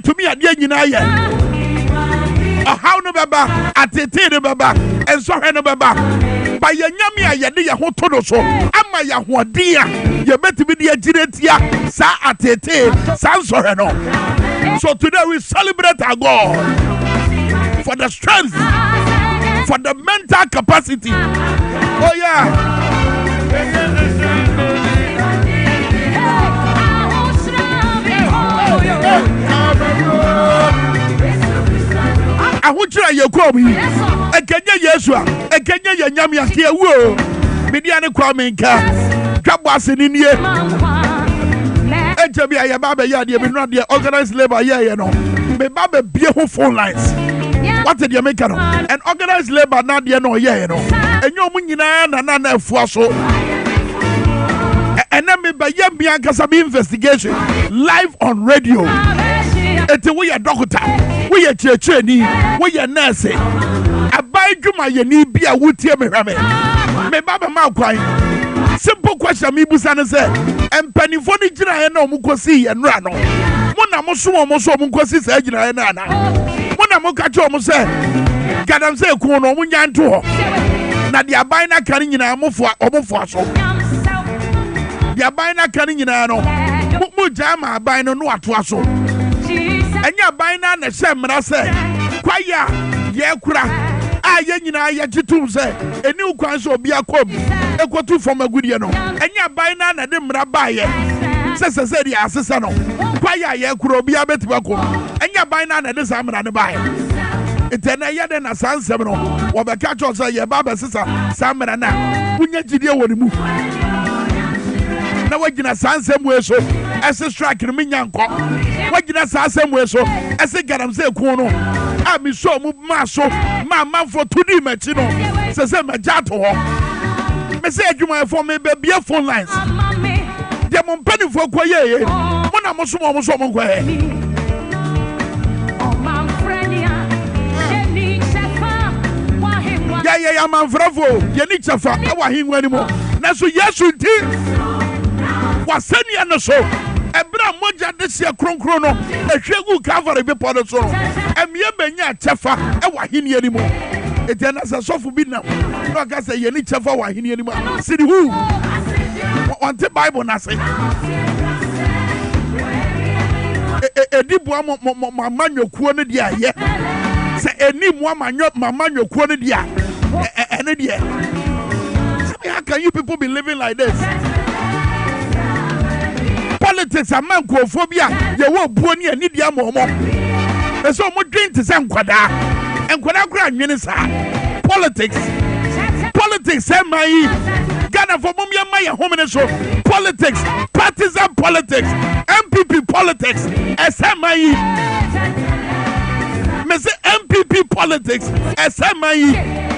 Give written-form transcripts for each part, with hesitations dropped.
To me, I didn't how no baba at the baba and so no baba by your yammy yadia hotono so ama ya dear you better be the ginetia sa at the sansoreno. So today we celebrate our God for the strength, for the mental capacity. Oh yeah. I want you to call me. I can't get Yeshua. I can't get Yamia here. Whoa, Mediana Kwame Minkah. DwaboAse in here. HB, I baba yadi, but not the organized labor. Yeah, you know. Me baba beautiful phone lines. What did you make? And organized labor, not the no, yeah, you know. And your munina and another fuaso. And then me by Bianca some investigation live on radio. It's we are doctor, we are training, we are nursing. I buy you my need be a wood here, me baba mouth. Simple question, me busana say, and penny for the jina no mukosi and rano. Mona mosumo moso mukosi say jina and nana. Mona mokacho mo say, Gadam say kuno munyan to. Na dia baina kani nyina omofo so. Dia baina kani nyina no. Mu jama baina no atoa so. Enya baina na shemra say kwaya ye kura aye nyina ye gitum say eni ukwan so obi akom ekotu from agudie no enya baina na de mra baye se dia asesa no kwaya ye kura obi abetiba kom enya baina na de samra ne baye etena ye de na sansem no obeka cho say ye baba sesa samra na unya gidie woni mu na wagina sansem we so ese strike no menyanko wagina sansem we so ese garam se ku no a mi so mu ma so ma for tudi machi no se ma jato ho me se adwuma for me be bia phone lines de mo mpani fo kwa ye mo na mo so mo kwa he ya man frafo ye ni chafa e wa hinwa ni mo na so yesu nti wasani no so ebra moja de se kronkron no ehwegu Calvary be pod so emie benya chefa e wa hini ani mo etiana sa sofu bi na no ga say ye ni chefa wa hini ani mo sidi hu want the Bible na say edibu mamanyokuo ne dia ye se eni mu mamanyokuo ne dia ene dia. How can you people be living like this? Politics and mancophobia, you won't put any dia momo. There's so much drink to some quada and quadra minister. Politics, my Ghana for Mumia Maya home show. Politics, partisan politics, MPP politics, SMI. MPP politics, SMI.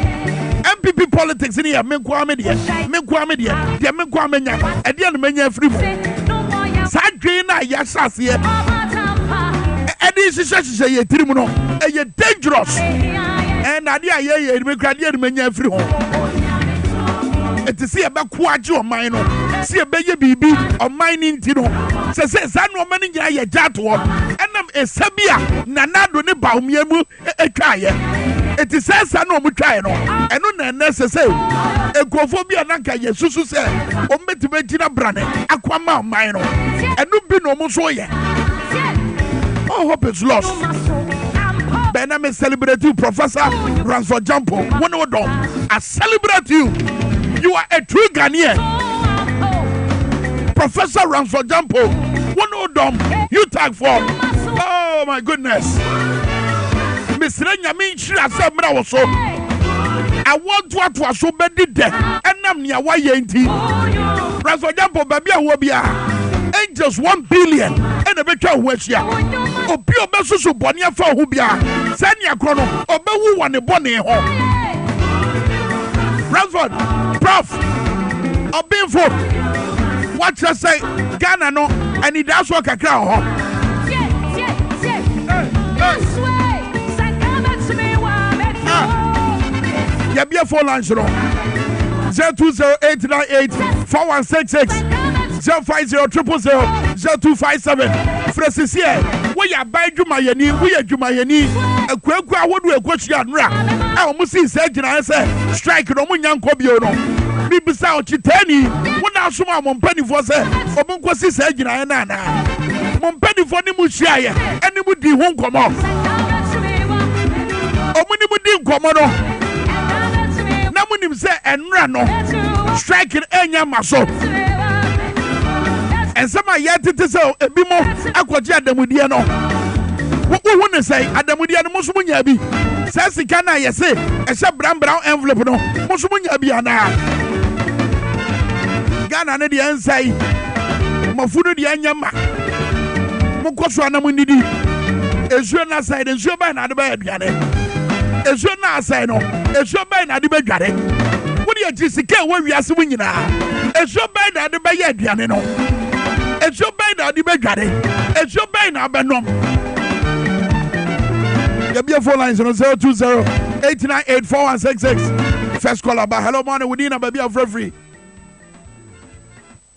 MPP politics in here, Kwame Minkah, the Kwame Minkah, and the Menya free. Sadrina Yasas here. Eddie say a tribunal, a dangerous. And Adia ye Menya free home. And to see a backwajo of mine, see a baby or mining Tino. Says San Roman in Yaya Jato, and I'm a Sabia, Nanado Nebaumiamu, a tire. It is says I know Mutrano, and on necessary. A cophobia Nanka Yesu said, or Metina Brane, Aquama Mino, and no be no Mosoya. Oh, hope it's lost. Bename celebrate you, Professor Ransford Jampo. One of them, I celebrate you. You are a true Ghanaian. Professor Ransford Jampo. One of them, you tag for. Oh my goodness. I want what was so bad there, and I'm near YNT. Razojampo Babia Wobia, Angels 1 billion, and a better Westia. O Pio Bessu Bonia for Hubia, Sanya Chrono, or Bewu one a bonnet home. Bradford, Prof. Obinfo. What you say? Ghana no, and it does work a crowd. Yeah, be a phone line, 020-898-4166 050-000-0257. Francis here, we are by Jumayani, we are Jumayani, a quick what we are question. I must say, strike no Munyan Kobiono. People say, Chitani, what now some Monpenny for say, or Monquasi said, Nana. Monpenny for Nimushia, and it would be won't come off. Or when it would come on. Namunim say and run striking enya maso and some yet to say a bimo akwaji adamudia no what wanna say adamudia no musumunya bi says kana yese e she brown envelope no musumunya bi ana Ghana ne de ansai mafuno de anya ma mukoso anamunidi esuo na side esuo ba na de ba aduane esuo na asai no esuo ba na de ba dware wo de agisika wo wiase wo nyina esuo ba na de ba ya aduane no esuo ba na de ba dware esuo ba na ba nom ya be phone lines no 020-898-4166 first caller ba hello morning we need baby of free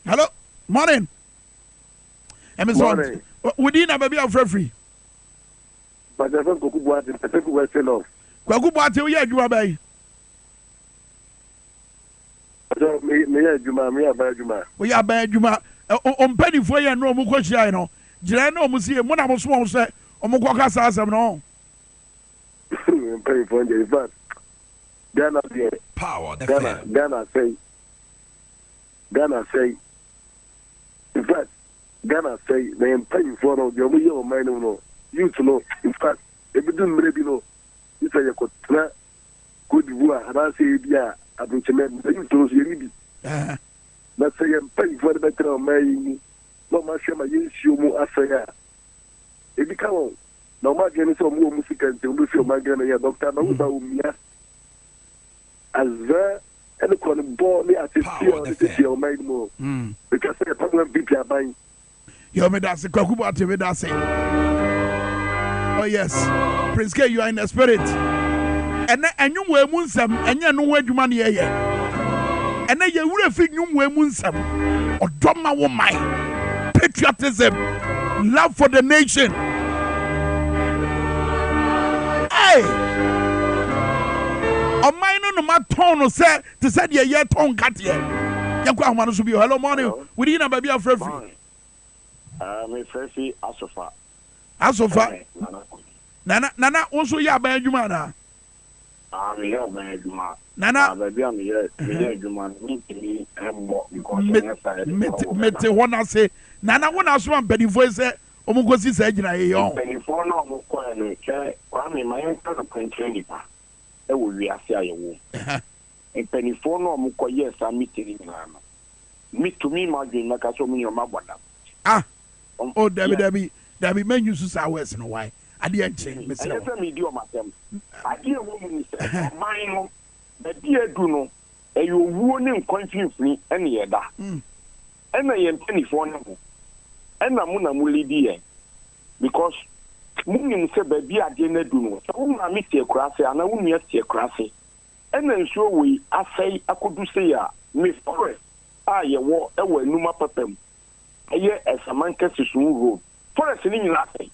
hello morning Amazon we need baby of free but I don't go to what the people were sell off. Kwaku Boate we adwuma bai. So me adwuma me aba adwuma. We aba adwuma. Ompanifo ye no mu kwahia no. Gira na omu sie mo na mo so mo se omu kwaka sa asem no. Ompanifo nje in fact. Ghana be power the Ghana say in fact Ghana say the ompanifo no de omu ye o man no. You to know, in fact, if you don't maybe know, you say you could good war, and I say, yeah, I've been to you to see. Let's say I'm paying for the better of my no much my issue more as I if you come on, no more getting some more music and to feel my granny, doctor, no about me as there and the corner ball me at this year, made more because I have people are buying. You made us a Kwaku with us. Oh yes, Prince K, you are in the spirit. And you wear moonsam, and you know where you money here. And then you would have think you wear moonsam or drama woman, patriotism, love for the nation. Hey, a minor no my tone said to say your year tongue cut here. Yankwa should be hello morning. We didn't baby of free. Me free asofa. Asofa. Nana also ya ba adwuma na. Me ya ba adwuma. Nana baby am here adwuma me embo because me wanna say Nana wanna so am pedifo say omugosi say gina ye yo. Pedifo na omukọ no che Kwame Minkah no kwentre nipa. E wo wiase ayewo. Pedifo na omukọ yes am meeting na no. Me to me imagine na ka so me yoma boda. Ah. Oh David men use to west no why I didn't change me say me do matem I dey woman say mine no the dey do no e you wuo ne nkonfinfini ene ye da ena ye mpanifo ne ho ena mu na mu lidi ye because munim say ba bi ade na du no so wo na me tie kurase ana wo nua tie kurase ena nsuo we asai akodu say ya me forest ye wo e wo anuma papam eye esamanka sisun road forest ni nyina asai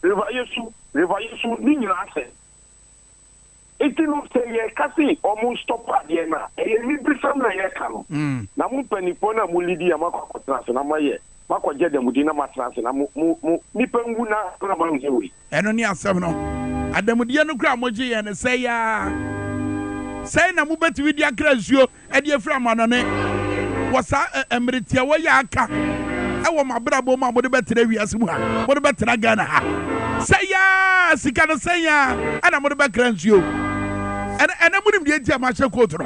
River Yesu ni nyina asai iti no say ye kasi almost stop ade na eye ni bisam na ye ka no na mu panifo na mu lidi ya makwakotra se na maye makwaje dem di na matrase na mu nipa ngu na ma nzewe eno ni asem no adamudie no kra moje ye ne say ya say na mu beti di akra nsuo e de afra manone wasa emretia wo ya aka e wo mabrabo ma bo de betere wiase mu ha bo de betere Ghana ha say ya sika no say ya ana mo de bekra nsuo ena munim de enti ama che coat no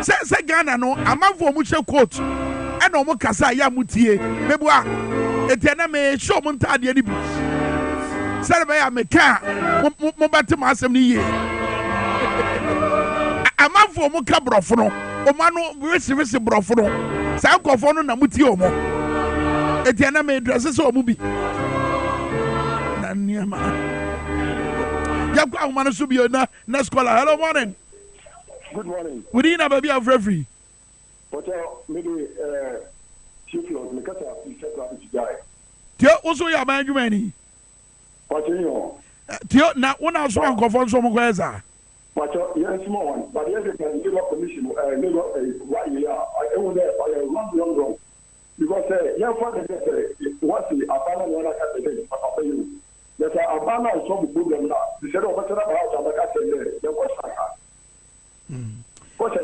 say Ghana no amanfo mu che coat ena o mu kasa ya mutie mebua etiana me show mu ntade ni bi sare ba ya me ka mo bete ma asem ni ye amanfo mo ka brofo no o ma no wisi brofo no sa nkofo no na muti o mo etiana me dress so o mu bi na niama yakwa ahoma so bi na next caller. Hello, morning. Good morning. We didn't have a bit of free. But maybe Chief Lord Mikasa is set to die. Tio also ya man you many. But you know. Tio na una so nkofo so mo kweza. But yes, small one. But yes, you can give up permission. Right here, I will there. I wrong. Because yeah, for the what's the Abana one I can say for you. There's a Abana is some problem now. The shadow of the house of the castle there was Saka. What's the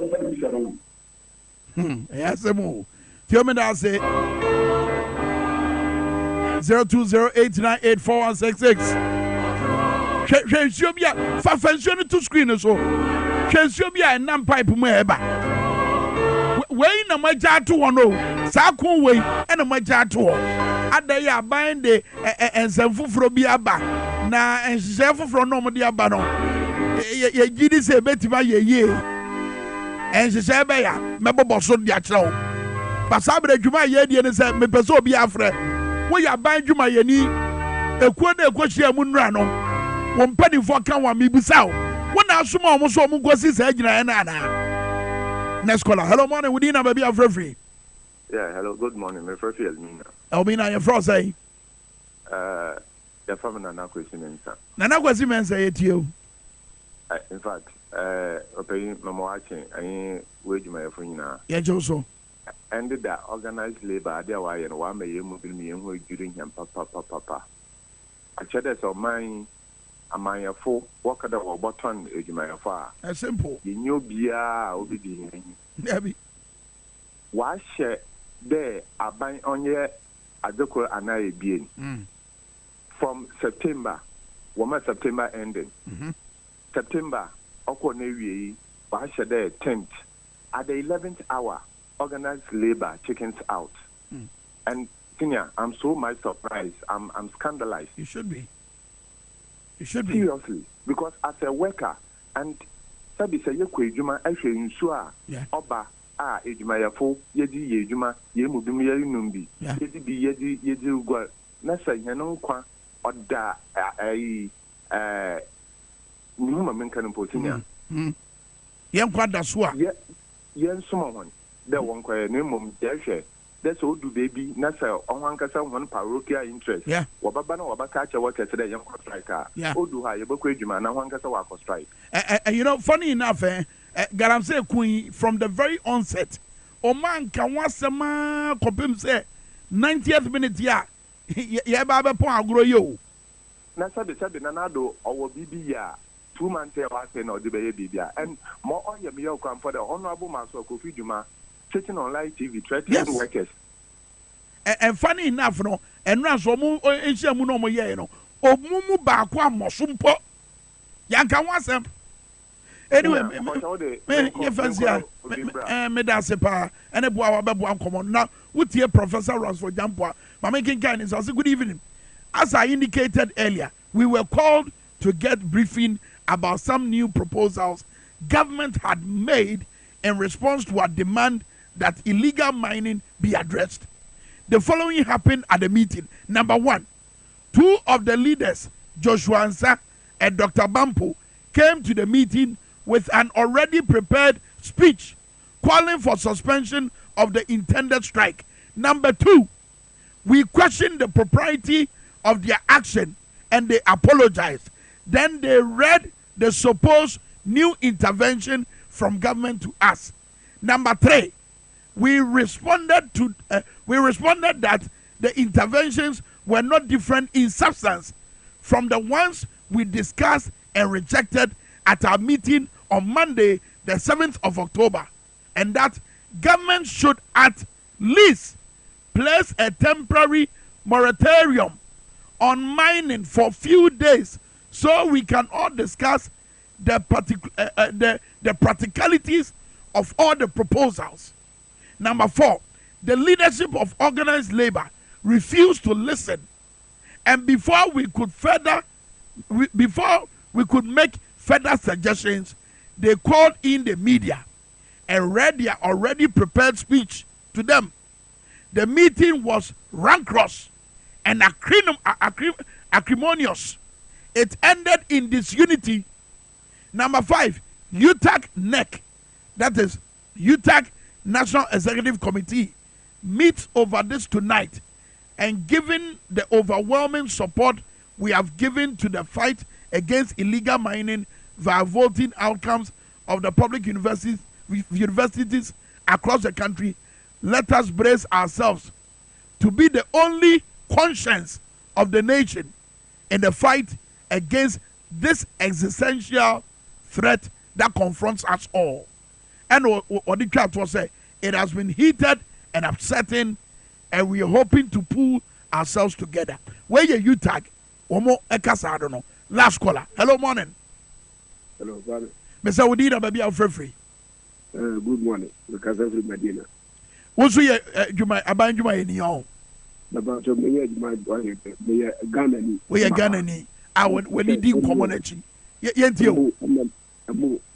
Yes, mo. Tell me that say 0208984166. Shensubia fa fansion to screen so. Shensubia nam pipe mu eba. Wey na maja to wono. Sa kon wey na maja to wo. Ada ya ban de ensem fufuro bi aba. Na ensem fufuro no mo de aba no. Ye gidi se betima ye. Ensem be ya mebobo so de akere wo. Pasabre dwuma ye die ne se mepese obi afre. Wo ya ban dwuma ye ni ekuo na ekohia mu nra no. Won padi for kan wa mi bisa wo. Wona asoma omo so omo gosi sa agina na na. Next caller. Hello, morning. We didn't have a bit of free. Yeah, hello, good morning. My first is Elmina. Elmina, your first say? The family Nana question mensa. Nana question mensa it you. In fact, okay, no more watching. I wage my friend now. Yeah, Joso. Ended that organized labor, there why and one may you move me and who during him, papa. I said that's all mine. Am I a fool? What kind of button is my far? As simple. You knew beer, obedient. Maybe. Why share there? I buy on your Adoko and I being from September. Woman September ending. September, Okonewi, why share there 10th at the 11th hour? Organized labor chickens out. And Senior, I'm so much surprised. I'm scandalized. You should be. You should be. Seriously, because as a worker, and Sabi say you kwejuma ehwe nsu a oba a ejuma yafo yedi yejuma yemu bi yeri numbi yedi bi yedi ugwa na say heno kwa oda Kwame Minkah no potinya yen kwa da so a yen suma won de won kwa ne mom yehwe that's all do baby na say onwankasa won parochial interest wababa na wabaka acha workers dey yen kwa strike odu ha yebekwa ejuma na onwankasa wa kwa strike. You know, funny enough, Garam say Queen from the very onset. Oman can wasema kopim say 90th minute ya baba pon agro yo. Na sabe na nado owo bibi ya 2 months ya wa say na odi be bibia and more on ye me your kwan for the honorable Maso Kofi Dwuma sitting on live TV threatening workers. And funny enough no enra so mu enhia mu no mo ye no omumu ba kwa mosumpo yanka wasem. Anyway, me fancy me da sepa ene boa wa bebo ankomo na wutie Professor Ransford Jampoa Kwame Minkah is also good evening. As I indicated earlier, we were called to get briefing about some new proposals government had made in response to our demand that illegal mining be addressed. The following happened at the meeting. Number 1, 2 of the leaders, Joshua Ansa and Dr. Bampo, came to the meeting with an already prepared speech calling for suspension of the intended strike. Number 2, we questioned the propriety of their action and they apologized. Then they read the supposed new intervention from government to us. Number 3, we responded that the interventions were not different in substance from the ones we discussed and rejected at our meeting on Monday, the 7th of October, and that government should at least place a temporary moratorium on mining for a few days so we can all discuss the practicalities of all the proposals. Number 4, the leadership of organized labor refused to listen, and before we could make further suggestions, they called in the media and read their already prepared speech to them. The meeting was rancorous and acrimonious. It ended in disunity. Number 5, UTAC NEC, that is UTAC National Executive Committee, meets over this tonight, and given the overwhelming support we have given to the fight against illegal mining via voting outcomes of the public universities across the country, let us brace ourselves to be the only conscience of the nation in the fight against this existential threat that confronts us all. And what the chat was say, it has been heated and upsetting, and we are hoping to pull ourselves together. Where you tag? Omo ekasa I don't know. Last caller. Hello, morning. Hello, brother. Mr. Udina, baby, I'm free. Good morning. Because every Medina. What's your Juma? About Juma in your About your mayor, my Ghana. We are Ghana. I would when you do community. Yentio.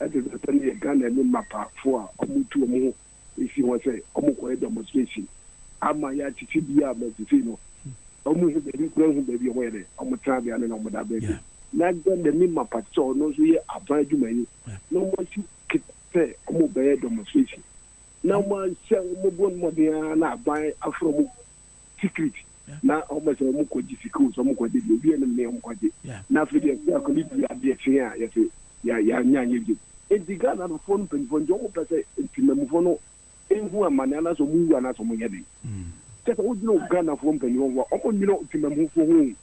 I just tell you Ghana in my part for Omutu. If you want to say Omuko demonstration, I'm my Tibia Medicino. Almost the big baby away there. I'm a traveler and I'm a baby. Not then the Mima Pato knows we are by you many. No one should say Omu demonstration. Now, one shall move Modiana by Afro secret. Now, almost a Moko difficult, some Moko did be in the name of it. Now, for the committee at the chair, yes, it's the Ghana of phone pen for Joe Pese into Memofono, in who are Mananas or Moo and Asomogadi. Just old no Ghana from Penova, or you know, to move for whom.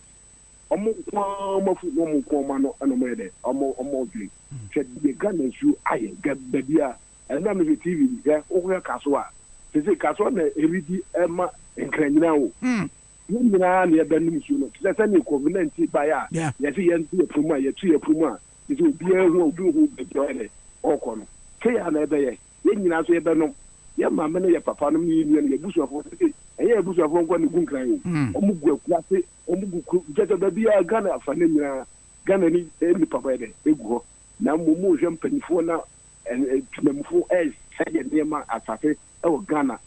Almost no command and a murder, almost said the Ghana shoe, I get the beer, and then the TV there over Casua. They say Casua, Eridi, Emma, and Cranau. You know, near Benin, that's any covenant by us. Yes, he ends a Puma, a tree of Puma. It will be a who do the joy or con. Say another year. Then you know, say Benno. Yeah, my money, your papa, and your bush of and your bush of one good crying. Omugu, Omugu, just a baby, Ghana, Fanina, Ghana, any papa, they go. Now, Mumu, jumping for now, and Memfo, as said near my attack, oh, Ghana.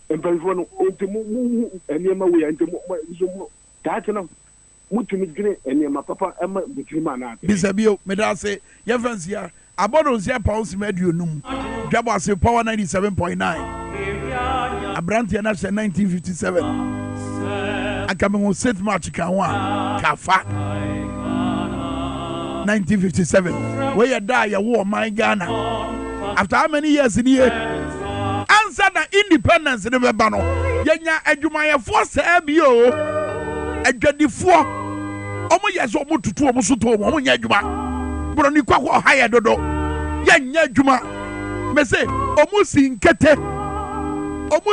And Penfono, Otimu, and near my way, and to that's enough. Mutu and near my papa, Emma, the Trimana. Bisabio, Medase, your friends here. About those year pounds made you know. DwaboAse Power 97.9. Abrantia National 1957. I come on set match Kafa 1957. Where you die, you war my Ghana. After how many years in here? Answer the independence in the Bano. Yenya Edumaya force Abio. Edwadi 4. Omo yes omo tutu omo suto omo nyadwuma. Broni kwakwa haya dodo ya nyadwuma me say omo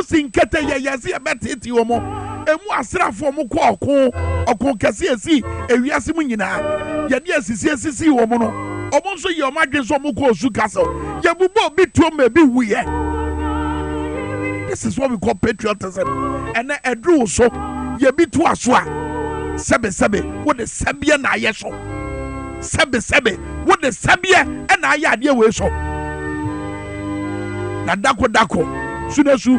sinkete ya yasi abetiti omo emu asrafo omo kwa okon kase esi ewiase mu nyina ya de asisi omo no omo nso ye omo adwen so omo kwa osu kase ya bubo obi tuo ma bi wuye. This is what we call patriotism. And edru so ye bi to aso a sebe what the sabia na yeso sebe what the sabia and I had ye we so na dako sunesu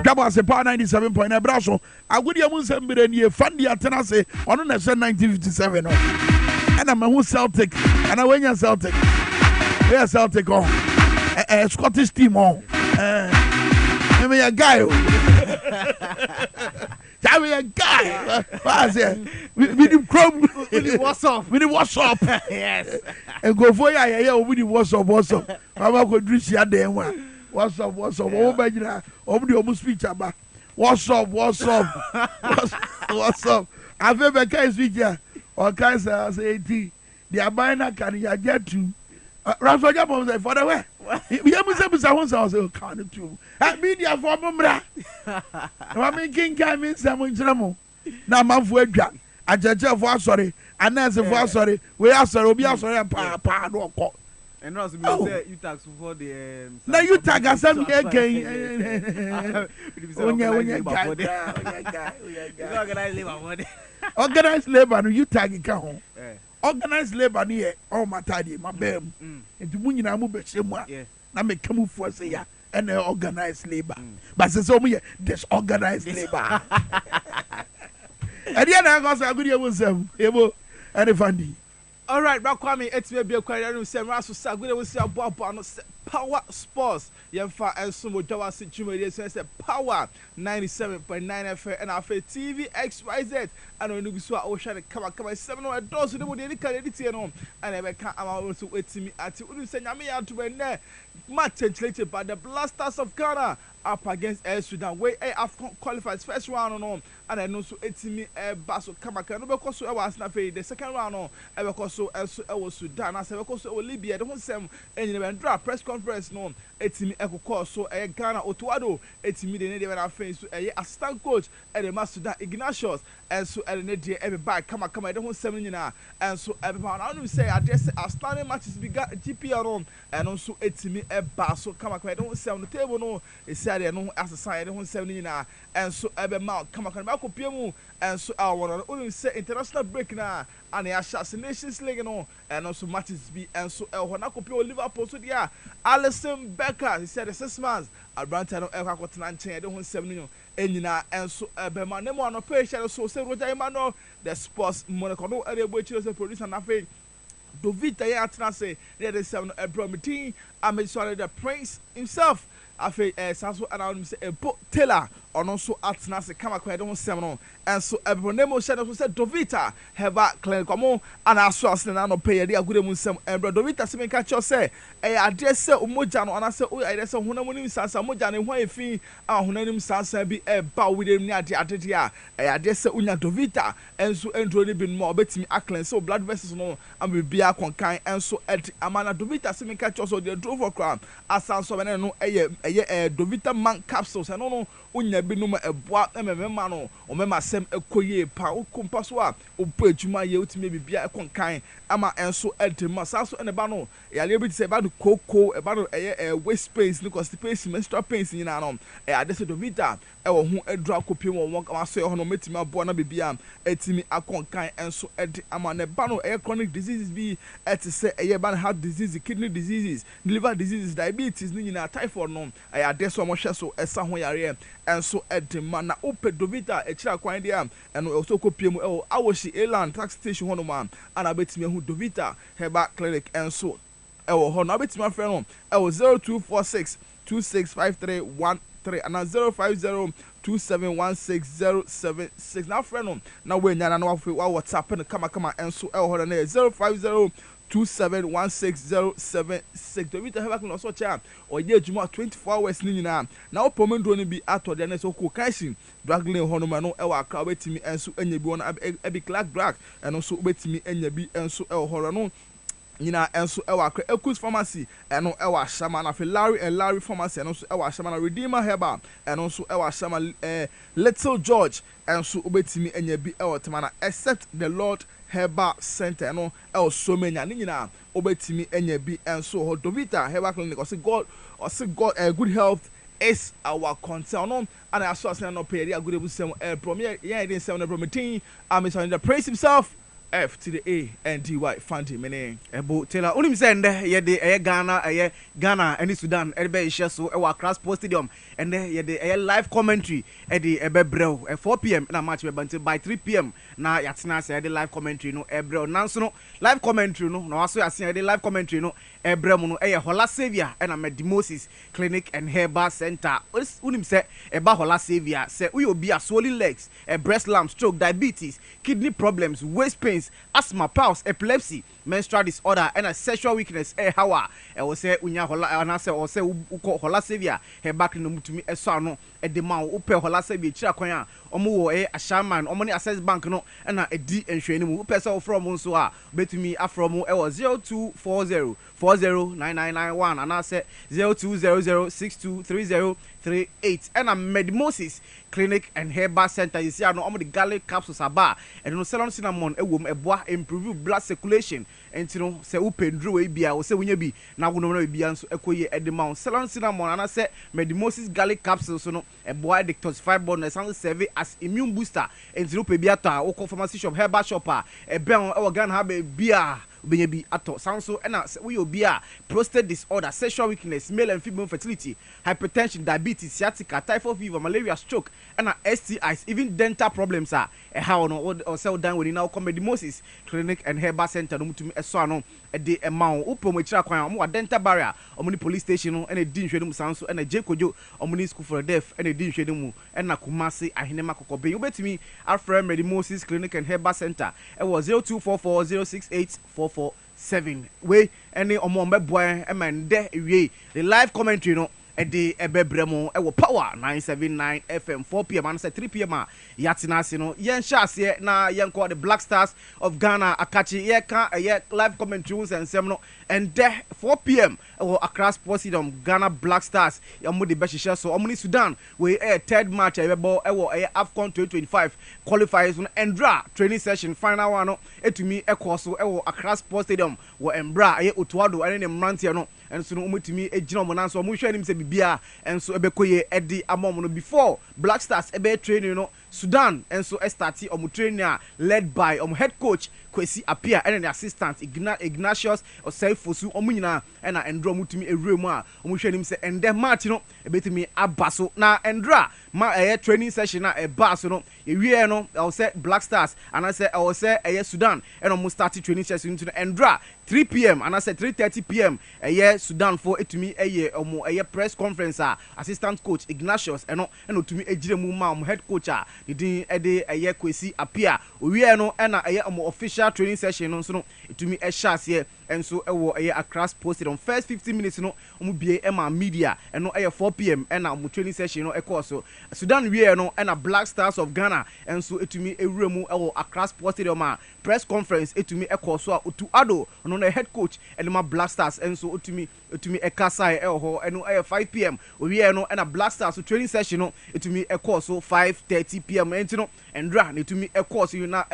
DwaboAse Power 97.9 braso agudi amun sembere nie fandi atena se ono na 1957 no and am who Celtic and I wenya Celtic we Celtic on Scottish team on me a guy tell me a guy. What's it? With the chrome, with the WhatsApp. Yes. And go for ya, with the WhatsApp. Mama could reach ya there. WhatsApp. Oh, my God. Oh, the almost speech about WhatsApp. I've ever can't speak here. Or can't say, the Abina can ya get to. Rafa Jabon said, for the way. We have to count it too. Media for Mumra. I mean, King came in some drama. Now, my foot drop. I judge of was sorry. And as if was sorry, we are sorry, we are sorry, pa, no court. And also, you tax for the. Now you tag us some again. Organized labor no you tag ka ho. Organized labor no ye all matadi my bam. Enti mu nyina mu be hye mu a. Na me kamu fo say ya and organized labor. But say so mu ye disorganized labor. Adi na go say agudi ewusem. Ebo any fandi. All right, Kwame, it's maybe a question. Say, Rasu Sagwe, we see a Bobo, Power Sports. Yemfa and Sumo DwaboAse Jumedi says Power 97.9 FM and our TV XYZ. And when you saw Ocean come 7 or doors, they would indicate it on. And I can't also wait to me at you. Say, Yami out to be there. Match translated by the Blasters of Ghana up against El Sudan. Where AFCON qualifies first round on. And I know so it's me Basso Kamaka. No, because I was not the second round on. I was also Sudan. I said, because Libya, the whole same and draft press conference no. It's me Echo Course. So Ghana Otuado. It's me the Native and face to a assistant coach and the Master Sudan Ignatius. And so I need everybody come I don't want 7 and so everyone I don't say I just outstanding matches began GPR on and also it's me Basso Kamaka. I don't say on the table no. It's said I know as a sign I don't want 7 and so every mount come and so I want to only say international break now and the assassinations league no and also matches be and so when I could Liverpool so yeah Alison Becker he said the 6 months I Brantano Eka I don't want 7 and so Bema Nemo no patient so say Roger Emmanuel the sports Monaco no area which is a producer and nothing Dovita Yatna say there is 7 meeting I made sure the prince himself I feel Sanso and say a book Taylor or also at Nasa Kamaka don't seminal and so Ebronemo shadow said Dovita have a clan come and I saw no pay a good musem and Dovita Simen catch your say I dare say Umojano and I say oh I dare say Hunamunim Sansa Mojani why fee and Hunanim Sansa be a bow with him near the Adia I dare say Unya Dovita and so and been more betting Ackland so blood vessels no and will be a conkind and so at Amana Dovita Simen catch also the drove crown as Sanso and no a Dovita man capsules and no unya bi numa eboa emema no o mema sem ekoye pa o kompa so a o pa adwuma ye otime bibia ekonkan ama enso edema saso ene ba no ya le bi se ba do koko e ba no waste space no constipation menstrual pains nyina no adese Dovita wo ho adura kopiem wo so ho no metimi abo na bibia etimi akonkan enso ed ama ne ba no chronic diseases bi etise ba heart disease kidney diseases liver diseases diabetes ni nyina typhoid no adese mo hwe so esa ho yare enso edema na ope Dovita echira kwan dia eno also kopiem awoshi eland tax station ho no ma ana betimi hu Dovita heba clinic enso ho na betimi afre no 0246 265313 and 05027160076 na friend no na we nya na WhatsApp no kama enso ho na 05027160076 Dovita have no so cha or ye juma 24 hours ni nyina na opomendo no bi atode na so ko kansin dragging ho no ma no aka betimi enso anya bi won abi Clark Black and so betimi anya bi enso ho no nyina enso akra Ekus Pharmacy eno Shama na fe Larry Pharmacy eno so Shama na Redeemer Herbal eno so Shama Little George enso obetimi anya bi temana except the Lord Herbal Center eno so menya nyina obetimi anya bi enso ho Dovita Herbal Clinic or say God good health is our concern no and I saw say no pay dia good ebusem premier yeah dey say no promoting I'm the praise himself F to the A and D Y Fanti mene ebo Taylor unim send ye de Ghana and Sudan ebe share so e wa Accra Sports Stadium and ye de live commentary e de ebe brew 4 p.m. na match be until by 3 p.m. na yatena say de live commentary no e brew nanso no live commentary no na waso yase de live commentary no e brew no e Hola Savior and Medimosis Clinic and Herbal Center unim say e ba Hola Savior say we obi a swollen legs breast lump stroke diabetes kidney problems waist pain asthma, pulse, epilepsy, menstrual disorder, and a sexual weakness. How I will say, Unya Hola, and I say, or say, Uko Hola Savior, her back in the to me, a son, at the mount, Upe Hola Savior, Chakoya, Omo, a shaman, Omoni Access Bank, no, and a D and training, Upesa from Monsua, bet me Afromo, 0240 409991, and I say 02006230 38 and a Medimosis Clinic and Herbal Center. You see, I know the garlic capsules are bar and no salon cinnamon a bois improve blood circulation and you know say open drew a beer or say when you be now no be and so equate at the mount salon cinnamon and I say Medimosis garlic capsules no a boy detoxify bonus and serve as immune booster and you beata or pharmacy shop herbal shopper a bell or gun have a beer. Benyabi ato sound so and we will be a prostate disorder, sexual weakness, male and female fertility, hypertension, diabetes, sciatica, typhoid fever, malaria, stroke, and STIs, even dental problems are a how or sell down within our Medimosis Clinic and Herbal Center. No to me a son a day amount open with more dental barrier, Omni police station and a din shedum sound so and a Jacojo, Omni school for deaf and a din shedum and a Kumasi, a Hinema Kobe. You bet me our friend Medimosis Clinic and Herbal Center. It was 0244068447. We any omombe boy a man there the live commentary no the ebebremo ewo power 979 FM 4 p.m. and 3 p.m. Yatina sino yen shase na yen call the Black Stars of Ghana akachi ye kan live commentary and semno and there 4 p.m. ewo Accra Sports Stadium Ghana Black Stars yamu the best so omni Sudan we third match ewo AFCON 2025 qualifiers on Endra training session final one etumi ekoso ewo Accra Sports Stadium wo Embra Otuado ene mrantie no and so no umutimi ejina mo nanso mo hwe nim se bibia and so ebekoye edi amom no before Black Stars ebe training no Sudan and so starti omo training led by head coach Kwesi Apia and the assistant Ignatius Oseifosu omo nyina and Endra mutumi ewremu a omo hwe nim se and the match no ebetimi abaso na Endra ma training session na baso no ewie no I will say Black Stars and I say Sudan and omo start training session to Endra 3 p.m. and I said 3:30 p.m. Sudan for etumi omo press conference assistant coach Ignatius and otumi ejiremu ma head coach the din Kwesi Apia we no and omo official training session no so no etumi here and so Accra posted on first 15 minutes no omo bie media and no 4 p.m. and omo training session no so Sudan we no and Black Stars of Ghana and so etumi ewremu Accra posted on press conference etumi so Otuado no head coach and my Black Stars and so etumi ekasai and 5 p.m. we no and Black Stars so training session no etumi so 5:30 p.m. and no and dra etumi so you na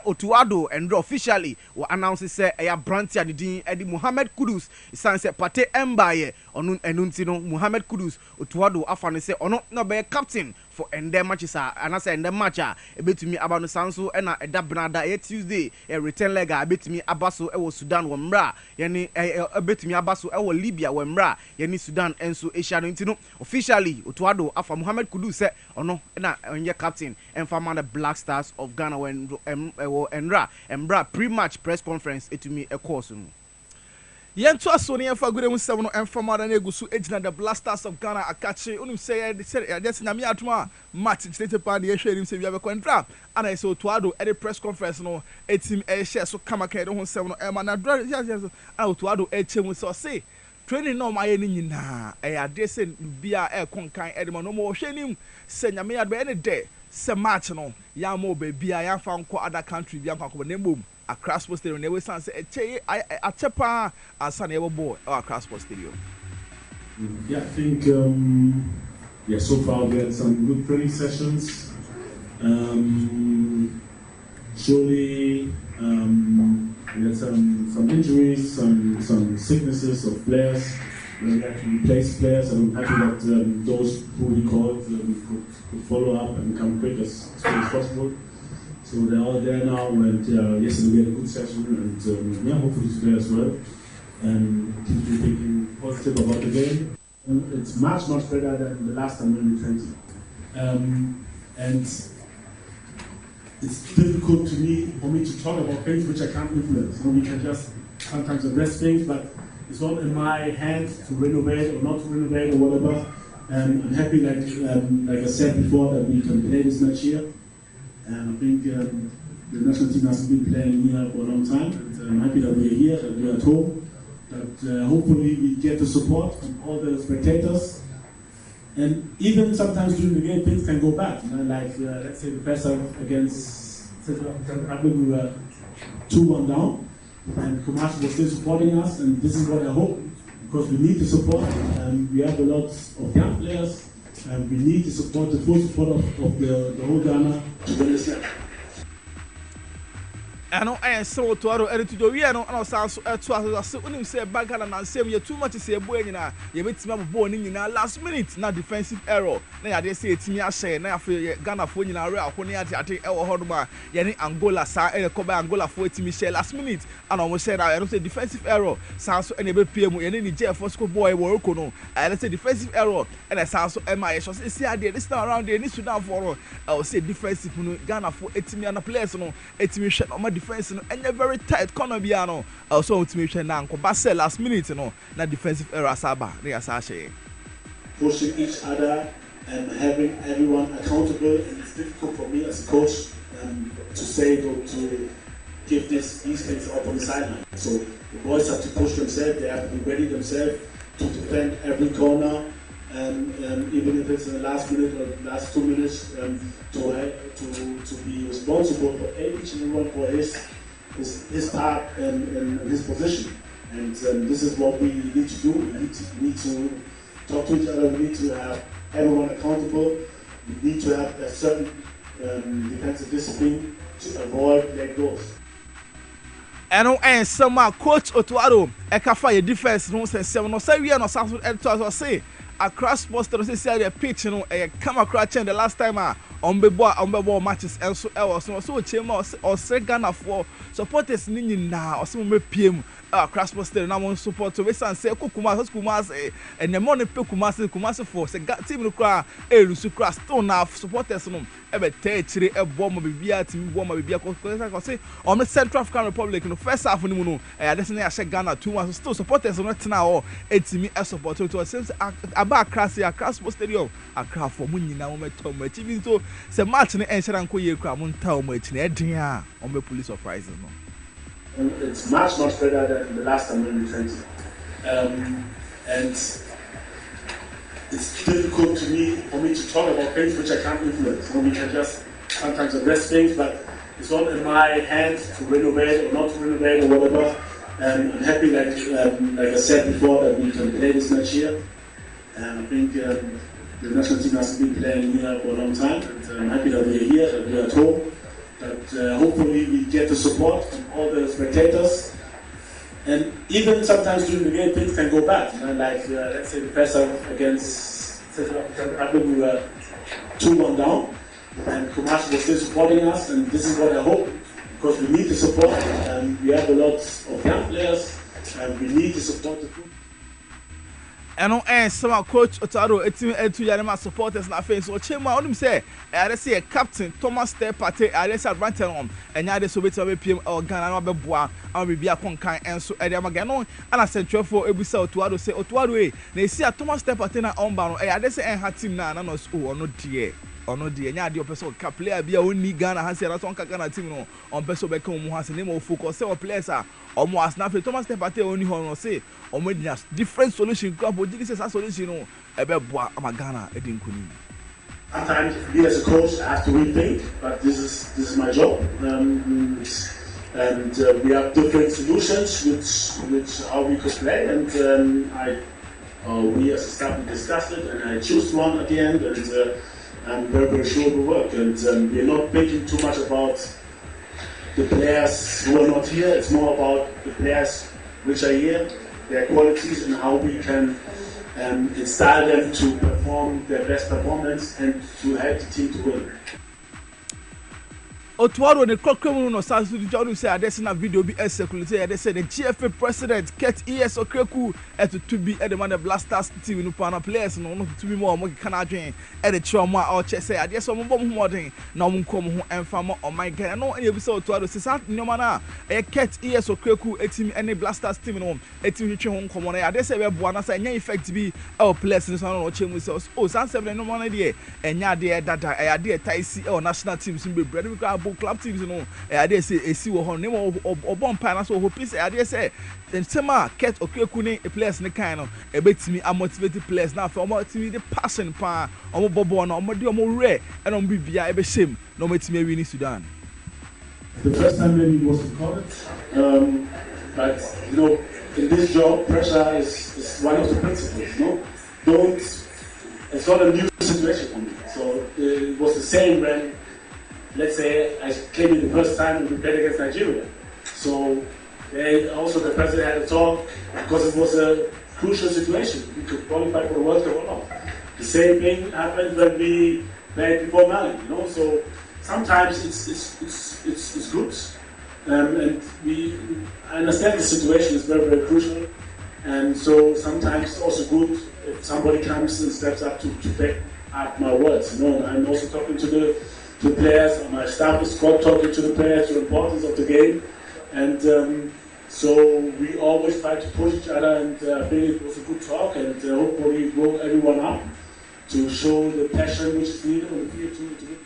Otuado and officially we announce say brand the din Eddie Muhammad Kudus san say Pate Embaye onu enunti Muhammad Kudus Otuado afane say ono no be captain for ende matches and I say ende match ebetumi aba no sanso na eda benada Tuesday return leg ebetumi abaso ewo Sudan wo mra yani ebetumi abaso ewo Libya wo mra yani Sudan enso Asia no ntino officially Otuado afa Muhammad Kudus say ono na onye captain and for the Black Stars of Ghana when Embra pre-match press conference etumi course no yen to aso ne fa gure mu sem no enfama na egusu ejina the Black Stars of Ghana akache unu say just na me atuma match state pa de hwe rim se bia be kontra ana so Otuado at the press conference no etim share so kama ka de ho sem no e na draw yes Otuado echemu so say training no my ni nyina ade bia konkan edema no mo hwe nim se nyame adbe any day se match no ya mo be bia ya fa nko other country bia nko na mbom Accra Sports Stadium na we san say achepa asa na ebo ball Accra Sports Stadium. Yeah, I think so far we had some good training sessions. Surely we had some injuries, some sicknesses of players. We had to replace players, and I'm happy that those who we called could follow up and come quick as soon as possible. So they're all there now, and yesterday we had a good session, and hopefully today as well. And keep thinking positive about the game. It's much better than the last time when we trained. And it's difficult for me to talk about things which I can't influence. We can just sometimes address things, but it's not in my hands to renovate or not to renovate or whatever. I'm happy, like I said before, that we can play this match here. And I think the national team has been playing here for a long time. And I'm happy that we're here, that we're at home, that hopefully we get the support from all the spectators. And even sometimes during the game, things can go bad. Let's say the Pesa against Zimbabwe, we were 2-1 down. And Kumashi was still supporting us, and this is what I hope because we need the support. We have a lot of young players, and we need the support, the full support of the whole Ghana to win this match. I know I am so to our editor. We are not also to us. When you say Bagala and say you too much to say a boy, you bet me born in last minute, not defensive error. Now they say it's me, I say, now for Ghana for you, I when you are at our Hodma, Yanni Angola, Sa, and Koba Angola for it, Michelle last minute. And almost said, I don't say defensive error. Sounds any PM, and any jail for school boy, work on. I say defensive error, and I sound so MI. So see, I did this time around there, this Sudan for I will say defensive Ghana for 80 million players, no, 80 million on my defense, and a very tight corner piano. Also, to me, but last minute, not defensive error, Saba, they are Sashay. Pushing each other and having everyone accountable, and it's difficult for me as a coach to say to give these things up on the sideline. So the boys have to push themselves, they have to be ready themselves to defend every corner, even if it's in the last minute or the last 2 minutes, to be responsible for each and everyone for his part and his position. And this is what we need to do. We need to talk to each other. We need to have everyone accountable. We need to have a certain defensive discipline to avoid late goals. And some coach Otuado, Ekafa defense, no sense, no say we are not South Electoral say across poster say the pitch, come across the last time on the ball matches and so chema or say Ghana for supporters now or some PM across poster now on support to West and say Kumasi and the money pay Kumasi for say team no cry Lusu cross stone now supporters no ebe three a bomb bibia team bomb bibia ko say on the Central African Republic no first half no no that's na share Ghana 2-1 still supporters no now etimi support to since aba across stadium akra for mu nyina mo metom achieving so say match ni enshara nko ye kra mo nta o mo echi na edin a on be police surprises no. It's much better than the last time we defended. And it's difficult for me to talk about things which I can't influence. We can just sometimes address things, but it's not in my hands to renovate or not to renovate or whatever. I'm happy, like I said before, that we can play this match here. I think the national team has been playing here for a long time, and I'm happy that we're here, that we're at home. That hopefully we get the support from all the spectators, and even sometimes during the game things can go bad. Let's say the first half against Central African Republic, we were 2-1 down, and Kumashi was still supporting us, and this is what I hope, because we need the support, and we have a lot of young players, and we need to support the group. And some coach Otaro to Yarema supporters na face so chema only say I say captain Thomas Stepate I say advantage and ya dey so better PM Ghana no beboa am bibia konkan enso e dey magano ana central for ebusa Otaro say Otaro na see Thomas Stepate na omba no I dey say en ha team na no ono de nya de person ka player bia oni Ghana ha say na so Ghana team no on person be kan mu ha say na mo focus say o players are omo asna fe Thomas Stepate oni ho no say omo dey different solution ko abodi say solution no e be boa am Ghana e dey nkoni. Sometimes me as a coach I have to rethink, but this is my job. And we have different solutions which how we could play, and we as a staff discussed it, and I choose one at the end, and I'm very sure it will work. And we're not thinking too much about the players who are not here. It's more about the players which are here, their qualities, and how we can inspire them to perform their best performance and to help the team to win. Otuado the Kokemu no South Sudan say adesina video be circulate they say the GFA president Ket ES Okreku to be at the man the Blasters team no pana players no to be more mo kan adwen e the trauma or che say adeso mo bom modern na mo nkom ho emfa mo o my God no e bi say Otuado say sat nyoma na e Ket ES Okreku team any Blasters team no team hwetwe ho nkom na adese be boa na say nya effect bi e players no no chemu say o san 7 no mo na de enya de dada e ade taisi e national teams be bread we club teams no I dey say esi wo ho ne mo obon pa na so ho piece I dey say the tema Ket Okreku ne players ne kind no e betimi motivate players na fa omo timi the passion pa omo bobo na omo de omo rare and omo bibia e be shame no metimi win Sudan. The first time when he was recorded, But in this job, pressure is one of the principles. It's not a new situation for me. So it was the same when, let's say, I came in the first time we played against Nigeria. So also the president had a talk because it was a crucial situation. We could qualify for the World Cup or not. The same thing happened when we played before Mali. So sometimes it's good, and I understand the situation is very, very crucial, and so sometimes it's also good if somebody comes and steps up to back up my words. I'm also talking to the players, my staff is talking to the players, the importance of the game, and so we always try to push each other, and I think it was a good talk, and hopefully it woke everyone up to show the passion which is needed on the field to win.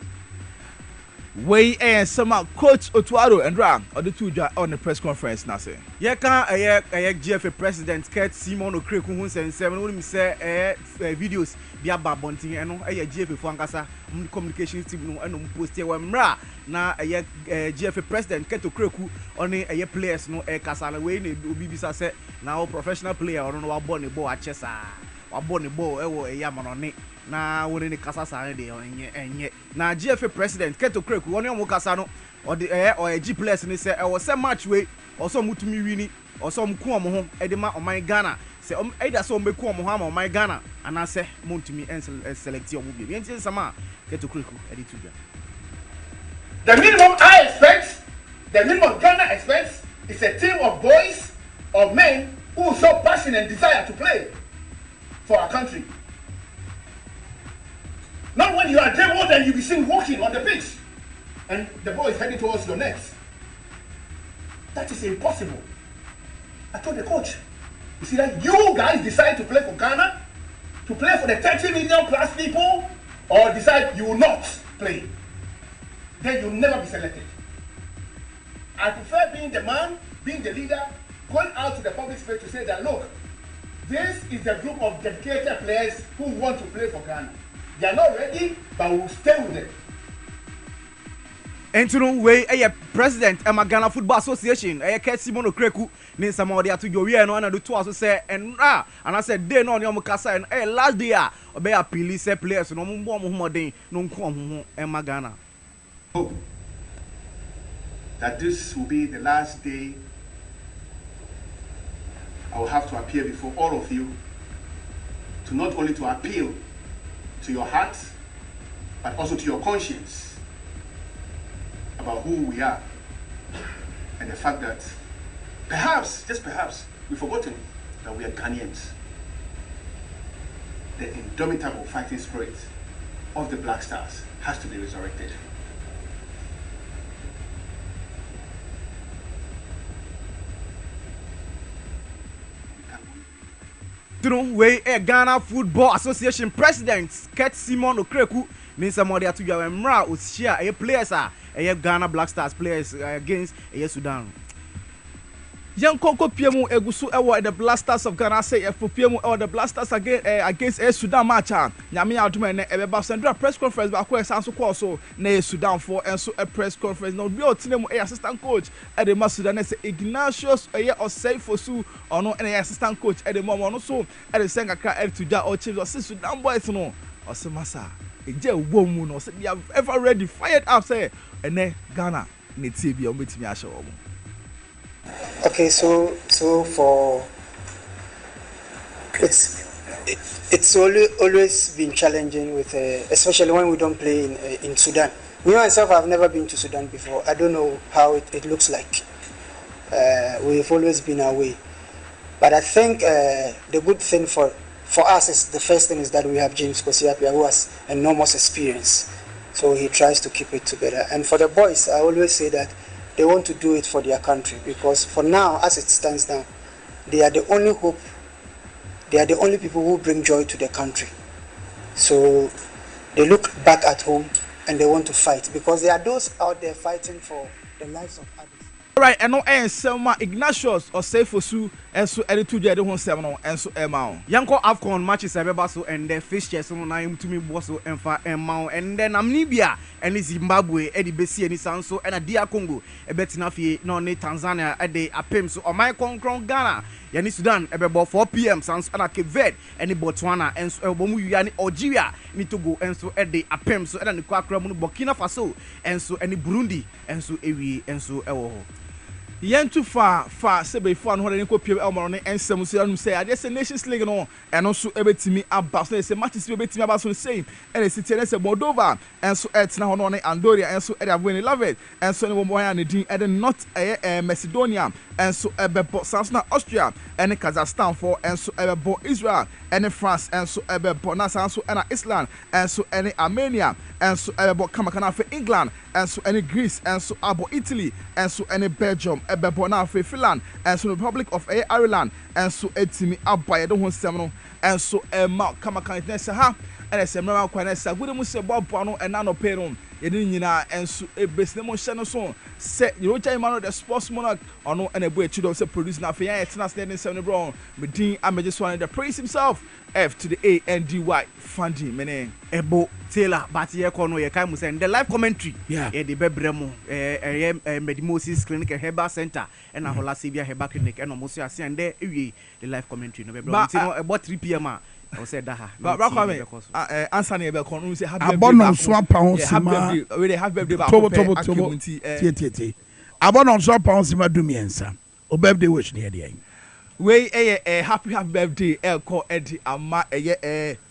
Way and some Coach Otuaro and Ram or the two on the press conference now say. Yeah, can a GFA president Kurt Simon Okreku who sent 7 say videos via Babonting and a GFA Fangasa communication team and post here mra na a GFA president Kurt Okreku on a players no a Kasala way Ubisa say now professional player or no born a ball at Chessa or born a ball a yaman on it. Na woni ni kasa sare de enye na GFA president Keto Kreku woni o kasa no o de or a G players ni say e wo say match we o so mutumi wini o so mku omo ho e de ma oman Ghana say either so mbeku omo ho ama oman Ghana ana say mutumi select omo bi enti sama Keto Kreku e de tuja. The minimum I expect, the minimum Ghana expects is a team of boys or men who show passion and desire to play for our country. Not when you are dribbled and you be seen walking on the pitch and the ball is heading towards your necks. That is impossible. I told the coach, you see that you guys decide to play for Ghana, to play for the 30 million plus people, or decide you will not play. Then you'll never be selected. I prefer being the man, being the leader, going out to the public space to say that, look, this is a group of dedicated players who want to play for Ghana. They are not ready, but we'll stay with them. Entunu way president Emma Ghana Football Association Kurt Simon Okreku ni sama dia to go we no na do to aso say and I said they no nyom kasa and last day obey appeal say players no mo homoden no nko ho Emma Ghana. Hope that this will be the last day I will have to appear before all of you to not only to appeal to your heart, but also to your conscience about who we are and the fact that perhaps, just perhaps, we've forgotten that we are Ghanaians. The indomitable fighting spirit of the Black Stars has to be resurrected. Way Ghana Football Association President Kurt Simon Okreku ni some dia to your mra o share players Ghana Black Stars players against Sudan. Young Coco Piemu Egusu the Blasters of Ghana say for Piemu or the Blasters against Sudan match. Nyami Outman Eba Sandra press conference by Sanso Kwaso ne Sudan for and so a press conference. No real team assistant coach at the Sudanese Ignatius or say for Sue or no any assistant coach at the moment also at the Sangaka Tuja or Chiefs or Sudan boys no or Samasa. A jail woman or said they have ever ready fired up say and then Ghana need to be on with me. Okay, so for it's always been challenging with especially when we don't play in Sudan. Me myself, I've never been to Sudan before. I don't know how it looks like. We've always been away, but I think the good thing for us is the first thing is that we have James Kosiapia who has enormous experience, so he tries to keep it together. And for the boys, I always say that they want to do it for their country because for now, as it stands now, they are the only hope. They are the only people who bring joy to their country. So they look back at home and they want to fight because there are those out there fighting for the lives of others. Right, and no Selma Ignatius or Seifosu and so edited the 2 and so Emma. Yanko Afcon matches Abebaso and the fish chess on name to me Bosso and Fa Emma and then Namibia and Zimbabwe, Eddie Bessie and Sanso and a Dia Congo, a Betinafi, no Tanzania at the Apimso or my Concron Ghana, Yani Sudan, about 4 p.m. Sans and a Cape Verde and the Botswana and so Bomu Yani Algeria need to go and so at the Apimso and the Quakramun Burkina Faso and so any Burundi and so Ewi and so Yen too far sebe for no dey kopie elmo no ensem so anu say ade say Nations League no eno so ebetimi aba so say matches ebetimi aba so say and city say Moldova and so etna ho no ne Andoria and so e dey win 11 and so ne mo ya ne din e not Macedonia and so ebebo Sansna Austria and Kazakhstan for and so ebebo Israel and France and so ebebo na so and Iceland and so and Armenia and so ebebo kamakana for England and so any Greece and so abo Italy and so any Belgium ebebo na for Finland and so Republic of Ireland and so etimi abaye do ho sem no and so ma kamakana nese ha and se mra kwa nese gude mu se bobo no and no pay no yedi nyina and so ebesne mo hye no so se Yocha Imano the sports monarch ono and ebu echido se produce na fa yan etna standing 7 bro medin ameje so the praise himself F to the ANDY Fundy mene Ebo Taylor but ye kono ye kai mu say the live commentary e de bebremu Medimosis Clinic Herbal Center and Ahola Sevia Herbal Clinic and almost ase and there the live commentary no bebremu you know about 3 p.m. I said that but Kwame answer na e be kono say happy abono so apahon sima we dey have birthday ba tie abono so apahon sima dumiensa o birthday wish na dey we happy birthday call Eddie ama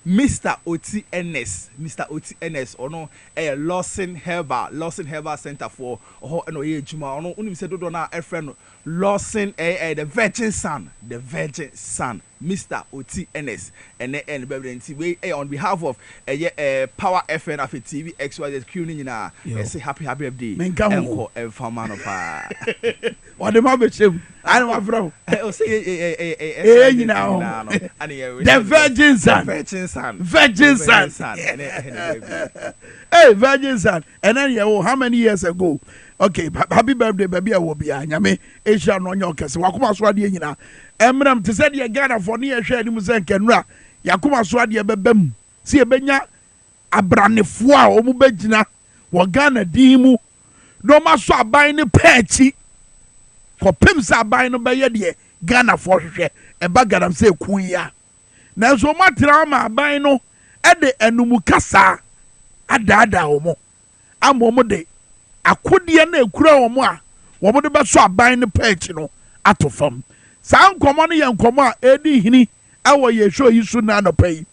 Mr. Oti NS or no Lawson Herbal Center for no ye juma ono unim se dodo na friend Lawson the Virgin Son Mr. Oti NS and birthday we on behalf of Power FM of TV XYZ Q na say happy birthday Minkah famano pa what the mabechem I know my bro you know the Virgin Son hey Virgin Son and then how many years ago okay happy birthday baby awobia nyame Asia no nyo kese wakoma so ade nyina emram te said ye Ghana for ne ye hwe ani mu sen kenura yakoma so ade bebam si ebenya abranefo a omu begina wo Ghana din mu no ma so aban ne paachi ko pemsa aban no be ye de Ghana for hwe eba gadam se kuya na so matira ma aban no e de anumu kasa adada omo amomo de akudie na ekura omo a wo de be so aban ne paachi no atofam sa nkomo no ye nkomo a edi hini ewo ye show yisu na no pai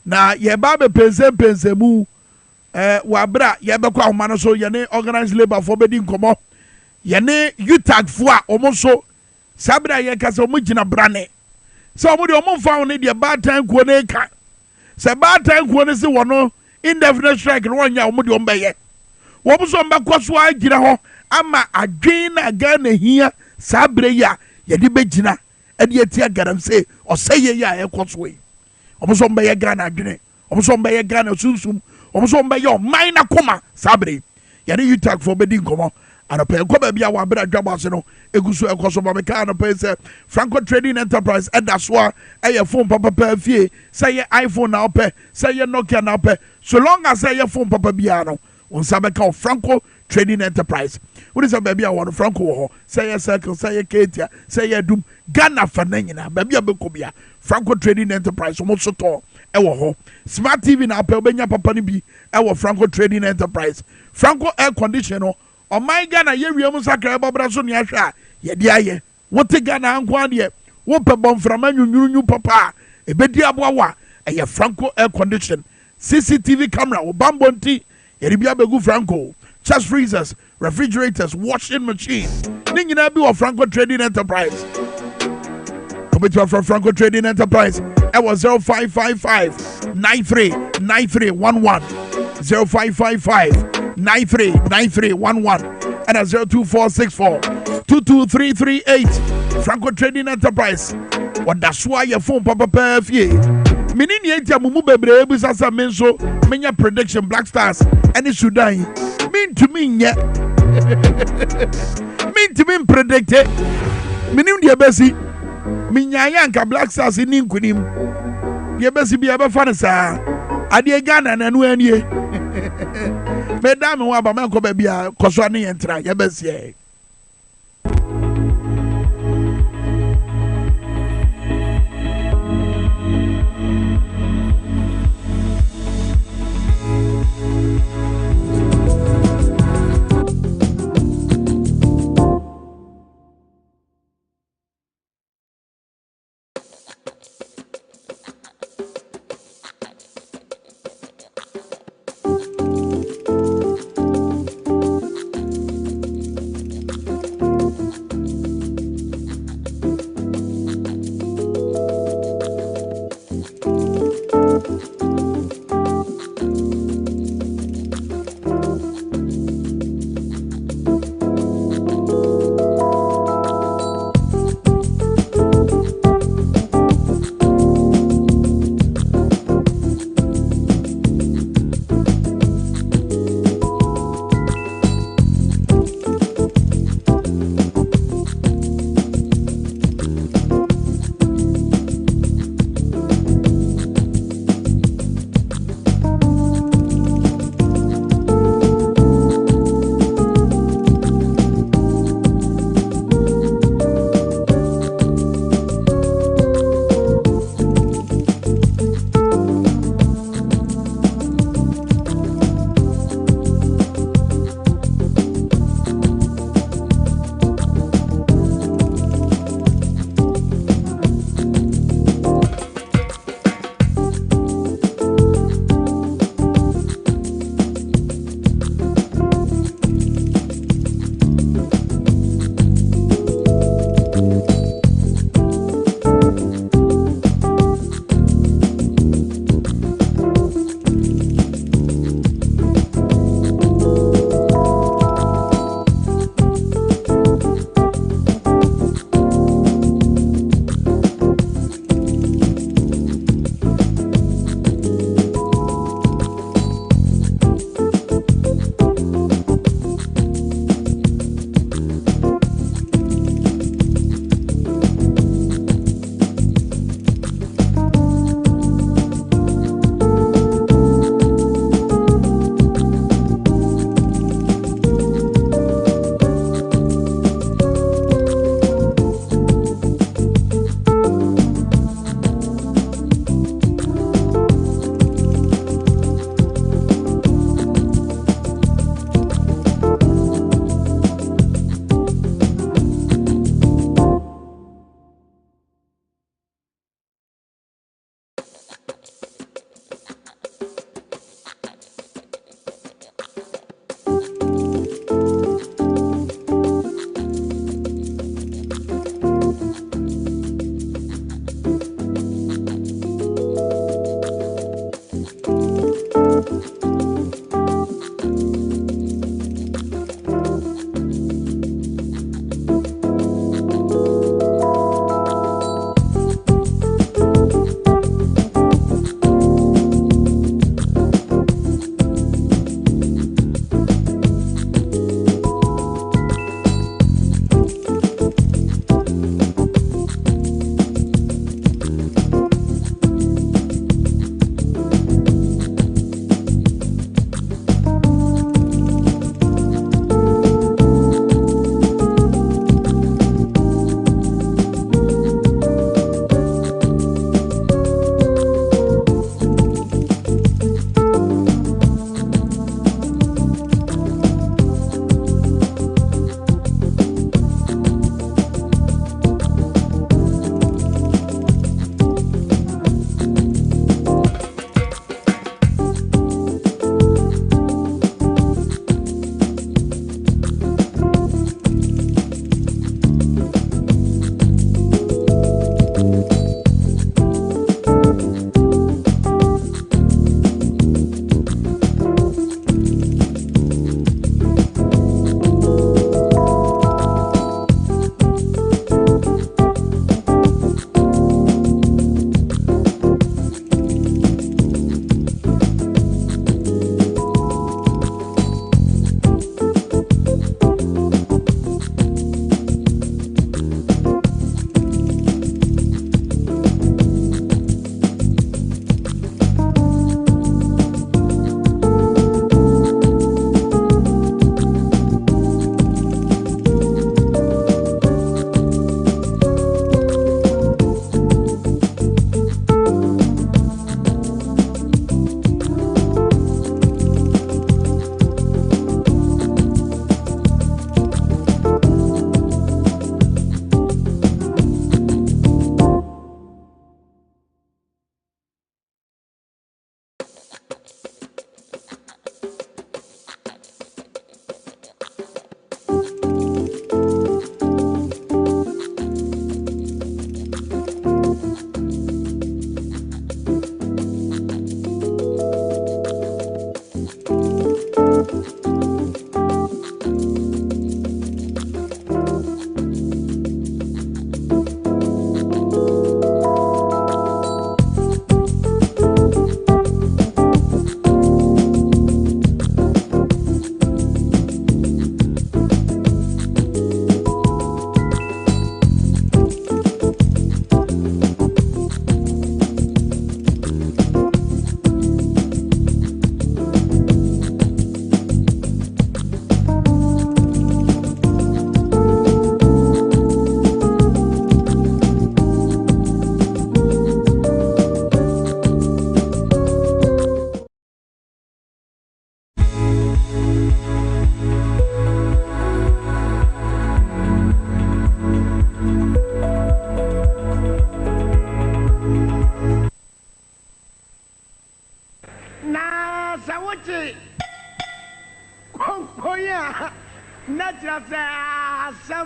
na ye ba be pense mu wa bra ye be kwa homa no so ye ne organized labor for be di nkomo ye ne utag fo a omo so sabra ye ka so omo gina brane so omo de omo fa won de ba tan kuo ne ka se ba tan kuo ne se wono indefinite strike no nya omo de omo be ye wo so mba kwaso agira ho ama adwen na ga na hia sabre ya ye de begina e de atia garam se o seye ya e kwaso yi omo so mba ye ga na adwen omo so mba ye ga na sunsum omo so mba ye o man na koma sabre ye ne utag for be di nkomo anope ko ba bia wa bra DwaboAse no eguso ekoso ba meka anope se Franco Trading Enterprise edaswa eye phone papa pa fie say ye iPhone na ope say ye Nokia na ope so long as say ye phone papa bia no on sabeka Franco Trading Enterprise what is baby I want Franco ho say ye circle say ye Ketia say ye dum Ghana fa na nyina baby abeko bia Franco Trading Enterprise mo so to ewo ho smart TV na ope obenya papa ni bi ewo Franco Trading Enterprise Franco air conditioner no o my Ghana ye wiem sakra babra so ne ahwa ye di aye wote Ghana anko de wo pe bomframa nyunyunyu papa e bedi aboawa e Franco air condition CCTV camera wo bambonti ye bia begu Franco chest freezers refrigerators washing machine ni nyina bi wo Franco Trading Enterprise obetua from Franco Trading Enterprise it was 0555 939311 0555 939311 and 02464 22338 Franco Trading Enterprise. What that's why your phone papa fie. Mini ni enti amumu bebre ebu sasa menso menya prediction Black Stars and Sudan. Mean to me nye. mentimi predicte menim deɛ bɛsi menyanya anka Black Stars ni nkunim deɛ bɛsi bia bɛfa no saa adeɛ Ghana na no anie meda me ho aba menkɔ ba bia kɔso ne yɛntra yɛbɛsiɛ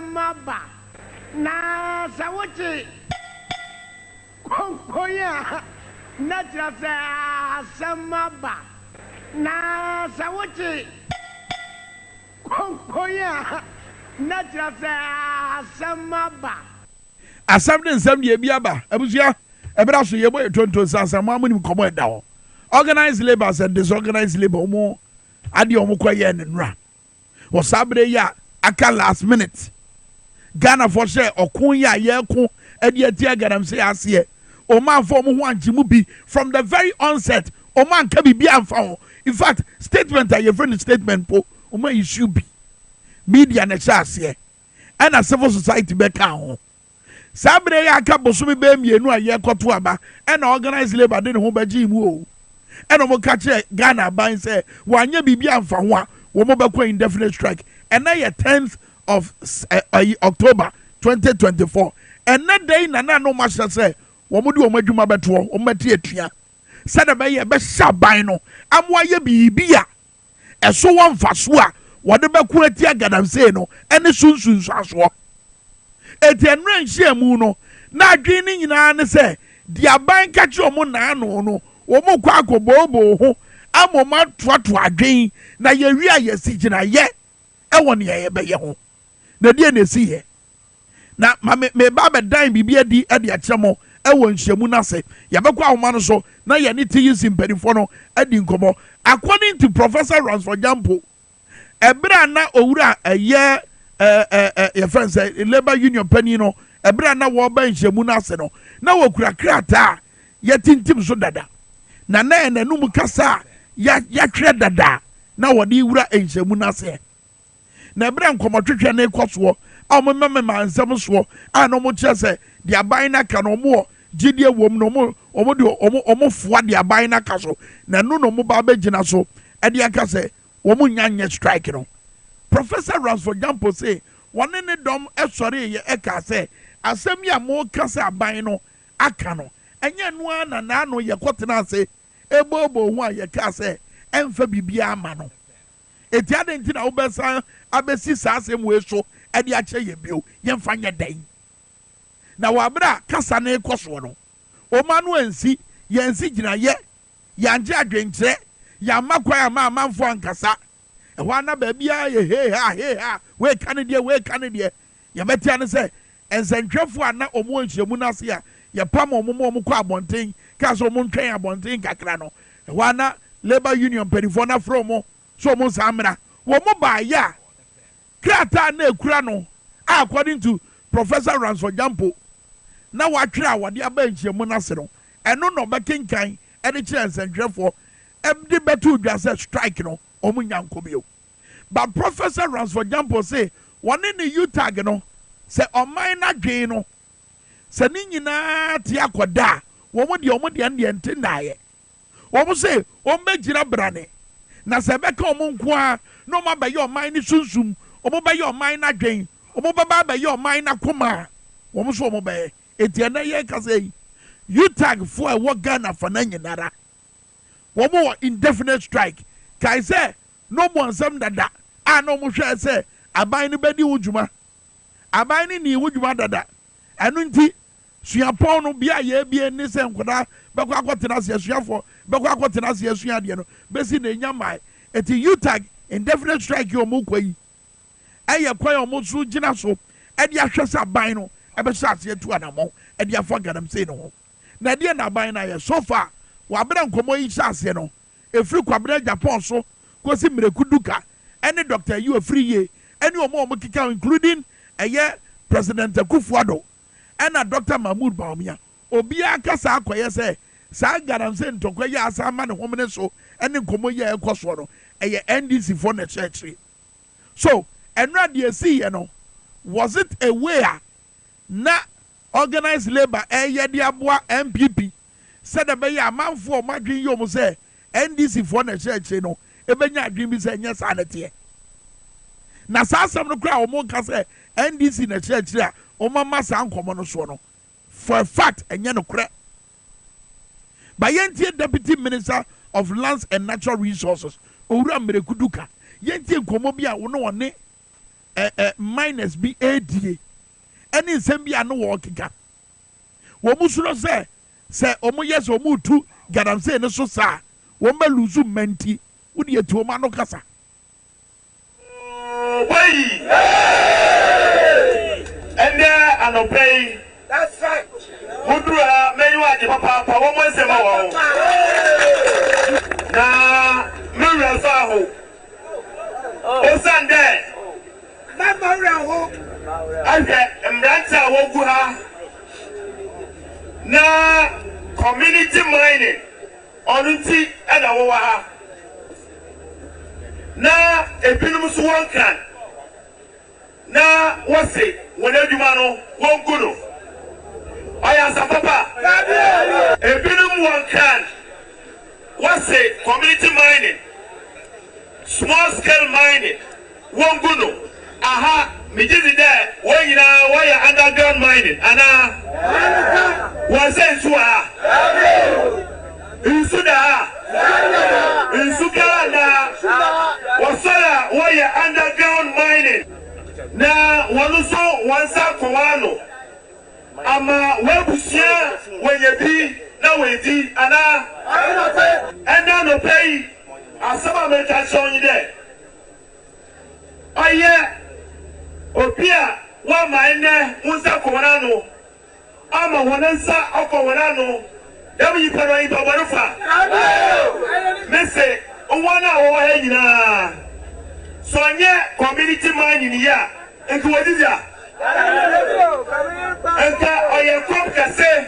asamaba na sawote konkoya na trasa asamaba na sawote konkoya na trasa asamaba asam ne nsam de biaba abusua ebra so yebo etonto sansa mo amunim komo eda ho organized labor and disorganized labor mo ade omo koye ne nra wo sabre ya aka last minute Ghana for share okun ya ye kun ade atia ganam say ase o man for mo ho anjimu bi from the very onset o man ka bi amfa ho in fact statement your friend statement po o man issue bi media na cha ase and a civil society be kan ho sabre ya aka bosumi be mienu aye koto aba and organized labor de ne ho baji mu o and omo ka che Ghana ban say wanye bibi amfa ho a wo mo be kwa indefinite strike and na 10th of October 2024 and that day na no master say wo mo de wo adwuma beto wo mati atua sada be ye be shaban no amwa ye bibi a eso won faso a wo de be ku atia gadam say no ene sunsun so aso etienran hyiamu no na adwen ni nyina ne say di aban ka che omo na ano no wo mo kwa akobobo ho amoma toato adwen na ye wi a ye sigina ye ewo ne ye be ye ho na die na si ye na me ba be dan bibia di ade akyemo ewo nhyiamu na se ye be kwa ahoma no so na ye ne tiyi simpanifo no adi nkomo according to Professor Ransford Jampo ebra na owura eye your friends labor union penny no ebra na wo ba nhyiamu na se no na wo kura krata ye tintim so dada na enanum kasa ya twe dada na wo di wura nhyiamu na se na ebra nkomotwetwe na ekoso a mo mema nsem so a no mo chese di aban na ka no mo gidie wom no mo omo foa di aban na ka so na no mo ba begina so e di aka se wo mo nyanye strike no Professor Ransford Jampo say one ne dom esore ye eka se asem ya mo kasa aban no aka no enye no na no ye kotena se ebobo hu a ye ka se emfa bibia ama no eti adenti na obesa abesi asem we so e di ache ye bio ye mfa nye dan na wabra kasa na ekoso no o manu ansi ye ansi gina ye ya anje adwenkyere ya makwa ya ma amanfo ankasa e ho na ba bia ye he ha we kan de ye metia ne se ensentwefo ana omo nhyiamu na se ya ye pam omo kwa abonten ka so omo ntwen abonten kakra no e ho na labor union perifo na from mo so omo samra wo mo ba ya krata na ekura no according to Professor Ransford Jampo na watwere a wode aba nhyiamu na se no eno no bekenkan e de kire ensentwefo e de betu dwa se strike no omo nyankobio. But Professor Ransford Jampo say one in the U-tag no say oman na dwen no se ni nyina te akoda wo mo de ande ente naye wo mo say o mejira brane na se be ka omo nko a no ma ba ye oman ni sunsum o mo ba ye oman na dwen o mo ba ye oman na koma wo mo so o mo ba eti na ye ka say U-tag for a wo Ghana for na nyinara wo mo indefinite strike kai say no more nsam dada a no mo hwe say aban ni bedi wudwuma aban ni wudwuma dada enu nti suapon no bia ye bia ni se nkoda bekwa akotena se suafo bekwa akotena se suade no besi na nyamai eti U-tag indefinite strike yo mo kwai eye kwai o mo su gina so e dia hwese aban no e be sha se tu anamo e dia fo gadam sei no ho na dia na aban na ye so far wa bra nkomo yi sha se no efiri kwabra Japan so kosi mrekuduka any doctor you a free ye any omo kika including President Akufo-Addo and a Dr. Mahmoud Bawumia obia kasa akoye say sa garam say ntokwa ya asa ma ne homene so any nkomo ye ekoso no NDC for the church. So enra de see you know was it a way na organized labor de aboa MPP said the be amanfo madwin yo mo say NDC for the church no ebenya adwin bi say nya sanete na sasam no kra o mo ka say NDC na church a o mama san komo no so no for a fact enya no kra bayentie Deputy Minister of Lands and Natural Resources owura Mrekuduka yentie komo bi a wo no one minus bi ADA any nsɛm bi ano wɔ keka wɔn mu soro sɛ wɔn yɛ sɛ wɔn tu galamsey ne so saa wɔn bɛ luzu mɛnti wɔde etu wɔn ano kasa. Wey! Ende anopei. That's right. Mudura menyu aje papa wo mo nsema wo. Na mura fa ho. Osande. Na mura ho. Ante mbranta wo gu ha. Na community mining. Onunti na wo wa ha. Na ebinum so won kan. Na wose won adwuma no won gu no. Oya sa papa. Ebinum won kan. Wose community mining. Small scale mining. Won gu no. Aha, me jizi there. Won yina wire underground mining. Ana. Wose nsu ha. Nsu da ha. Nsu ka na. Wasara wire underground mining. Na wanuso wansa kwano ama webusia weyebi na wedi ana ena no pay asaba meka shon ide aye opia wa maene unsa kwano ama wanansa akwano dem yipero ibabarufa mese onwana wo ha nyina sonye community mining ya enku wodizia enka oye crop kase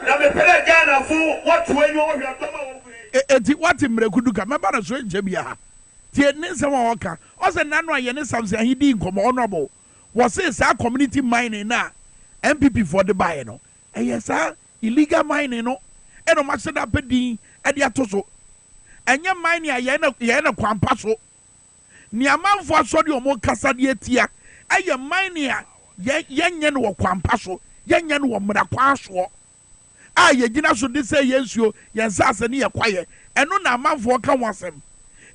na me pele Ghana fu watu wenyu wo hwa toma wo eti wati mrekuduka meba na so nje bia ha tie ne nsem a woka o se nanu aye ne samse ahidi nkomo honorable wo se sa community mining na MPP for the buy no eye sa illegal mining no eno ma se da pedin e de atoso enye mining aye na kwampa so ni amanfo aso de omo kasa de atia aye mining yenye no kwampa so yenye no mra kwa so a ye gina so de say yensuo yensase ne ye kwaye eno na amanfo ka wasem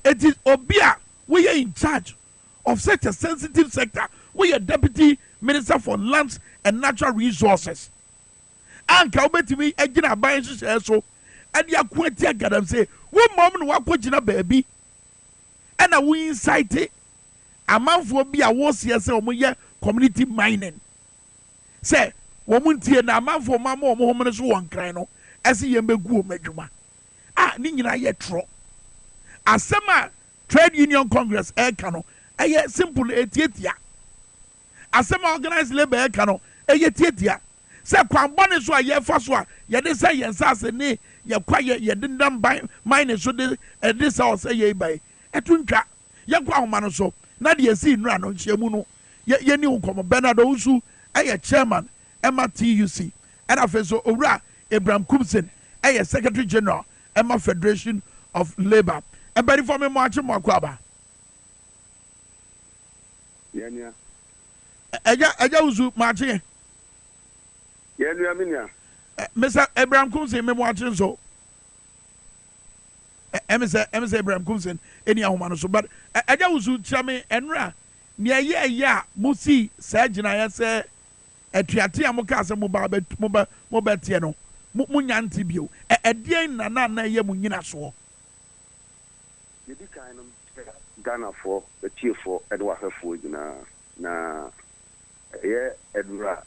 it is obia we are in charge of such a sensitive sector. We are deputy minister for lands and natural resources anka obetimi agina ban so ade akwati agadam say wo mom no wakogina baabi and we incite amanfo bi a wo se say omoye community mining say wo muntie na amanfo mama omo homo so won kran no ese yembegu o madwuma ni nyina ye tro asema trade union congress no eye simple etietia asema organized labor no eye tietia say kwambone so a ye fa so a ye de say yensase ne ye kwaye ye de ndam mining so de this house ye bai etuntwa ye kwa homa no so na de esi nura no nhyiamu no ye ni nkomo Bernard Owusu eye chairman Emma TUC and afeso owura Abraham Kumsen eye secretary general Emma Federation of Labor and body for me march mo akwaba yenya eja uzu march yenya minia Mr. Abraham Kumsen me march so Mr. Abraham Kumsen any ahoma so but eja uzu chame enra ne ye ya musi sa gina ya se atuate amoka se mo ba tie no munya nti bio edien na ye munyina so yedi kan no Ghana for the chief for Edward Hefo gina na Edward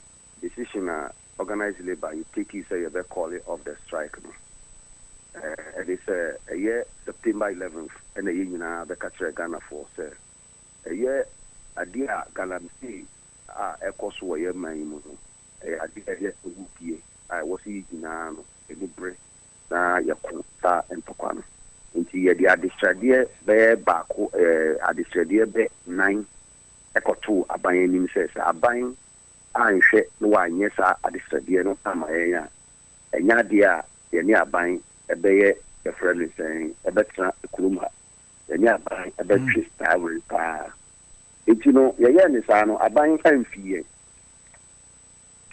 decision organized labor you take you say you be call it of the strike no and it's a year September 11th and a year nyina be catch Ghana for say a year adia galamsey ekoso wo ye man mu no adia ye ubie was he nyina no ebubre na yakon ta entokwa no nti ye dia adistrade be baako adistrade be 9 ekoto aban anim se aban anhwe no wanye sa adistrade no amaye enya dia ye ni aban ebeye the friendly saying ebetra kuruma ye ni aban ebetwe style pa nti no ye ni sa no aban kan fie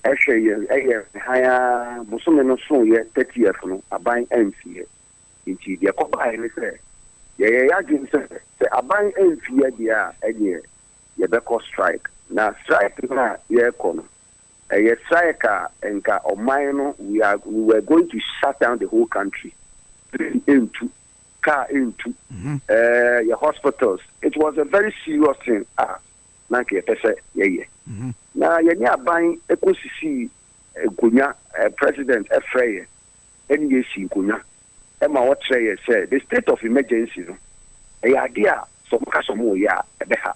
ehwe haya busome no so ye 30th no aban amfie nti de ko ba ni se ye ya gin se aban amfie dia enye yɛbɛkɔ strike na strike na yɛkɔ no ɛyɛ strike nka ɔman no we were going to shut down the whole country into car into your hospitals. It was a very serious thing. Na ke pese yeye. Na yeni aban ekosisi nkonya president Efreye eni yesi nkonya. E ma wo treye say the state of emergency no. E ade a so ka so mo ya ebeha.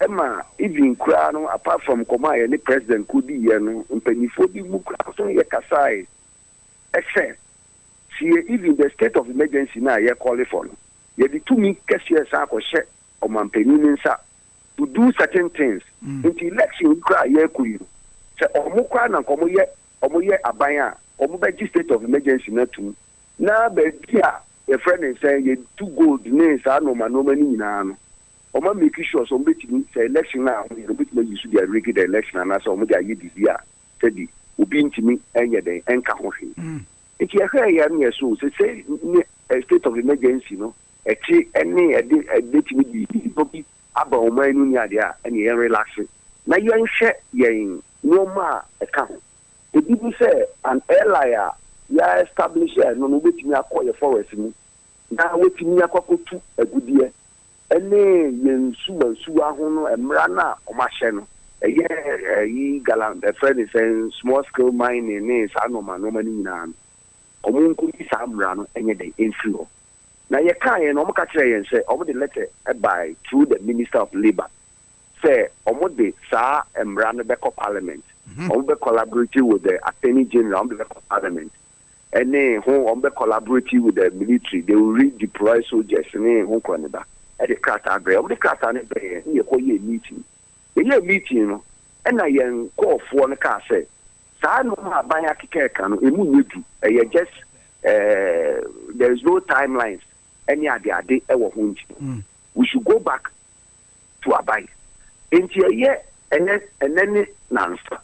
E ma even kura no apart from koma ye ni president kudi ye no mpanifo bi mu kura so ye kasai. Exe even the state of emergency now you're calling for. You the 2 weeks or manpenisa to do certain things. Into election cry ye kuyu. Say omukra na komoye abaya omubeji state of emergency na tu. Na be dia your friend is saying you 2 gold names are no mani na no. Oma make sure so betimi say election now you betimi use the regular election and so omo dia yidi dia say di obi ntimi enye den enka ho hwe. If you hear your so say a state of emergency, no, any a date with the about my new idea and you relaxing. Now you ain't share no more account. The people say an airline, you establish no wait me acquire forest. Now wait me acquire to a good year. Any yen suahono and rana or machine. A year ye gallant, a friend is saying small scale mining names, I know my no money now. Omunku Samrano any day inflow. Now you can't and say over the letter by through the Minister of Labour. Say Omode Sa and Rana Beko Parliament. Ombe collaborating with the Attorney General of the Parliament. And then home collaborating with the military, they will redeploy soldiers and home corner at the Krata Bray. Of the Krata Bray, you meeting. The year meeting, and I am call for the car say. Just there is no timelines. Any other day we should go back to Abai. Into a year and then Nansa.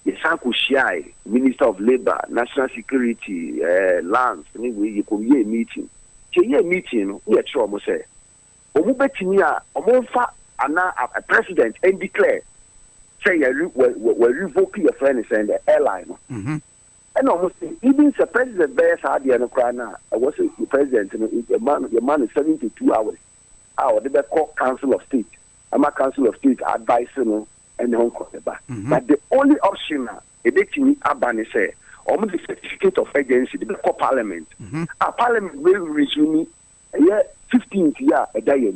The Sanku Shai, Minister of Labour, National Security, Lands, anyway, you could hear meeting. Meeting, we are sure say. Omubetinia, Omonfa, a president and declare. Say we're revoking your friend and the airline. And almost even the president bears had the Anokrana. I was the president, your man is 72 hours. They call Council of State. I'm a Council of State advisor and Hong Kong. But the only option a bit in Abani say, almost the certificate of agency, they call Parliament. Our Parliament will resume a year 15th year a day.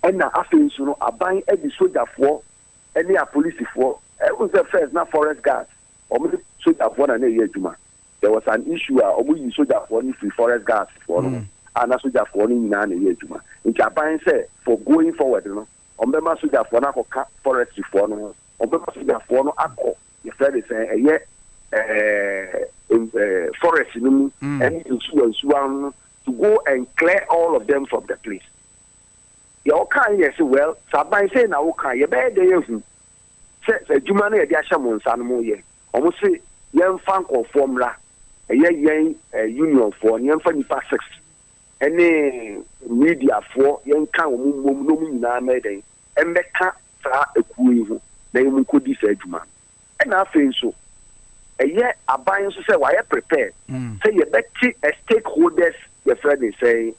And now after you are buying every soldier for any police for it was the first not forest guards or soldier for an year juma. There was an issue we soldier for free forest guards for and a soldier for a year juma. In Japan say for going forward, you know, on the soldier for na forest reform on the soldier for no acco. Your friend is saying a year forest and to go and clear all of them from the place. You can't yes, well, Sabai say now, okay, you better you say, Jumane, the Ashamon Sanmo, ye. Almost say, young funk or formula, a young union for young funny passes, any media for young count, no meeting, and the cat a queen, they could be said, Juma. And I think so. A year, a buying to say, why I prepare. Say, you better a stakeholders, your friend is saying,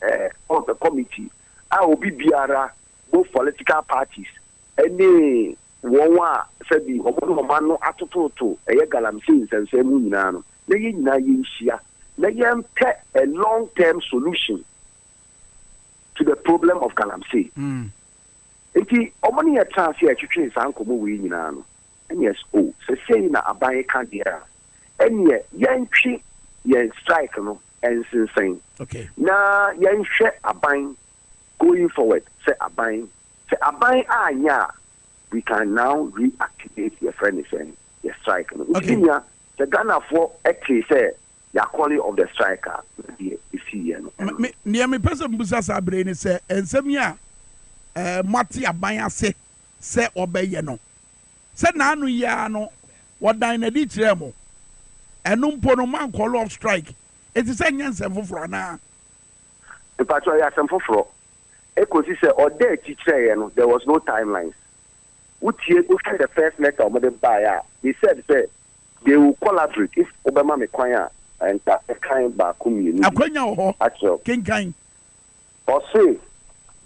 on the committee. I will be biara both political parties. Any one said the Homano Atoto, a galamsins and Semunano. They na yinshia. They pet a long term solution to the problem of Galamsey. Eti omani a chance here to trace Uncle Muinano. And yes, oh, say na abaye can't hear. And yet, yen strike no and saying. Okay. Na yen share a buying. Going forward, say a buying, we can now reactivate your friend is saying, your striker. Okay. The Ghana for actually say, your quality of the striker is here. Near me, person Busa Sabrina say, and Semia, Mati Abaya say, obey no. Said Nanu Yano, what dine a ditch remo, and no man call off strike. It is a young for now. The patrol has some for. Ecosi said, or there, teacher, there was no timelines. What year the first letter of the buyer? They said they will collaborate if Obama Mekwanya and a kind back community. Actually, King Kind. Or say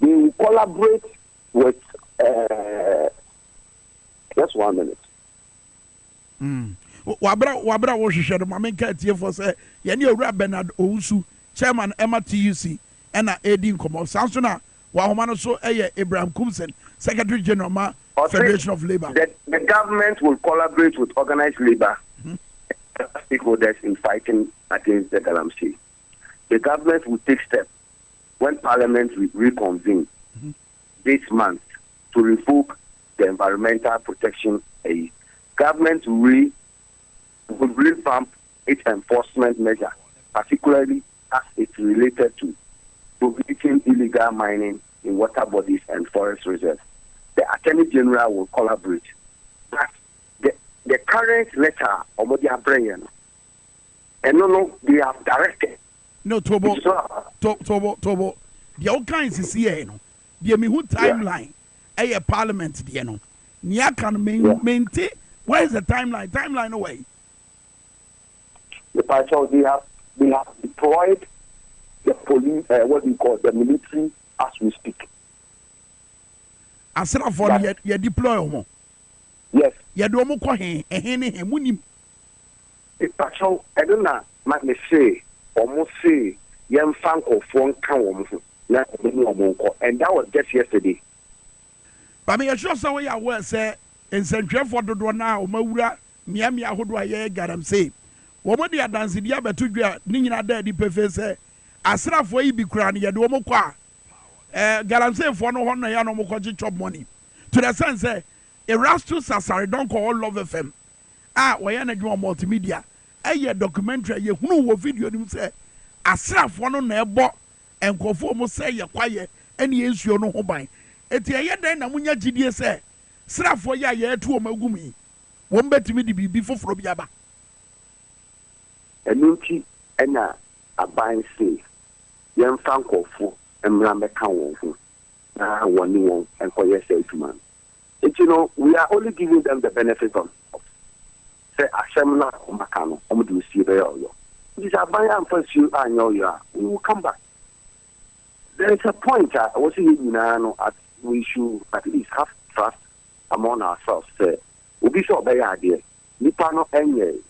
they will collaborate with just 1 minute. Wabra was shared Kwame Minkah for say Yenny Bernard Owusu, Chairman Emma TUC, and Edin Komo. Sansona, Wahomano so Abraham Kumsen, Secretary General Federation of Labor. The government will collaborate with organized labor stakeholders in fighting against the Galamsey. The government will take steps when Parliament will reconvene this month to revoke the environmental protection aid. Government will revamp its enforcement measure, particularly as it's related to prohibiting illegal mining in water bodies and forest reserves. The Attorney General will collaborate. But the current letter of Modia Brayan, and no, they have directed. No, Tobo. The all kinds is here, no. The me who timeline, a parliament, the no. Nia can maintain. Where is the timeline? Timeline away. The partial they have deployed the police, what we call the military, as we speak. As for you deploy. Yes. You do more coin, a henny, and winning. The partial, I don't know, might me say, almost say, young funk of one count, and that was just yesterday. But me assure so we are well, say, in Central for the door now, Maura, Miami, I would I got them say. What they are dancing the other two, Nina Daddy Professor, as for you be crying, you do more qua. Galamsey for no one, I no more chop money. To the sense, Erastus Sassari don't call all of them. Why are you multimedia? A documentary, you know, video, you say, as for no never, and conform say you're quiet, any issue no home. It's a year then, and when your GDS say, Sraf for ya year to Magumi. One bet me to be before from Yaba. And Nuki and a buying say, young Franco for and Rambe Cow, one new one, and for your sake, man. And you know, we are only giving them the benefit of say a seminar on Macano, do see the oil. These are buying and first you I know you are. We will come back. There is a point I was saying now we should at least have trust among ourselves. Say, we be so bad idea. Nipa no any.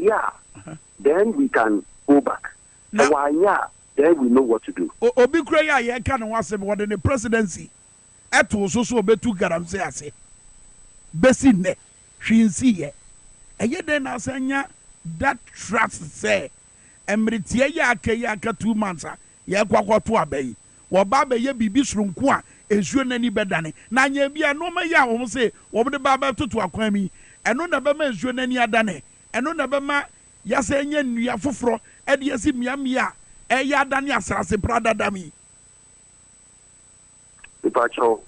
Yeah. Then we can go back. Now, then we know what to do. Obi Kraya, yeah, can was what in the presidency. At also so be two Galamsey ase. Besine, she see ye. And yet then I say that trust say. Emritia ya ke 2 months. Ya kwa to abey. Wa baba ye bibi srunku a ensuo nani bedane. Na nya bia no ma ya wo say wo de baba to akwan mi. Eno na be ma ensuo nani adane. Eno na be ma ya say nya nnua foforo e de asi miamia e ya adane asase prada dami. Pacho,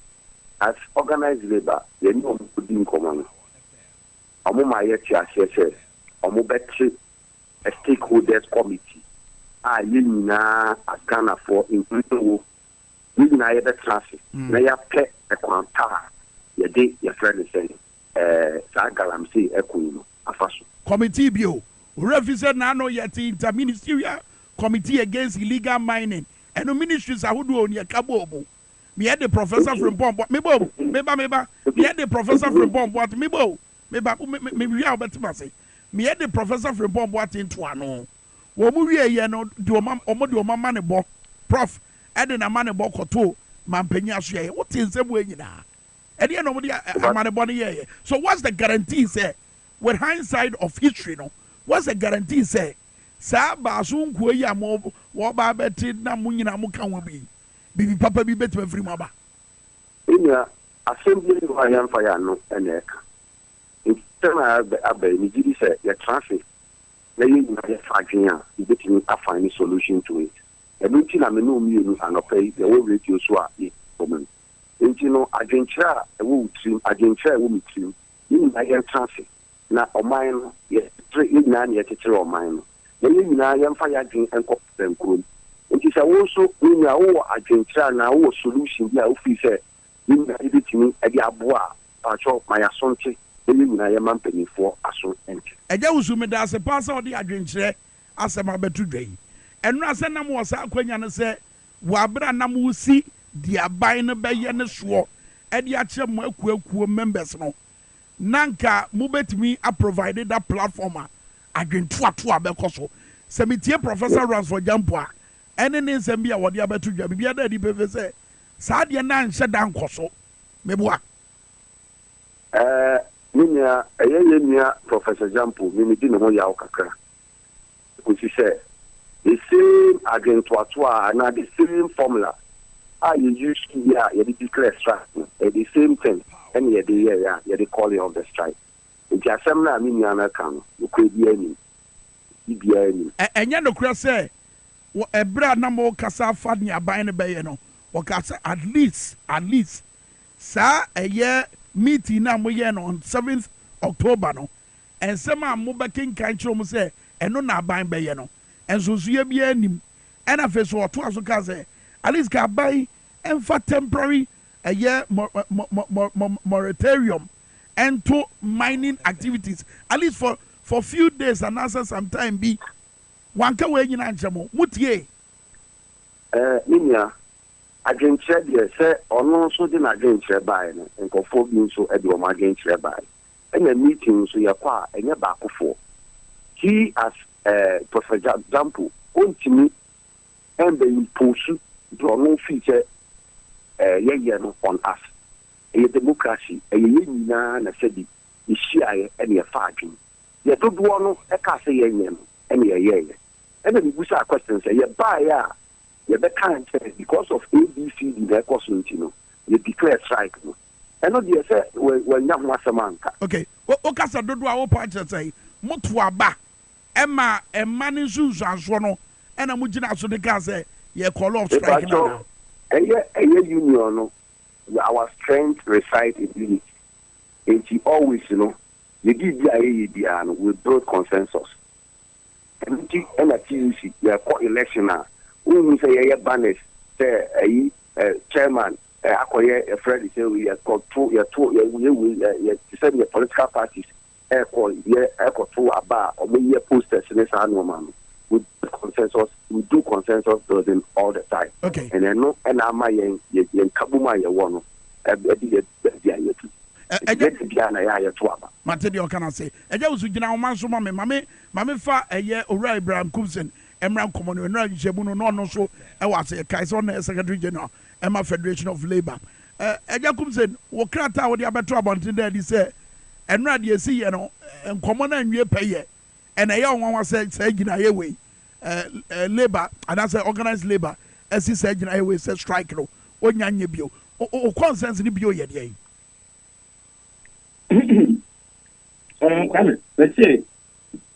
as organized labor, you know, in common. Omo ma ye ti asese, omo betri a stakeholders committee. Yina as Ghana for including wo. Yina ye the traffic. Na ya pe e kwanta. Ye de ye friend say sa Galamsey ekuno afaso. Committee bio. Represent na no yet interministerial committee against illegal mining. And the ministries are who do on your kabobo. Me had the professor from Bomb, meba. Me had the professor from Bomb, what mebo. Maybe we are better say. Me had the professor from Bomb, what into ano. Womu no do a money bo. Prof, adding a money bo koto, Mampenia share. What is the way now? And you know what a money bonny here. So what's the guarantee say? With hindsight of history, no? What's the guarantee say? Sa basun kuya mo waba beti na munyina muka wabi. Bibi papa bi beti mefri maba. Inya assembly no ayan fire no eneka. In tema abe ni gidi say your traffic. Na you na your fagin you beti ni find a solution to it. Ebi na me no mi no anopai the wo radio so a e problem. Enti no adwenkyerɛ a ɛwɔ wutrim adwenkyerɛ a ɛwɔ mitrim yɛn nyinaa yɛn traffic na ɔman no yɛn nyinaa na yɛtetere ɔman no na yɛn nyinaa yɛmfa yɛadwen nkɔ pɛnkurom enti it's also when you are agenda now solution ya officer in the team at the abua patrol my assumption when I am company for aso enti eja usume da se pass all the agenda asema betu dwei enu ase nam wo sa akwanya ne se wabra nam wusi di aban ne beye ne so e di ache mo akuakuo members no nanka mu betimi a provide that platform agwentu ato abekoso se metie professor Ransford Jampo a ene ne nsem bia wode abetu dwa bibia da di pefe se saa de na nhye da nkoso meboa minya eye Professor Jampo mi di ne ho ya okakra ko si se the same agwentu ato na the same formula you use here you declare strike the same thing and you call it on the strike if you asem na mi nyana kan no ko bi ani enya no kura say ebra na mo kasa fa ne aban ne beye no o kasa at least sa eye meeting na mo ye no on 7th October no ensem a mo bakin kan kiro mo say eno na aban beye no enso suye bi anim ena fe so to aso ka say at least ka buy and for temporary a year moratorium and to mining activities at least for few days and also some time be one ka we nyina nchemo mutie minya agenture dey say ono so dey na agenture buy no nkofo bi nso e dey o ma agenture buy and the meeting so ya kwa enye ba akofo he as Professor Jampo ontimi and the impose do no feature no on us a democracy a nyina na said the share and your farging ye to do no e ka say yen and ye and the busa questions say ye buy ya ye be kan say because of ABC the course you you declare strike no and no dey say when nya ho asamanka okay o kasa dodo a wo pa say moto aba ema emane nsusu anso no ena mo gina so de ka say ye call off strike now a union no our strength resides in unity and she always you give the we build consensus and TUC we are called election now who say banners say chairman akoye Fred say we are called two we send the political parties call to aba or we posters in this annual man we do consensus building all the time. Okay. And then no, and I'm my kabuma ya one. Matedi can I say? Eja usu gina oman so mame fa eye Ora Ibrahim Kumsen emran komono na jebu no so e wa say Kaiser na Secretary General Emma Federation of Labor. Eja Kumsen wo krata wo de abeto abontin da di say enra de esi ye no enkomo na nwie peye and a young one said, gina away, labor, and as organized labor, as he said, gina away, said strike, no, or yan bio, or consensus in bio yet. Let's say,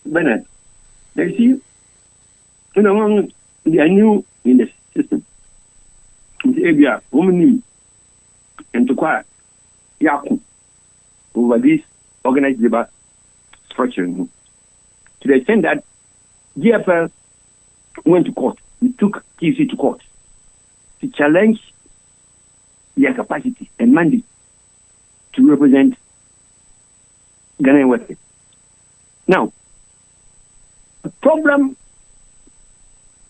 Bernard, they see, they are new in the system. In the area, woman, and to quiet, Yaku, over this organized labor structure. To the extent that GFL went to court, we took TC to court to challenge their capacity and mandate to represent Ghanaian workers. Now, the problem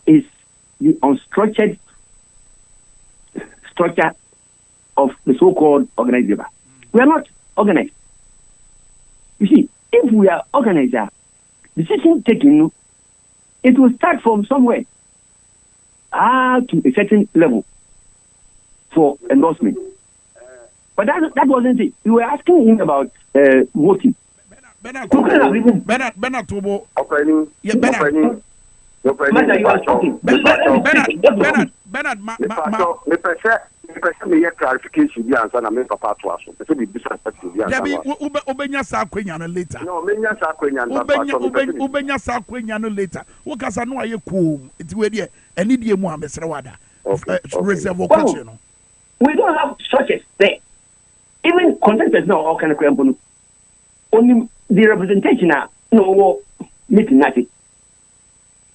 is the unstructured structure of the so-called organized labor. We are not organized. You see, if we are organized, decision taking, it will start from somewhere to a certain level for endorsement. But that wasn't it. We were asking him about voting. Bernard, clarification bi ansa na me papa to aso pese bi perspective bi ansa ya bi ubenya sa kwenya no later no menya sa kwenya no ubenya sa kwenya no later wo kasa no aye koom enti we de ani die mu amesere wada reserve question no we don't have structures there even consensus no all kind of crime only the representation no meeting nothing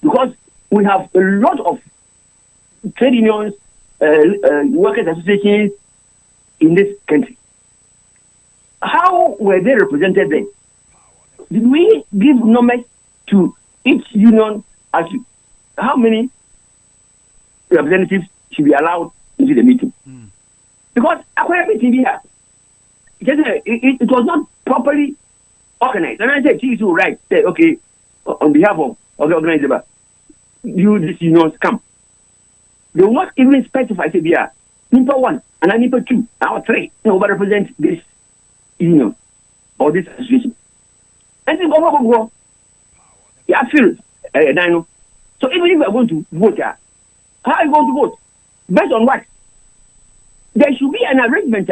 because we have a lot of trade unions, workers' associations in this country. How were they represented then? Did we give numbers to each union as to how many representatives should be allowed into the meeting? Because according to here, it was not properly organized. And I said, TUC will write, say, okay, on behalf of the organizer, these unions come. They will not even specify, say, yeah, NIPA 1 and NIPA 2, our 3, represent this union or this association. And then go. Yeah, I feel, so even if we are going to vote, how are you going to vote? Based on what? There should be an arrangement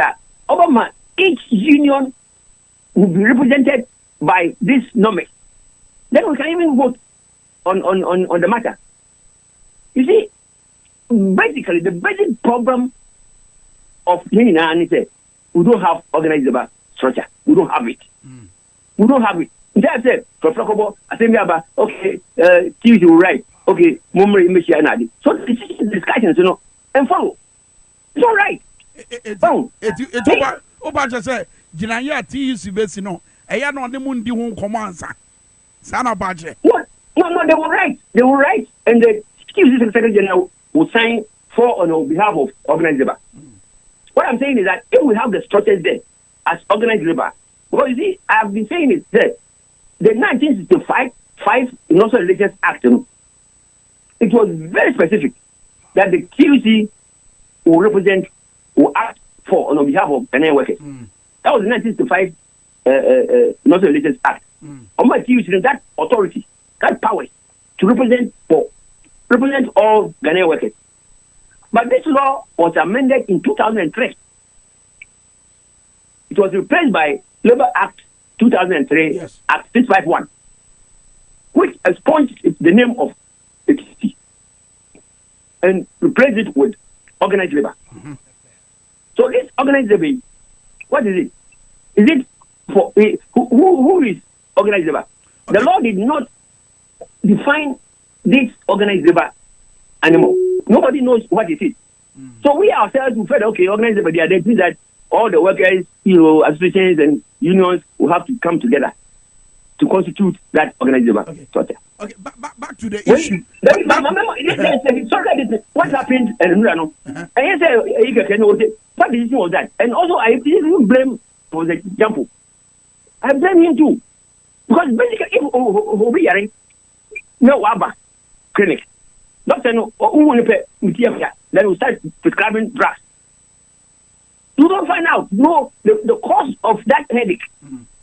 over each union will be represented by this number. Then we can even vote on the matter. You see, basically the basic problem of Yenina is we don't have organized structure. We don't have it. We don't have it. Instead say for Flakobo, I say okay, TUC will write, okay, Mumri Michi Anadi. So discussions, and follow. It's all right. It's Oba say Jinaya TUC base no. Eya no de mundi ho komansa. Sana baje. No, they will write. They will write and the TUC Secretary General will sign for on behalf of organized labor. What I'm saying is that if we have the structures there as organized labor, because you see, I've been saying it there. The 1965 National Elections Act, it was very specific that the TUC will act for on behalf of Ghanaian workers. That was the 1965 National Elections Act. On my TUC, that authority, that power to represent all Ghanaian workers. But this law was amended in 2003. It was replaced by Labour Act 2003, yes. Act 651, which expunged the name of the TUC and replaced it with organized labor. So this organized labor, what is it? Is it for who is organized labor? Okay. The law did not define this organized labor anymore. Nobody knows what it is. So we ourselves we felt okay, organized labor. They think that all the workers, associations and unions will have to come together to constitute that organized labor. Okay, back to the issue. What happened? And I say, what the issue was that? And also, I didn't blame, for example, I blame him too. Because basically, if we are no Waba clinic, doctor no, then we start prescribing drugs. You don't find out, the cause of that headache.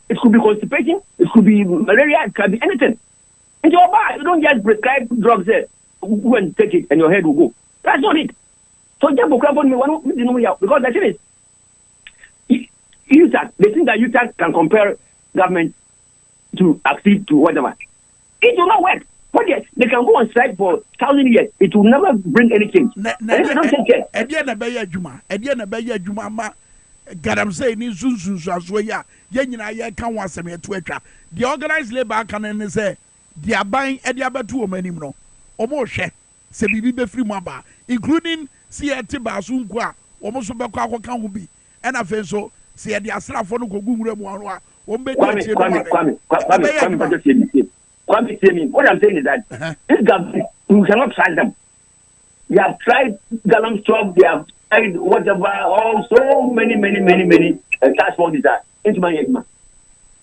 It could be constipation, it could be malaria, it could be anything. And you don't just prescribe drugs there, go and take it and your head will go. That's not it. So just because the thing is, UTAC, they think that UTAC can compare government to accede to whatever. It will not work. But yes, they can go on strike for 1,000 years. It will never bring any change. And if they don't take care. Gadam say ni zunzu azwoya ye nyina ye kan wasem ye to atwa the organized labor can say the aban e dia betu o manim no omo hwe se bibi be free mu aba including CRT basu nko a omo so be kwa akoka ho bi e na fe so se ye the asrafo no kogu nwura mu anu a o mbe tie no Kwame, what I'm saying is that this government, we cannot try them. They have tried Galam Stop, they have tried whatever, so many task forces are into my egg.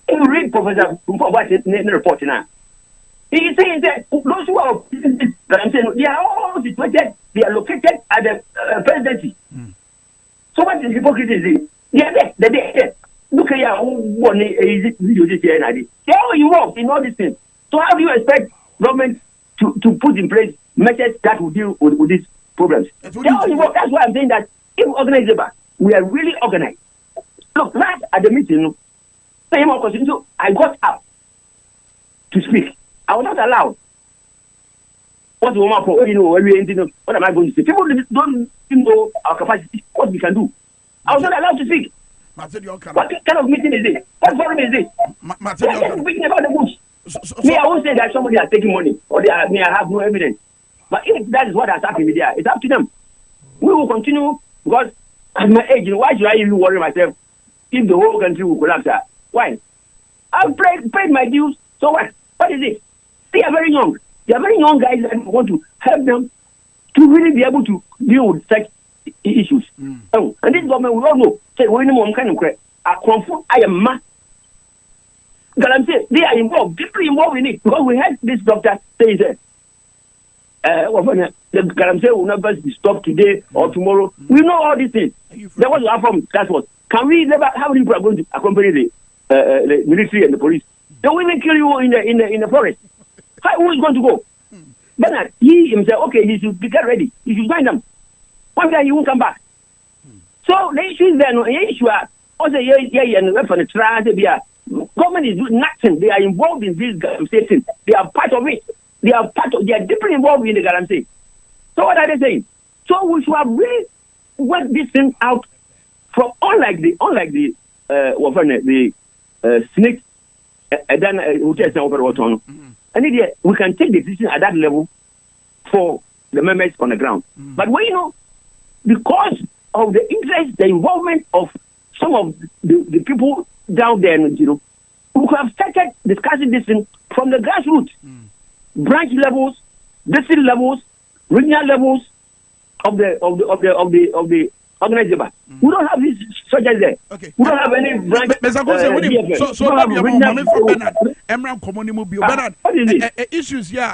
If you read Professor Mpoba's report now, he is saying that those who are they are all situated, they are located at the presidency. So what is hypocrisy? They are there, they're there. Look at your video this year and they are all involved in all these things. So how do you expect government to put in place measures that will deal with these problems? That's why I'm saying that if organized labor, we are really organized. Look, last at the meeting, so I got up to speak. I was not allowed. What am I going to say? People don't know our capacity, what we can do. I was not allowed to speak. What kind of meeting is this? What forum is this? We're speaking about the bush. I won't say that somebody is taking money or I have no evidence. But if that is what has happened there, it's up to them. We will continue because at my age, why should I even worry myself if the whole country will collapse? Why? I've paid my dues, so what? What is it? They are very young. They are very young guys and want to help them to really be able to deal with such issues. Oh, and this government, we all know, say, we know one kind of credit. I am mad. I'm saying they are involved, deeply involved in it, because we had this doctor say that the Galamsey will never be stopped today or tomorrow. We know all these things. There was a from that's what. Can we never? How many people are going to accompany the military and the police? They will even kill you in the forest. Who is going to go? Bernard, he himself, okay, he should get ready. He should join them. One day he won't come back. So the issue is there. No, the issue is also and for the trial, government is doing nothing. They are involved in this thing. They are part of it. They are deeply involved in the guarantee. So what are they saying? So we should have really worked this thing out from unlike the snake then and we can take the decision at that level for the members on the ground. But when because of the interest, the involvement of some of the people down there, we could have started discussing this thing from the grassroots, branch levels, district levels, regional levels of the organized labor. We don't have these structures there. Okay. We don't have any branch. Issues here,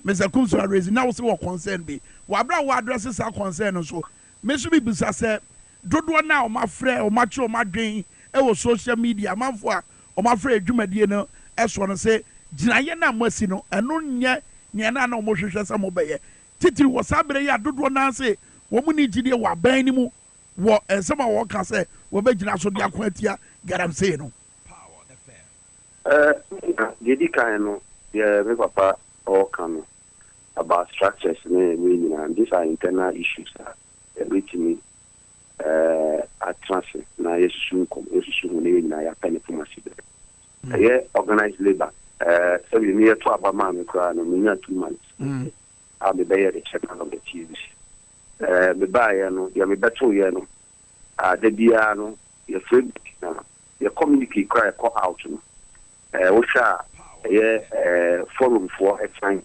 Mr. Kumso are raising now. So concern be. Wabra addresses our concern so. Mr. Bibusa said, "Dodo now, my friend, or macho, or my drain, social media, my for, or my friend, Jumadiano, as one say, Jinayana Mosino, and no Niana no motion some obey. Titi was Sabrea, Dodo now say, woman need to wa banimu, what and some of what can say, we're making us so the Aquatia, get I'm saying. Dedicano, yeah, papa, all coming about structures, and these are internal issues. Everything at transfer, now yes, soon come, now ya penny for my city. Yeah, organized labor. So we near to Abama, no, near 2 months. I'll be there the check on the TVs. The buyer, no, you have better, the Diano, your friend, your community cry call out. Osha, forum for a time.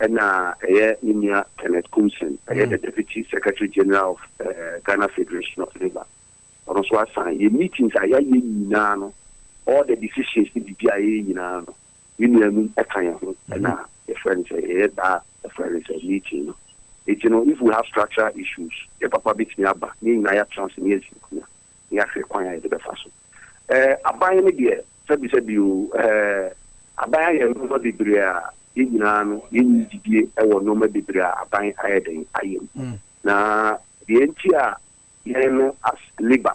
And Ninia Kenneth Kumsen, the Deputy Secretary General of Ghana Federation of Labour. Also, I signed the meetings. I know all the decisions in the PIA. You know, a kind of and a friend say, a friend is a meeting. If we have structural issues, the papa beats me up. Me, I have chance in years. You have to require the best. I buy an idea. Said you, I buy a number of the in the normal debra buying iron. Now, the NTR as labor,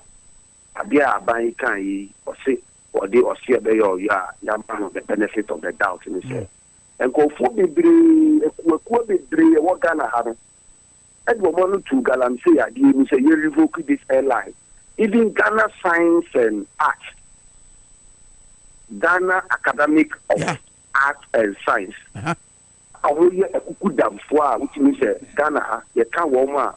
a dear buying kind or say, or they or see a bay or ya, young man of the benefit of the doubt in his head. And go for the dream, what Ghana had. Edward Monu to Galamsey, I didn't say you revoke this airline. Even Ghana Science and Arts, Ghana Academic of Art and Science. I will hear a cuckoo dam for which means Ghana, you can't warm our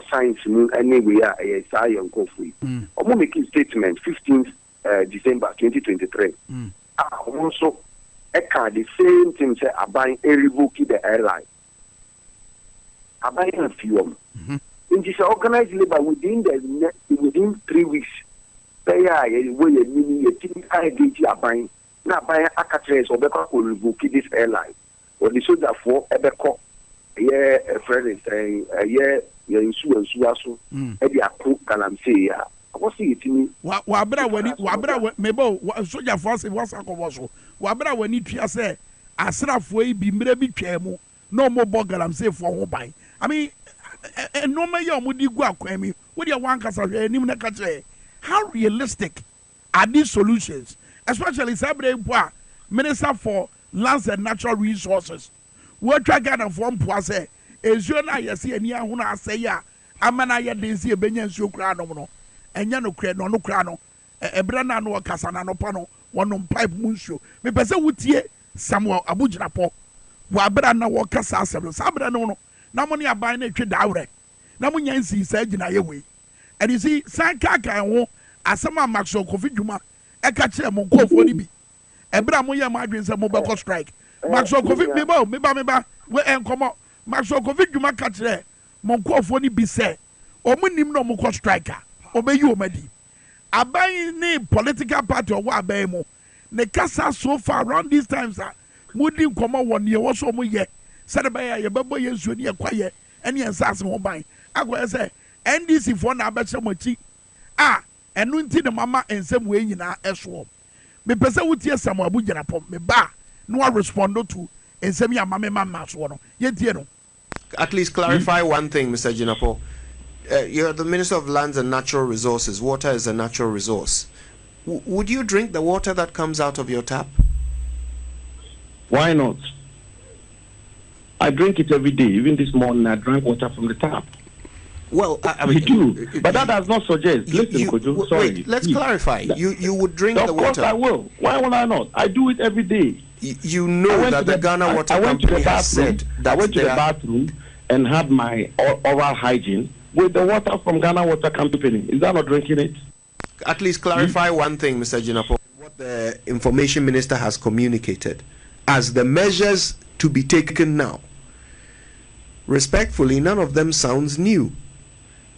science anywhere a science go free. I'm making statement 15th December 2023. Also, the same thing say I buy a revoke the airline. I buy a few. In this organized labor within 3 weeks. They are way a mini I buying now buying a catrace or better will revoke this airline. Or the soldier for a beco. Yeah, a friend is saying, yeah, you're in Suasu, and you are cook, and I'm saying, I was seeing it me. Wabra when it Wabra Mabo, soldier for us, it was a comoso. Wabra when it say, I set up way be maybe chemo, no more boggle, I'm safe for home buy. I mean, and no mayor would you go out, Kwame, with your one castle, and even a country. How realistic are these solutions, especially Sabre Minister for Lands and Natural Resources? We're trying to form Poise. Is your na yes, and Yahuna say ya, Amanaya Daisy, a Benyan Sucrano, and Yano Crano, no crano, a Brana no Casana no Pano, one on pipe moonshoe. Me Pesa would ye Samuel Abujapo. wabra na wɔkasa asɛm no sabra no na mo ne aban na twe daawrɛ na mo nya nsi saa gyina yɛ wei and you see san kaka ho asɛm a Maxwell Kofi Dwuma ɛka kyerɛ mo nkɔfoɔ no bi ɛbra mo yɛ mo adwen sɛ mo bɛkɔ strike Maxwell Kofi meba we ɛnkɔmɔ Maxwell Kofi Dwuma ka kyerɛ mo nkɔfoɔ no bi sɛ ɔmo nim na ɔmo kɔ strike a ɔbɛyi ɔmo adi aban ne political party ɔwɔ aban mu ne kasa so far around these times a mudi nkɔmɔ wɔ neɛ wɔ so ɔmo yɛ sɛde bɛyɛ a yɛbɛbɔ yɛn nsuo ne yɛkɔyɛ ɛne yɛn nsa ase ho ban akɔyɛ sɛ NDC foɔ na abɛhyɛ mo akyi a ɛno nti ne mama nsɛm wei nyinaa ɛsoɔ mepɛ sɛ wotie Samuel Abu Gyinapɔm meba na wa respond to nsɛm yi a mama mama soɔ no yɛntie no. At least clarify one thing, Mr. Gyinapɔm. You're the Minister of Lands and Natural Resources. Water is a natural resource. Would you drink the water that comes out of your tap? Why not? I drink it every day. Even this morning, I drank water from the tap. Well, I mean, you do, but that does not suggest. Listen, Kojo, sorry. Wait, let's clarify. You would drink the water. Of course, I will. Why will I not? I do it every day. You know that the Ghana Water Company has said that I went to the bathroom and had my oral hygiene with the water from Ghana Water Company. Is that not drinking it? At least clarify one thing, Mr. Gyinapɔm. What the Information Minister has communicated as the measures to be taken now. Respectfully, none of them sounds new.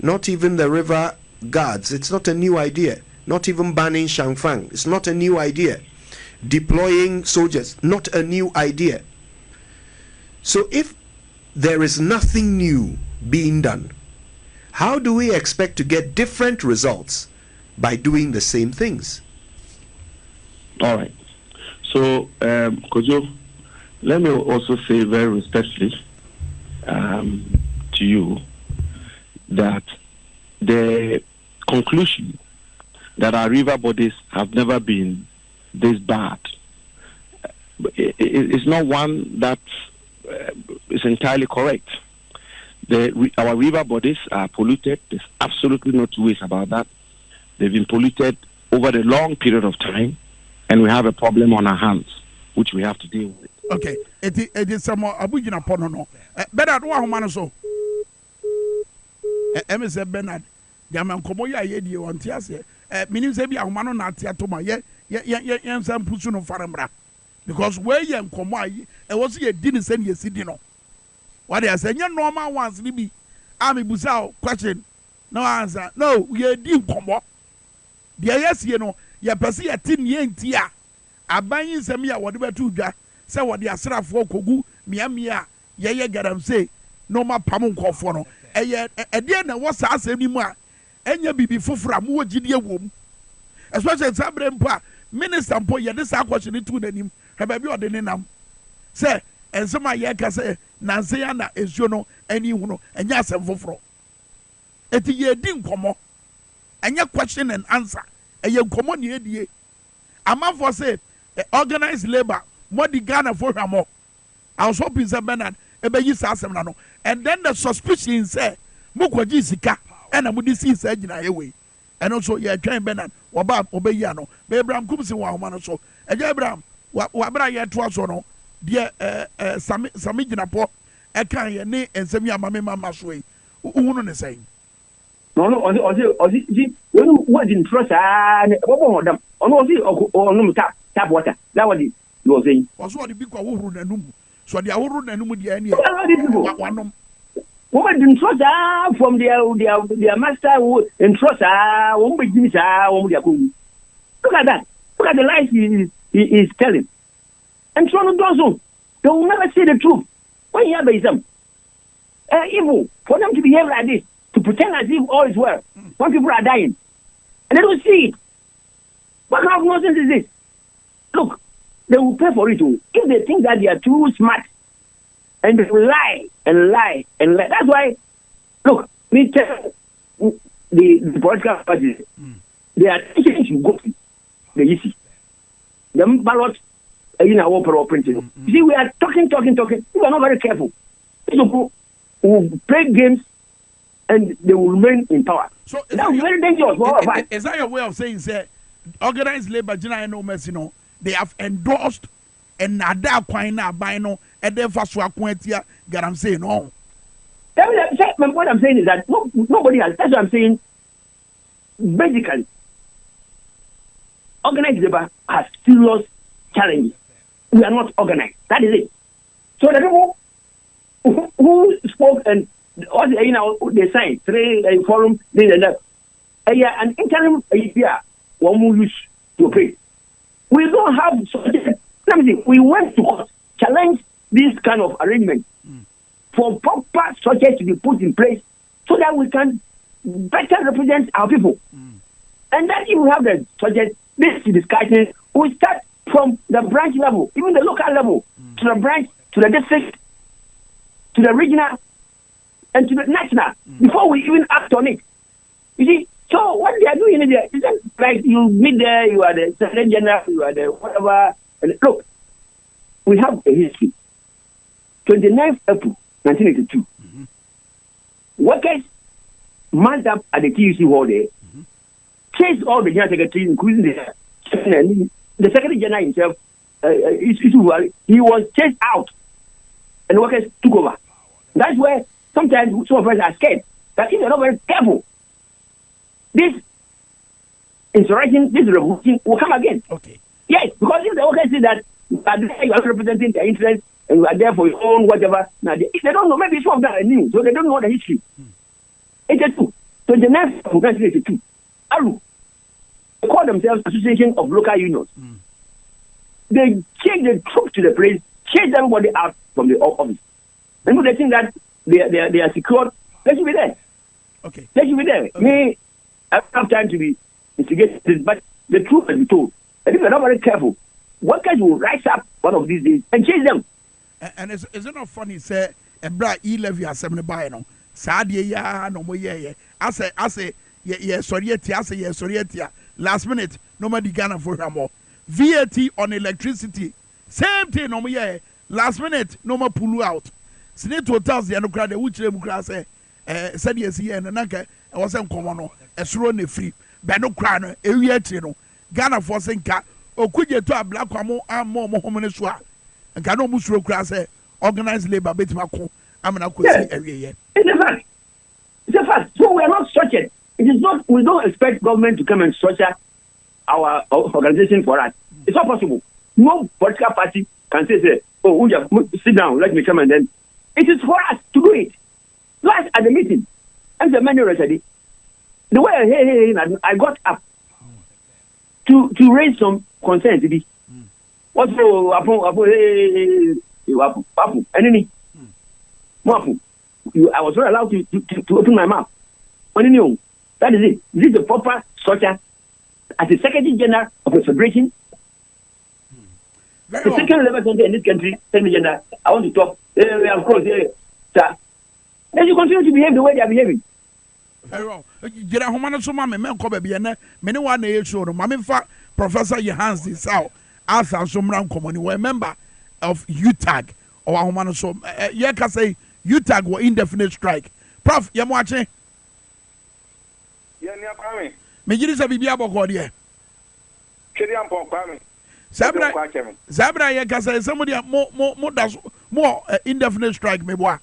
Not even the river guards. It's not a new idea. Not even banning Shangfang. It's not a new idea. Deploying soldiers. Not a new idea. So if there is nothing new being done, how do we expect to get different results by doing the same things? All right. So, Kojo, let me also say very respectfully to you that the conclusion that our river bodies have never been this bad is not one that is entirely correct. Our river bodies are polluted. There's absolutely no two ways about that. They've been polluted over a long period of time, and we have a problem on our hands, which we have to deal with. Okay, it is some Abu Gyinapɔm no. Bernard, what man so? Ms. Bernard, Yaman Komoya yedi on Tiase. Meaning say be a man on Tiatoma, ye some Pusuno Farambra. Because where ye and Komai, it was ye didn't send ye Sidino. What they are saying, your normal ones, Libby. Army Busao, question. No answer. No, ye did Komo. Dear, yes, you know, ye perceive a tin yen tia. A buying some ya whatever to ja. Say what the Asra for Kogu, Mia, ye get them say, no more Pamun Kofono. A dear, what's us anymore? And ye be before from more Gidia womb. Especially Sabren Pa, Minister Po, ye this question to the name, have a beyond the name. Say, and some of yaka say, Nanseana is you know, and you know, and yes, and Fofro. It ye didn't come and your question and answer, and you come on ye. A man for say, organized labor, more the Ghana for Ramo. I was hoping Sir Bernard, and then the suspicion say, Mukwa Jessica, and I would see surgeon away. And also, yeah, Train Bernard, Wabab, Obeyano, Abraham Kumsi, one so, and Abraham, Wabra yet was no, dear Samijinapo, a can ye name and Samia Mamma Masway. Who is saying? No, what in trust and them. On no tap water. That was it. You were saying. Was what the big Num. So the Auru and Numudi. What in trust from their master who in trust won't be Jimmy. Look at that. Look at the lies he is telling. And so does so. They will never say the truth. When you have some evil for them to behave like this, to pretend as if all is well, when people are dying, and they don't see it. What kind of nonsense is this? Look, they will pay for it too. If they think that they are too smart, and they will lie and lie and lie. That's why, look, me tell the political parties, they are teaching you go to the easy. The ballot in our opera printing. You see, we are talking. We are not very careful. People will play games and they will remain in power. So that's very dangerous. Is that your way of saying, say, organized labor, no mercy, no, they have endorsed and Nada Quina Bino and then for Swakwentia, get I'm saying, no. What I'm saying is that nobody has, that's what I'm saying. Basically, organized labor has serious challenges. We are not organized. That is it. So the people who spoke and all they signed 3 forum, this and that. An interim idea, one more use to pay. We don't have such. Let me see. We went to court, challenge this kind of arrangement for proper structures to be put in place so that we can better represent our people. And then if we have the structures, this discussion will start from the branch level, even the local level, to the branch, to the district, to the regional, and to the national, before we even act on it. You see, so what they are doing is like you meet there, you are the Secretary General, you are the whatever. And look, we have a history. 29th April 1982. Workers marched up at the TUC hall there, chased all the general secretaries, including the Secretary General himself. He was chased out, and the workers took over. That's where sometimes some of us are scared that if they're not very careful, this insurrection, this revolution will come again. Okay. Yes, because if the workers see that you are representing their interests and you are there for your own whatever, now they don't know, maybe some of them are new, so they don't know the history. 82, 29th of 1982, ALU, they call themselves Association of Local Unions. They chased the troops to the place, chased everybody out from the office. And they think that they are secured, they should be there. Okay. They should be there. Okay. I don't have time to be instigated, but the truth has been told. And if they're not very careful, workers will rise up one of these days and chase them. And is it not funny, say, a bright E-levy has 70 by no? Sadia, ya, no more, yeah. I say, yeah, sorry, last minute, nobody Ghana for more. VAT on electricity, same thing, no more, yeah. Last minute, no more pull out. Senate hotels, the Anocrat, which they say, said yes, here, and another, I wasn't common, a srown free, Bano Crano, area chino, Ghana for Senka, or could you to a black more and more Mohammed and can almost cross organized labor bit Mako. I'm an acquisition area. It's a fact. It's a fact. So we are not structured. It is not, we don't expect government to come and structure our organization for us. It's not possible. No political party can say, oh, sit down, let me come and then. It is for us to do it. Last at the meeting, and the menu yesterday, the way I got up to raise some concerns. What's I was not allowed to open my mouth. That is it. This is the proper structure as the Secretary General of the Federation. The second level country in this country, Secretary General, I want to talk. Of course, sir. Then you continue to behave the way they are behaving. Very well. Get a homana so mamma, men come be and many one age show. Mamma Professor Johans this out. As and some round company were a member of UTAG or homana so yeah can say UTAG were indefinite strike. Prof, you're watching. Yeah, near Kwame. Major Bibia Bokodia. Kiriam Kwame. Zabra, yeah, can say somebody more indefinite strike, me boy.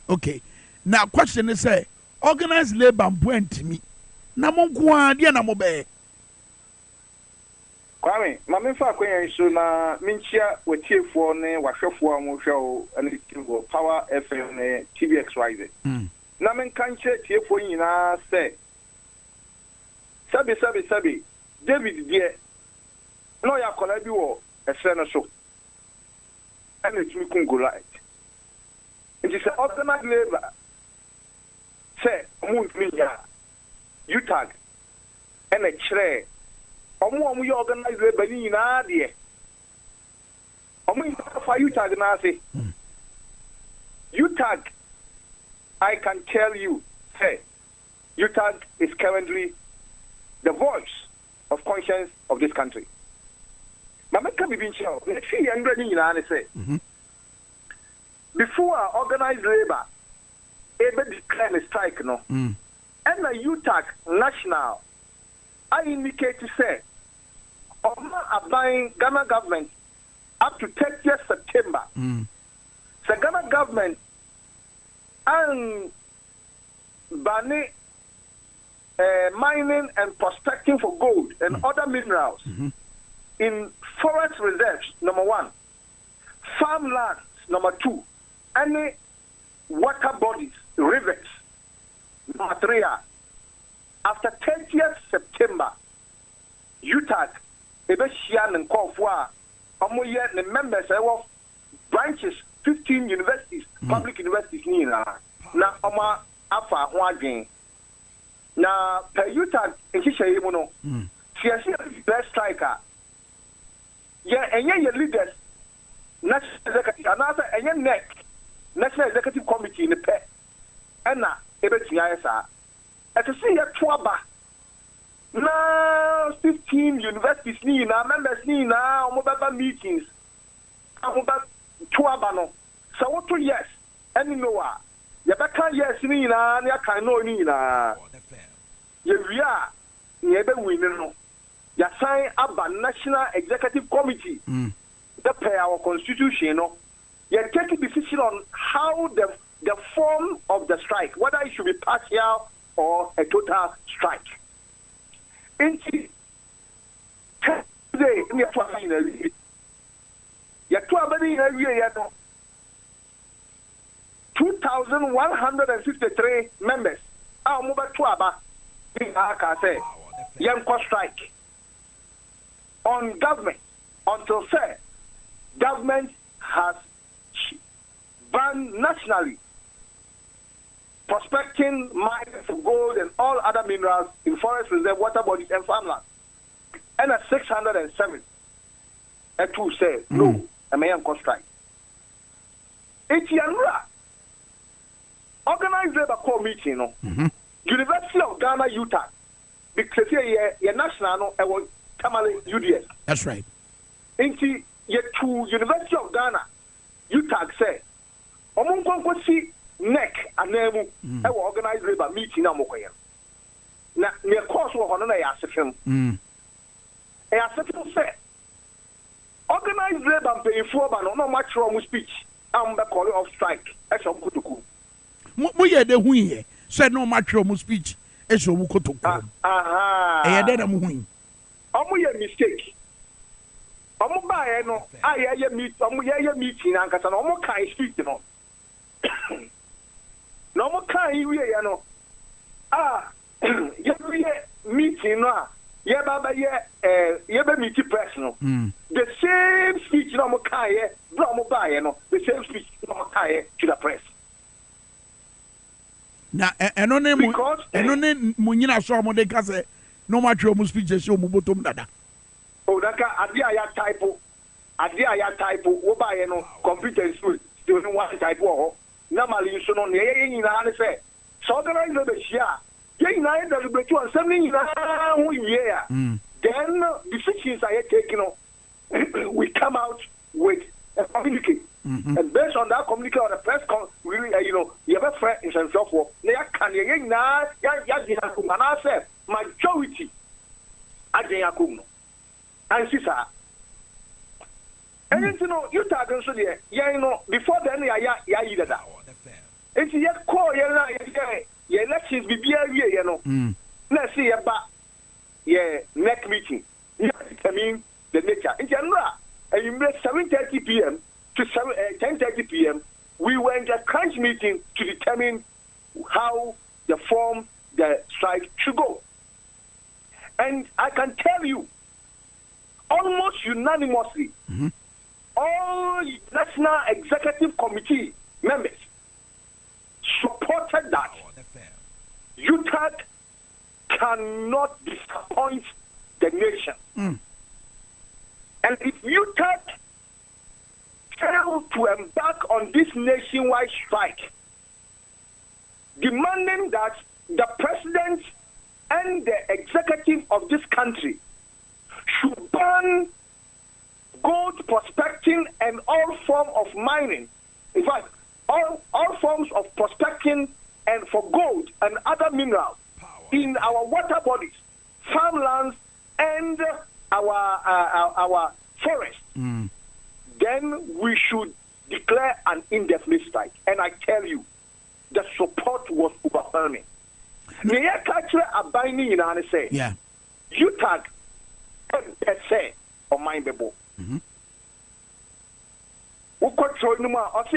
Okay. Now, question is say, organized labor went me. Namon dear Namobe. Kwame, Mamma Fakwe, so na Minchia with Tier 4 name, Washofu, show, and it Power FM, TVX Rising. Naman Kanche, Tier 4 in our say. Sabi, David, dear. No, ya Colabio, a senator. And it's we can go light. It is an organized labor. Say, move me ya. UTAG. And a chair. We organize labor in Adia. We for UTAG Nazi. UTAG, I can tell you, say, UTAG is currently the voice of conscience of this country. Mamaka Bibincho, let's see, I'm ready in say. Before organized labor, able to declare a strike, no. And the UTAG national, I indicate to say, Oma buying Ghana government, up to 30th September. The Ghana government and banning mining and prospecting for gold and other minerals in forest reserves, number 1, farmlands, number 2, any water bodies, rivers, number 3. After 30th September, UTAG, Ebeshian and Kofwa, Omoye, the members of branches, 15 universities, public universities, na Oma Afa Huagin. Na per UTAG, in Kishayimuno, CSC best striker. And your leaders, National Executive, another, and your neck, National Executive Committee in the pet, and now, Ebetiasa. As I see a Twaba, now 15 universities, members, mobile meetings, Twabano. So, what 2 years? Any Noah. Yabaka, yes, Nina, Yakano Nina. You are, never winning. You sign up a National Executive Committee. The pay our constitution. You take a decision on how the form of the strike, whether it should be partial or a total strike. In today, we are 2,153 members. Our mobile Tuaba in Akase, Yanko strike on government until say government has banned nationally prospecting mines for gold and all other minerals in forest reserve, water bodies, and farmland. And at 607, a 2 say, no, a man can strike. It's Yanra. Organized labor core meeting, no. University of Ghana, Utah, because your national, Tamale UDS. That's right. Into your 2 University of Ghana, Utah say, Omunkonkosi neck and name I will organize labor meeting now. Now, near course of honor, I asked him. I asked him, say, organize labor pay for, but no much wrong speech. I'm the caller of strike. That's a good to go. We are the win, said no much wrong speech. It's a wuko to come. I did a win. A mistake. Omubaye no aye meet meeting anka sa no mo kan speak no no mo kan iwe ya no ye meeting no ye baba ye be meet press no the same speech no mo kan ye bro mo baye no the same speech no mo kan ye to the press na eno ne mu nyina so mo de ka se no ma twa mo speech se o mo botom dada. Oh, that idea typo. What by no computer school, still one typo. Normally, you should not in an say. So, organize the share. Yea, nine does be 2 and 7 year. Then, decisions are taken. We come out with a communique. And based on that communique or the press, really, you have a friend in terms of what they can majority at the and sister, and you talk so there, before then, either that. It's yet call your elections be let's see about next meeting. I mean, the nature in general, and you made 7:30 p.m. to 10:30 p.m. We were in the crunch meeting to determine how the strike should go. And I can tell you, almost unanimously, all National Executive Committee members supported that UTAG cannot disappoint the nation. And if UTAG fail to embark on this nationwide strike, demanding that the president and the executive of this country should ban gold prospecting and all forms of mining. In fact, all forms of prospecting and for gold and other minerals in our water bodies, farmlands, and our forests. Then then we should declare an indefinite strike. And I tell you, the support was overwhelming. Yeah. You tag say on my bebo.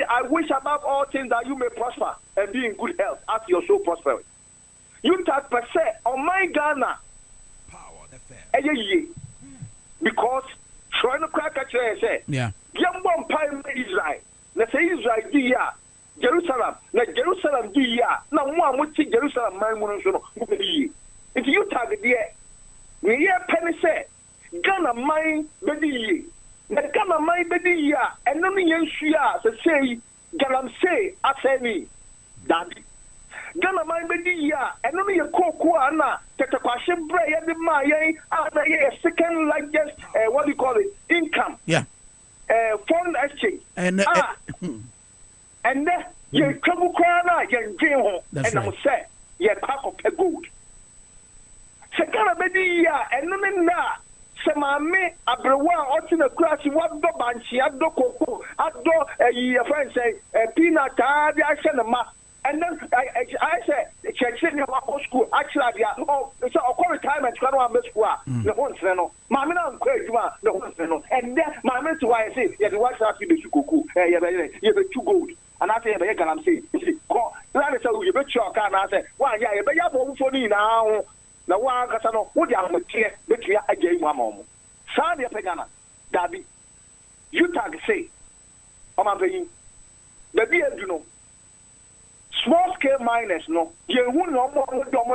I wish above all things that you may prosper and be in good health as your soul prospers. You tag per se on my Ghana. Because trying to crack a chair say, yeah, young one pine Israel. Let's say Israel, dear Jerusalem, let Jerusalem, dear. Now, one would see Jerusalem, my woman. If you target the near penny say, Ghana mine, Bedi, the Ghana mine, Bedi, and none of you say, Galam say, I say me, Daddy. Ghana mine, Bedi, and none of your cocoa, take a question, bray, and the Maya, a second largest, what do you call it, income. Yeah. Foreign exchange. And then you trouble cry, you dream, and I will say, you pack of a good. Second, baby, and no, say, Mammy, I brew out in a grass, what do banshee, I do cocoa, I do a friend say, a peanut, I send a ma. And then I said, check in your school. Actually, it's a retirement. The one no, Mamma, I'm crazy. The one no, and then my mentor, why I say, yeah, the wife has to be cuckoo. You're too good. And I say, I'm saying, that is how you bet your car. And I say, why, yeah, but you have for me now. The one Casano, what you have a clear, but you are again one moment. Sadia Pegana, Daddy, you tag say, I'm a paying the beer, you know. Small scale miners, no. You wouldn't know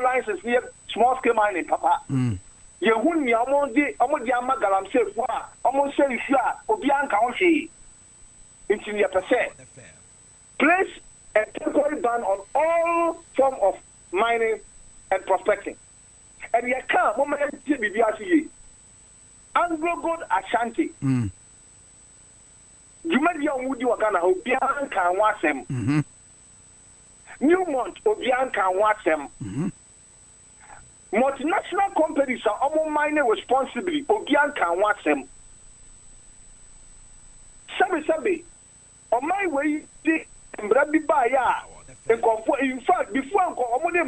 license near small scale mining, Papa. You wouldn't know almost the Amagalam say, almost say, Obian County. It's in your percent. Place a temporary ban on all form of mining and prospecting. And you can't, moment, be Anglo Gold Ashanti. You may be on Woody Wagana, Obian can watch them. Newmont, Obian can watch them. Multinational companies are almost mining responsibly. Obian can watch them. Sabi, on my way, in fact, before I'm going to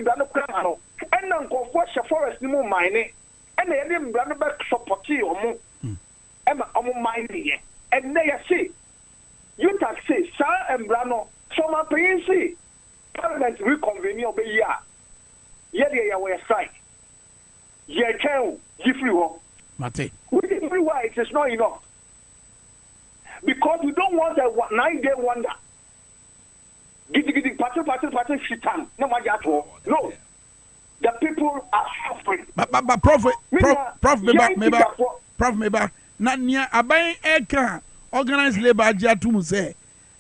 and then go watch a forest no mining, and they didn't run back support you or more mining. And they say, you can say, Sir and Brano, so my paying see. Parliament reconvene over here. Yeah, we are strike. Yeah, can give you Mate. With everywhere, it is not enough. Because we don't want a 9-day wonder. Party, shitan. No. The people are suffering. But Prof, Meba, not near a buying air organized labor, Jatum say.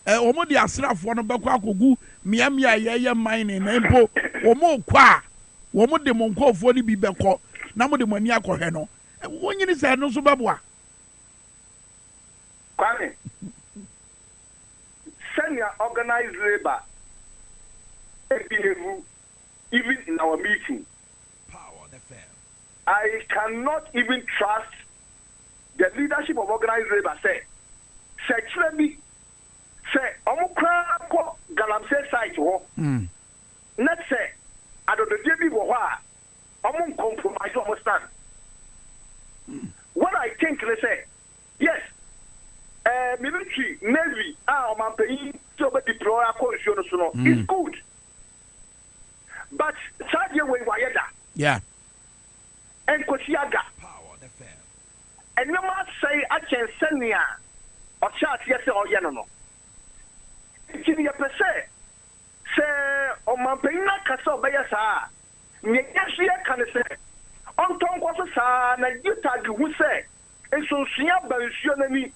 Omo di asrafo no bekwa akogu miamia ye mining na mpo omo kwa omo de monkofo ni bi beko na mo de mani akohwe no wonyini se no so beboa Kwame senior organized labor even in our meeting I cannot even trust the leadership of organized labor say sexually say omukra ko galamsey site ho let's say ado the debi wo ha omun compromise omun stand what I think they say yes military navy oman pay to be deploy akosio no so no is good but sadie we wayeda yeah and kosiaga and no man say I can senia or chat yes or no Kini ya pese se o mampena kasa obeya sa me yahye kan se on ton kwaso sa na yuta gi hu se ensunsuya bansuo nani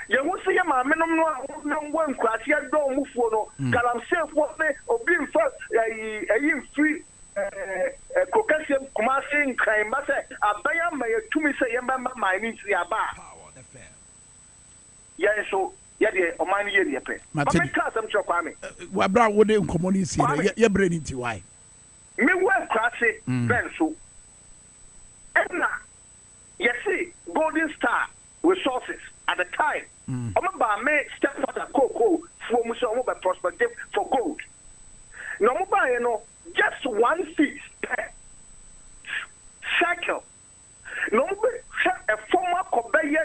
ye hu se ye ma menom no wan kwase do mufuo no galamsefo ne obi mfa ayi free kokasiam kumase nkran ba se abaya ma yetumi se ye ma mining si aba ya so yede o man ye ne pe o me ka sam cho Kwame wa bra wo de nkomo ni si ye bre ni ti why me we krase ben so enna you see Golden Star Resources at the time. Omaba me step for cocoa for muso prospective for gold. No mobile, you know, just 1 feet per cycle. No mobile a former Kobe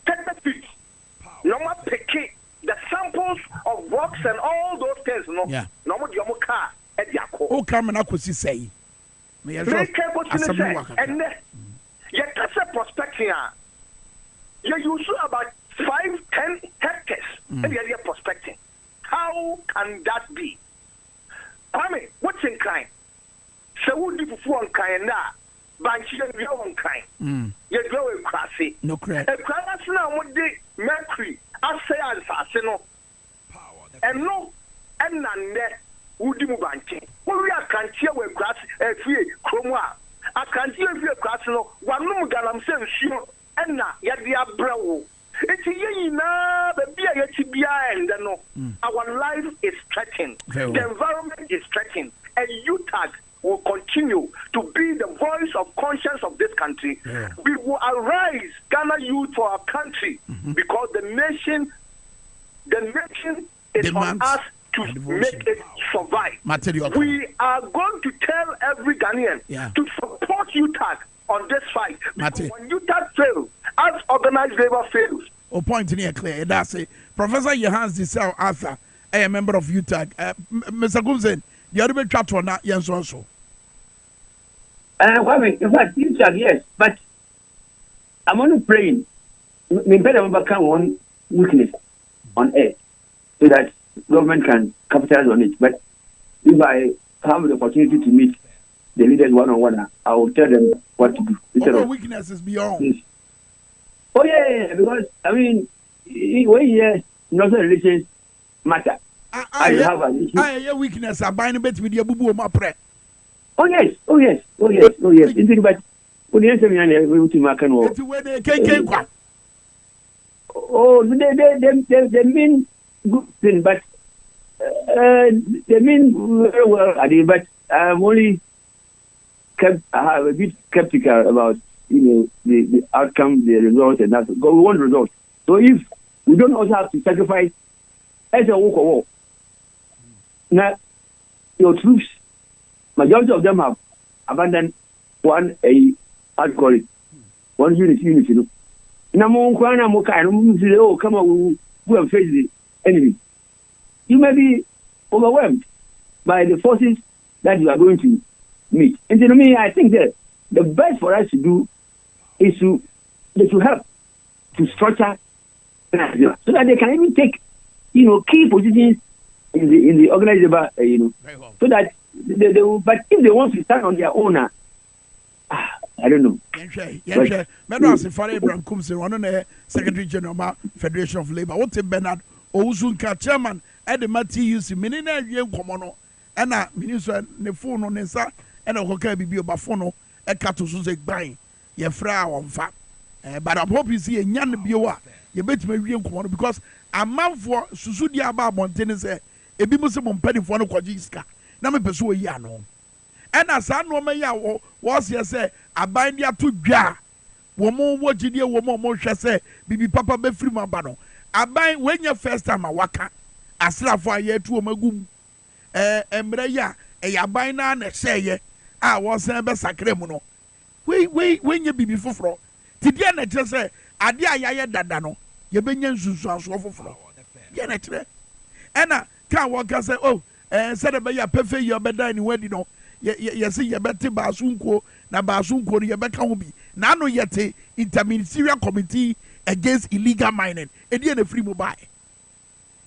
30 feet. No more picking the samples of rocks and all those things. No, no more your car at Yako. Oh, come and I could say. Me and then you can say prospecting. You use about 5-10 hectares and you're prospecting. How can that be? Kwame, what's in kind? So would you perform kind now? Bank you own kind. You go and crassy. No credit. A crass now would be mercury. I say assassin. And no, and none there would you banking. Well, we are can't hear where grass a free chroma. I can't hear if you're crossing one no galam says sure and now yet the abrow. It's a year the beer and no. Our life is threatened. The environment is threatened. And UTAG will continue to be the voice of conscience of this country. We will arise, Ghana youth, for our country, because the nation is on us to make it survive. We are going to tell every Ghanaian to support UTAG on this fight. Because when UTAG fails, as organized labor fails. Oh, point in here clear. That's it. Professor Johannes Disel Arthur, a member of UTAG. Mr. Gumzen, the other chat on that, yes, also. Well, in fact, UTAG, yes, but I'm only praying. We better overcome one weakness on air so that government can capitalize on it. But if I have the opportunity to meet the leaders one-on-one, I will tell them what to do. What weaknesses beyond? Yes. Oh, yeah, because, I mean, when you hear national relations matter, I have an issue. I weakness are buying a bit with your boo my prayer. Oh, yes. Indeed, but when you answer me, I'm able to make an order. Oh, they mean good thing, but they mean very well, I did, but I'm only a bit skeptical about the outcome, the results, and that. But we want results. So if we don't also have to sacrifice as a walk of war, now your troops, majority of them have abandoned one unit, you know. Oh, come on, we have faced the enemy. You may be overwhelmed by the forces that you are going to meet. And to me, I think that the best for us to do is to help to structure so that they can even take, key positions in the organized labor, so that they will. But if they want to stand on their own, I don't know. Abraham Kumse, one Secretary General Federation of Labor. What's Bernard Owusunka, Chairman at the TUC, Minina Yen Komono, and a minister Nefon on Nessa, and a Hoka Bibi Bafono, a Katusu buying. Your fra on fat. But I hope you see a young Bioa. You bet me real Komono because a man for Susudia Bar Montaigne said, a Bimusum penny for no Kwajiska. Nama pursue Yano. And as I know, my was here say, I bind ya to Jar. Woman, what you dear woman, more shall say, Bibi Papa be free my bano. I bind when your first time I waka. I slap for a year to a magum. Embreya, a yabina and a say, I was a best sacremono. Wait, when you be before fro. Tidiana just say, Adia Yaya Dadano, you been yen Susan so for. Yenetre. Anna can't walk and say, oh, said about your perfect, your better anywhere, you know. You see, you better Basunko, na Basunko, you better will be. Nano yet interministerial committee against illegal mining. And you're a free mobile.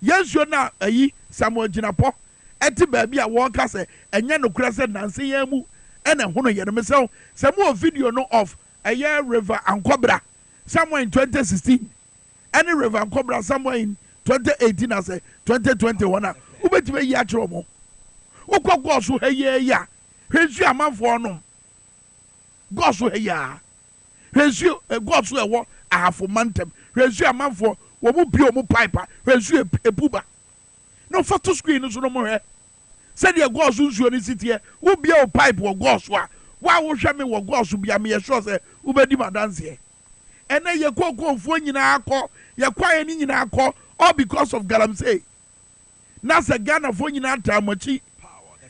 Yes, you're now a Samuel Jinapo. At the baby, I walk as a Yano Crescent Nancy Yamu. And a honor yet myself, some more video no of a year river and Cobra somewhere in 2016, any river and Cobra somewhere in 2018 as a 2021. Who bet me ya trouble? Who got goes who hey ya? Here's your man for no goes who hey ya. Here's you a gods who a war I have for mantem. Here's your man for what will be a piper. Here's you a pooba. No photo screen is no more. Said your gods who's your city here will be a pipe or gods. Why will show me what gods will be a mere short? Ubedi dance here. and then you go for nyina you quiet nyina all because of galamsey. Nasa Ghana for nyina tamachi.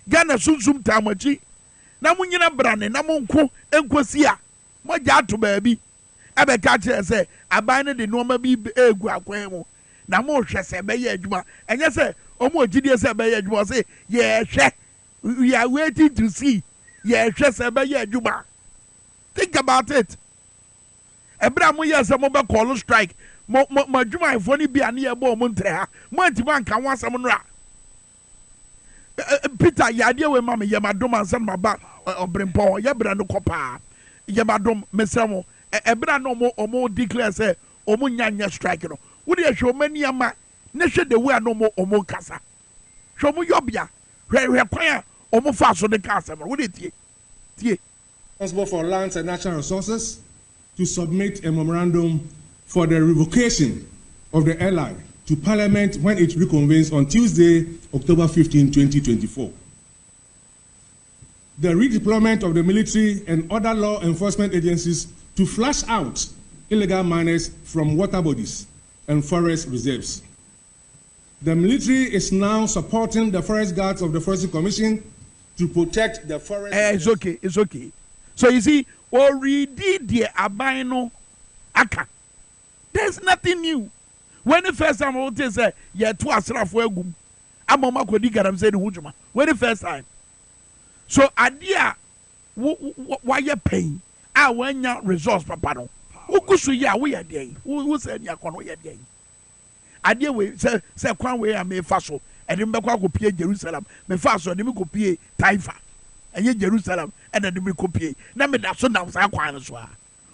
Ghana sunsum tamachi. Na mu nyina brane na mu nko enkosia. Mo ja to baabi. Ebe ka kire se aban ne de no ma bi egu akwan mu. Na mo hwe se be ye adwuma. Enye se omo ogidie se be ye adwuma se ye hwe. We are waiting to see. Ye hwe se be ye adwuma. Think about it. Ebra mo ye se mo be call strike. Mo adwuma ifo ni bia na ye bo mo ntre ha. Mo antima nka ho asem no a. Peter yade we mama ye madom ansan maba obrempon ye bra no kopa. Ye madom mesamo ebra no omo declare say omo nyanya strike no. Wo de hwe omani ama na hwe de we no omo kasa. Hwe omo yobia. Hwe kwan omo fa so de kasa no. Wo de tie. Responsible for lands and natural resources to submit a memorandum for the revocation of the LI to Parliament when it reconvenes on Tuesday, October 15, 2024. The redeployment of the military and other law enforcement agencies to flush out illegal miners from water bodies and forest reserves. The military is now supporting the forest guards of the Forestry Commission to protect the forest. It's okay. So you see, already the abino aka. There's nothing new. When the first time I would say, yeah, 2 asra for egum. I'm on my I'm saying hujuma. When the first time. So idea why you paying? I when your resource papa no. Who could say yeah, we are there? Who said ya kon we are there? Idea we say kwan we am me faso. And then go pay Jerusalem. Me faso dem go pay Taifa. And ye Jerusalem and then dem go pay. Na me da so na sa kwan so a.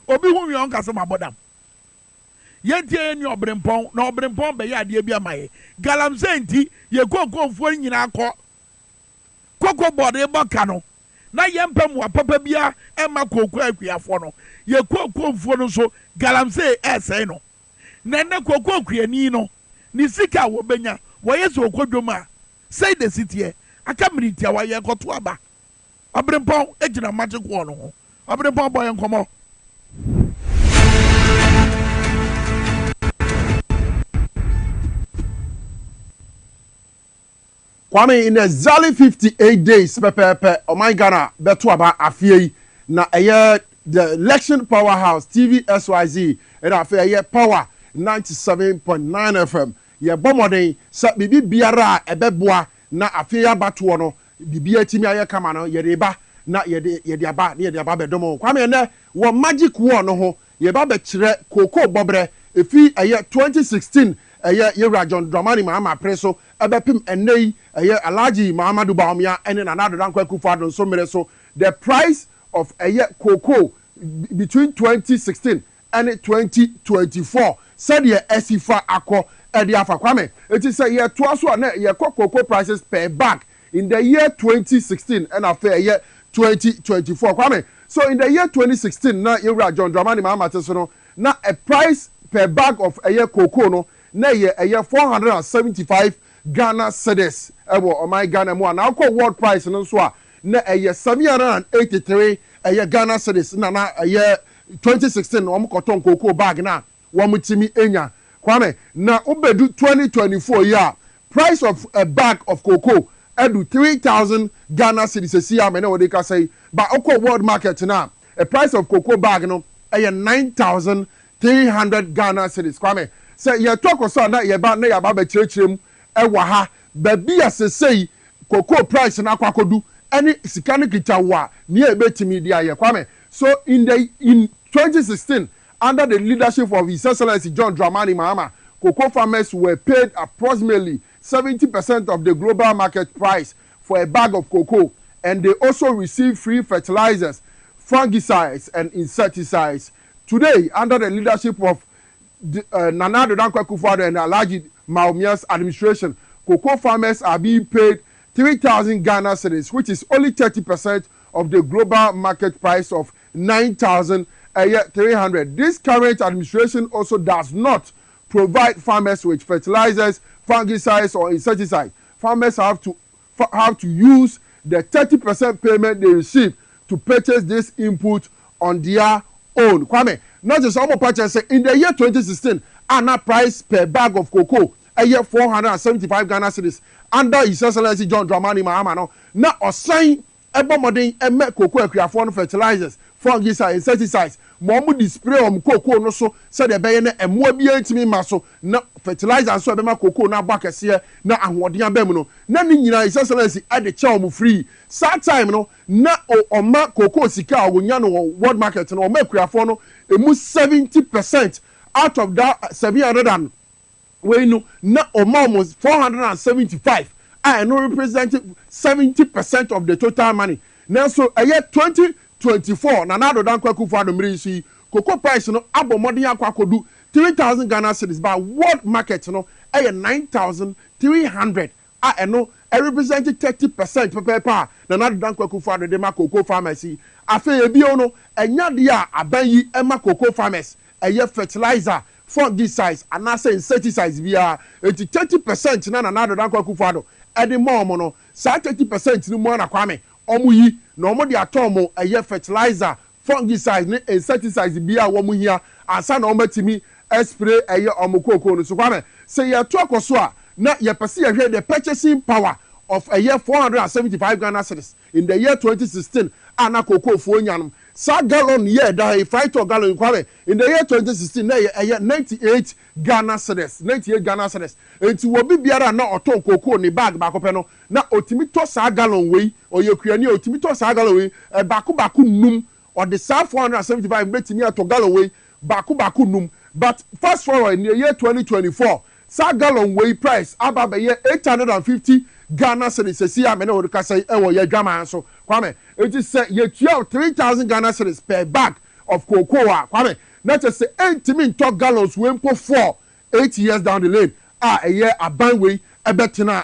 Obi hu mi on ka so mabodam. Yentie ni obrempon na obrempon be ya de bia maye galamse nti ye kokofo nyina akọ koko bode boka no na yempem wa papa bia e ma koko akuafo no ye kokofo no so galamse ese no na ne koko akuani no ni sika wo benya wo yeso okodwoma say the city e aka minitia wa ye koto aba obrempon ejina magic wo no ho obrempon boy nkomo. Kwame, in exactly 58 days, Oman Ghana, beto aba afie na the election powerhouse TV SYZ and affair power 97.9 FM. Ye bomode sa bibi biara ebeboa na afie abato no bibi atimi aye kama no ye deba na ye de aba bedomo. Kwame ne wo magic war no ho ye ba be kire koko bobre efi 2016 Yewra John Dramani Mahama Preso ebepim enei Alhaji Muhammadu Bawumia ene Nana Dankwa Akufo-Addo so mere so the price of cocoa between 2016 and 2024 said ye esifa akọ edi afa Kwame it is say ye to so na ye cocoa prices per bag in the year 2016 and after year 2024 Kwame. So in the year 2016 na Yewra John Dramani Mahama Preso no na a price per bag of cocoa no na ye 475 Ghana cedis ewo my Ghana mo na akọ world price no so a na 783 Ghana cedis na 2016 no mo koton cocoa bag na wo mutimi enya Kwame na obedu 2024 year price of a bag of cocoa edu 3,000 Ghana cedis see am na we dey ka say but akọ world market na a price of cocoa bag no 9,300 Ghana cedis Kwame. Say ye talk so na ye ba na ya ba be kirechirem e wa ha ba bi asesei cocoa price na kwakodu any sika ne kitawa ni e betimi dia ye Kwame. So in 2016 under the leadership of His Excellency John Dramani Mahama, cocoa farmers were paid approximately 70% of the global market price for a bag of cocoa, and they also received free fertilizers, fungicides and insecticides. Today under the leadership of Nana Dankwa Akufo-Addo and Alhaji Bawumia's administration, cocoa farmers are being paid 3,000 Ghana cedis, which is only 30% of the global market price of 9,300. This current administration also does not provide farmers with fertilizers, fungicides, or insecticides. Farmers have to use the 30% payment they receive to purchase this input on their own. Kwame, not just almost purchase in the year 2016 and price per bag of cocoa a year 475 Ghana cedis under His Excellency John Dramani Mahama no na osan ebomodin eme cocoa akuafo fertilizers fungicides insecticides mo display cocoa no so said the beye na emo bi antimi ma so na fertilizer so ebema cocoa na agba kese na ahoden abam no na ni nyina His Excellency at the chow mu free that time no na oma cocoa sika onya no world market no oma akuafo no emu 70% out of that 700 and we no na almost 475 I no representing 70% of the total money now so a year 2024 na do dan kwaku for adumiri si cocoa price no abomodin akwakodu 3,000 Ghana cedis by world market no a 9,300 I no representing 30% per na do dan kwaku for the ma cocoa pharmacy afa ebio no enya dia aban ema cocoa farmers a year fertilizer fungicides and I say insecticides via 30% na do dan kwaku for edi more no sa 30% ni mo na Kwame omu yi na omo de atomo eye fertilizer fungicides ni insecticides bia wo mu hia ansa na omo timi spray eye omo cocoa no so Kwame say ye to akoso a na ye pese ye hwe the purchasing power of a year 475 Ghana cedis in the year 2016 ana cocoa fo nyanum sa gallon year da 5 gallon Kwame in the year 2016 na ye 98 Ghana cedis 98 Ghana cedis enti wo bibiara na oton cocoa ni bag ba kope no na otimi to sa gallon we oyekuani otimi to sa gallon we baku num or the sa 475 betimi ato gallon we baku num but fast forward in the year 2024 sa gallon we price aba be 850 Ghana cedis se ya me na wo ka say e wo ye dwama so Kwame enti say ye tua 3,000 Ghana cedis per bag of cocoa Kwame na just say 8 gallons we mpo 8 years down the lane a year aban we ebetena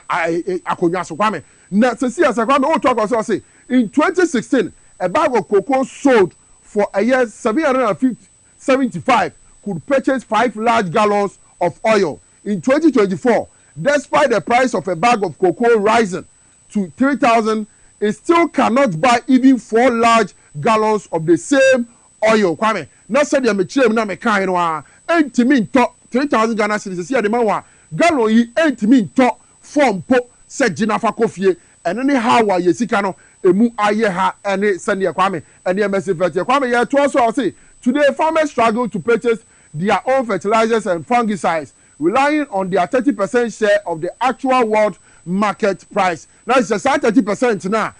akonya so Kwame na se see as Kwame o talk also say in 2016 a bag of cocoa sold for a year 775 could purchase 5 large gallons of oil in 2024 despite the price of a bag of cocoa rising to 3,000 it still cannot buy even 4 large gallons of the same oil Kwame na said ya mechirem na mekan no a entimi nto 3,000 Ghana cedis se ya de ma wa gallon yi entimi nto fompo se gina fa kofie ene ne ha wa yesika no emu aye ha ene sene Kwame ene message fertilizer Kwame ye to also say today farmers struggle to purchase their own fertilizers and fungicides relying on their 30% share of the actual world market price now it's just 30% na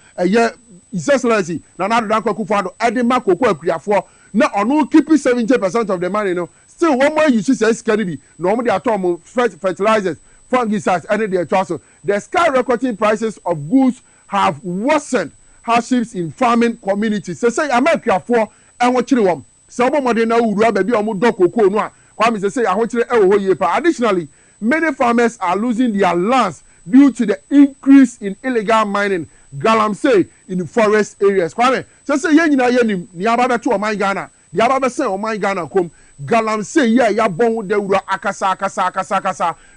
His Excellency na do dan kwaku fado edema cocoa akuafo na onu keep 70% of the money no still one more you see say scarcity na omo dey atom fertilizers fungicides and the also the skyrocketing prices of goods have worsened hardships in farming communities say Americafoɔ ɛho kyere wɔm sɛ omo modern na wuru aba bi omo dɔ cocoa no a Kwame say ɛho kyere ɛwɔ hɔ yie pa additionally many farmers are losing their lands due to the increase in illegal mining galamsey in forest areas Kwame say ye nyina ye nim ni aba beto oman Ghana di aba be say oman Ghana kom galamsey ye ya bon de wura akasa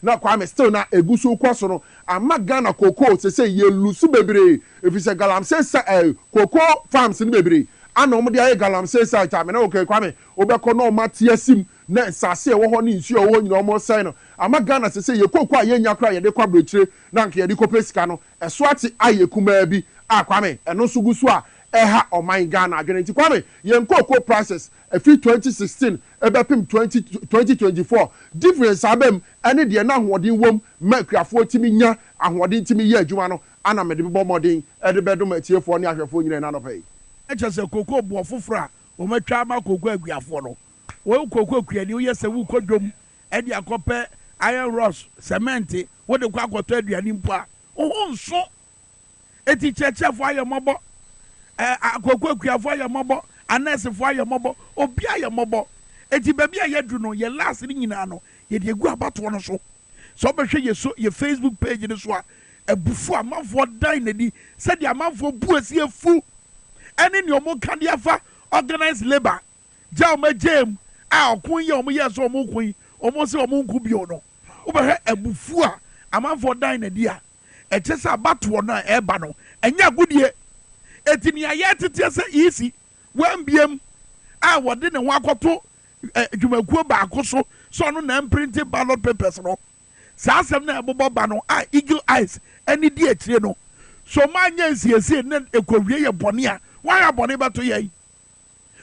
na Kwame still na egusu kwaso no ama Ghana cocoa say ye lusu bebre if you say galamsey cocoa farms ni bebre ana omo de aye galamsey site am na okay Kwame obekọ no matiasim na sase wo ho ni nsu wo nyina omo say no ama Ghana say ye cocoa ye nya kra ye de kwa brochire na nke ye de kopesika no eso ate aye kuma bi Kwame eno so gusu a eha oman Ghana adwene nti Kwame ye cocoa prices efi 2016 ebepim 2024 difference abem ene de na hoden wom makrafo timi nya ahoden timi ye adwuma no ana mede bebo modern ede bedom atiefo ne ahwefo nyina na no pay eche se cocoa bo fofora o matwa ma cocoa aguafo no wo cocoa kuani wo yese wo kodwom ede akope iron rods cement wo de kwa akoto aduani mpo a o nso eti chechefo ayemobo cocoa aguafo ayemobo anesefo ayemobo obi ayemobo eti baby ayedu no ye last ni nyina no ye de egu abato no so so behwe ye so ye Facebook page ni so a ebufu amanfo dan nadi se de amanfo buasi efu ene ni omo kan de afa organized labor jauma jam a okun ye omo ye so omo kun omo se omo nku bio no wo behwe ebufu a amanfo dan nadi a eche se abato no eba no enya gudie eti ni aye tete se easy wambiem a wode ne ho akoto dwumakuo baako so no na printing ballot papers no saa asɛm na ɛbobɔ ba no a eagle eyes ɛne di akyire no so ma nya nsiesie ne ekowie yɛ bɔne a wɔayɛ bɔne bɛto yɛn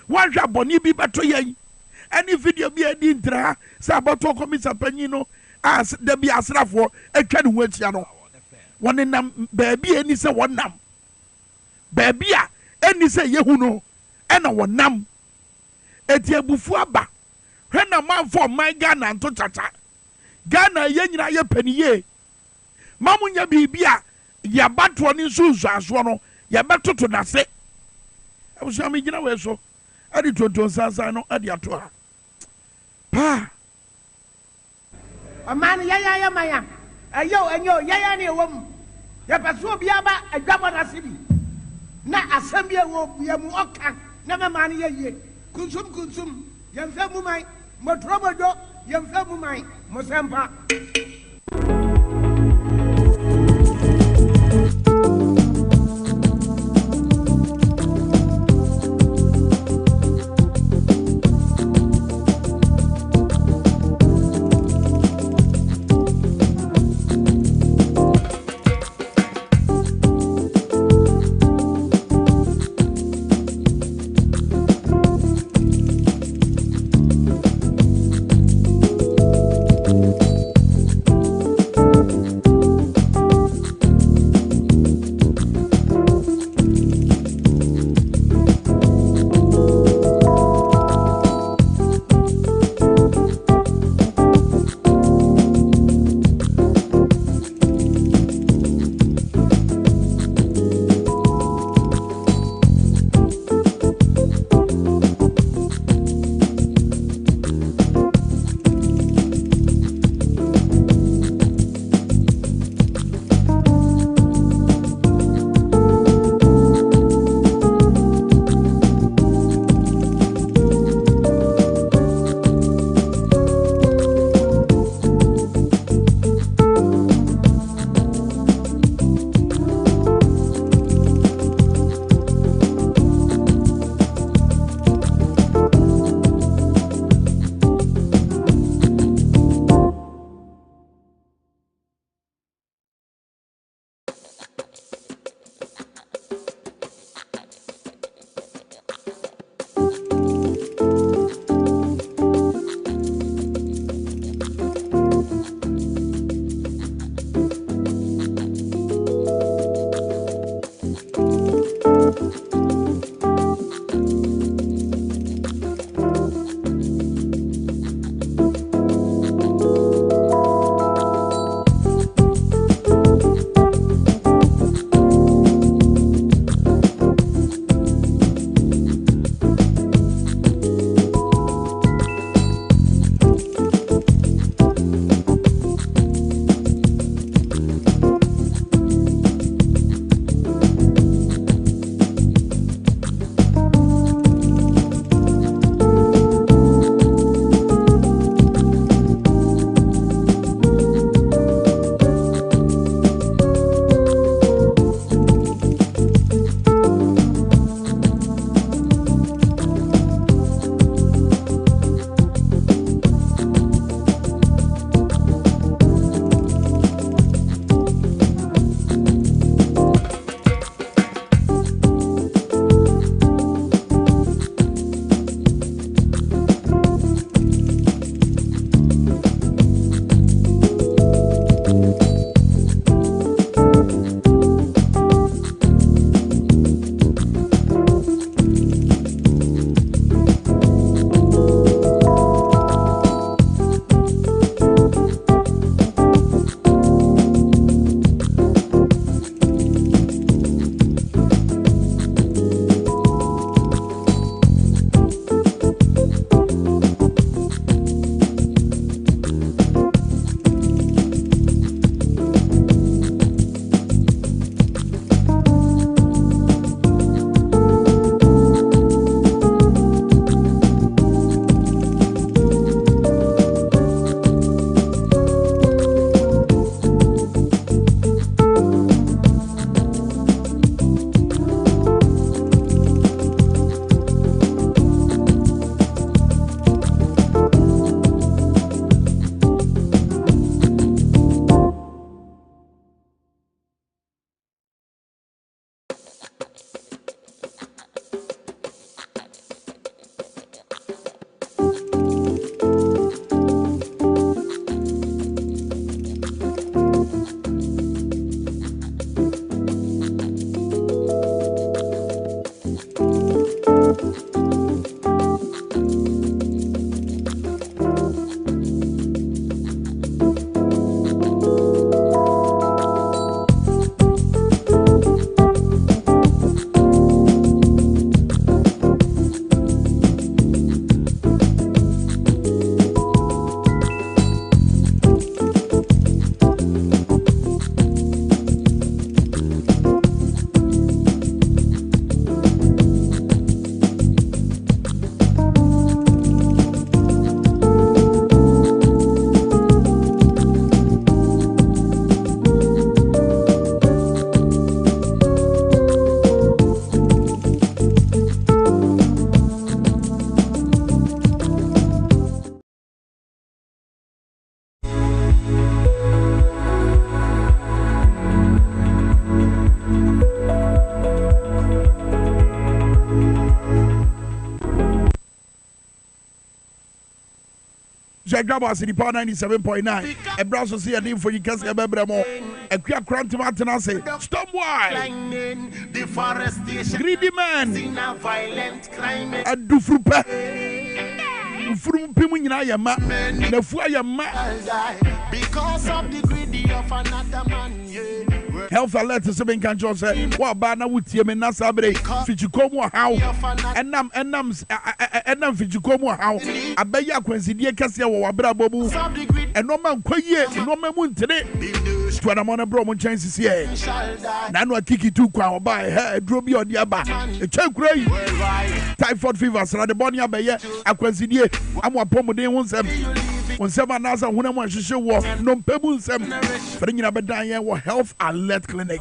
wɔahwɛ bɔne bi bɛto yɛn ɛne video bi adi ntra sɛ abɔtɔ kɔmisa panyin no a da bi asrafoɔ atwa ne ho akyia no wɔne nam baabi a ɛni sɛ wɔnam baabi a ɛni sɛ yɛhu no ɛna wɔnam eti abufu aba hwɛ na manfo ɔman Ghana nto kyakya Ghana yɛ nyina yɛ paniye mamu nya biribi a yɛabatoɔ ne nso nsuasoɔ no yɛbɛtoto n'ase abusua me gyina wei so ɛde tonton sansan no ɛde ato ha paa ɔman no yɛyɛ maya ɛyɛ ɛnyɛ yɛyɛ ne ɛwɔ mu yɛpɛ so obi aba adwabɔ n'ase bi na asɛm bi ɛwɔ yɛ mu ɔka na mɛma no yɛyie kunsum yɛmfɛ mu man mɔtorɔmɔdwo yɛmfɛ mu man mosɛmpa DwaboAse the power 97.9. A browse to see a name for you can see a baby more. A quick crime to Martin say, stop why? Greedy man. A dufrupe. From Pimuina Yama, the Fuyama. Because of the greedy of another man, Health alert to 7 countries. What banner would you mean? Nasabre, Fichukomo, how? And nam Fichukomo, how? A beya Quincy, dear Cassia, or Brabobu, and no man quay, no man moon today. To an amount of Bromo chances here. Nano Kiki 2 crown by her, Droby or Diaba, a choke ray. Typhoid fever, so the Bonia Bayer, a Quincy, I'm a pomade once. When seven nasa when I want to show no pebbles for in a health alert clinic.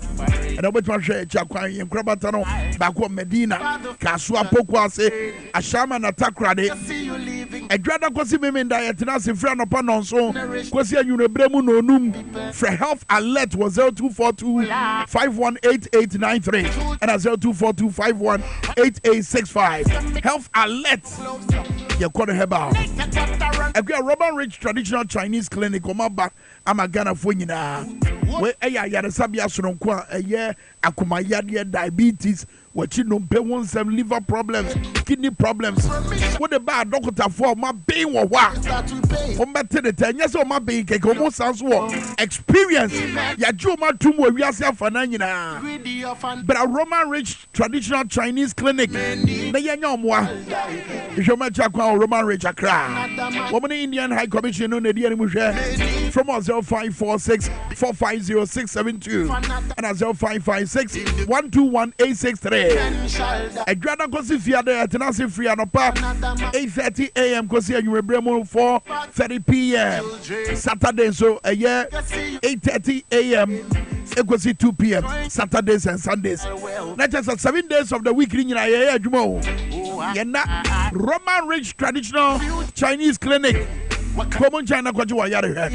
And I went to share Chakwa in Krabatano, Bako Medina, Kasua Pokwase, a shaman attack rade. A drada Kosi women diet in us in front of Panonso, Kosia Unebremu no num for health alert was 0242 518893 and 0242 518865. Health alert. You're going to have a Robert Rich traditional Chinese clinic. I'm a Ghana for you now. Where a Sabia Sunonkwa, a year, Akumayadia diabetes, what you know, some liver problems, kidney problems. What about doctor for my being or what? For my 10 years or my being, almost sounds what experience. Yajuma Tumo, we are self and but a Roman Rich traditional Chinese clinic. If you match a Roman Rich Accra, woman Indian High Commission on the DNM from 0546 450 and 0556 121 a Grana Cosi Fiade at Nasi Frianopa 8:30 a.m. Cosi and you Rebremo 4:30 p.m. Saturday, so a year 8:30 a.m. Equasi 2 p.m. Saturdays and Sundays. Not just 7 days of the week in Jumo. Roman Rich traditional Chinese clinic. Common China Kojua Yare.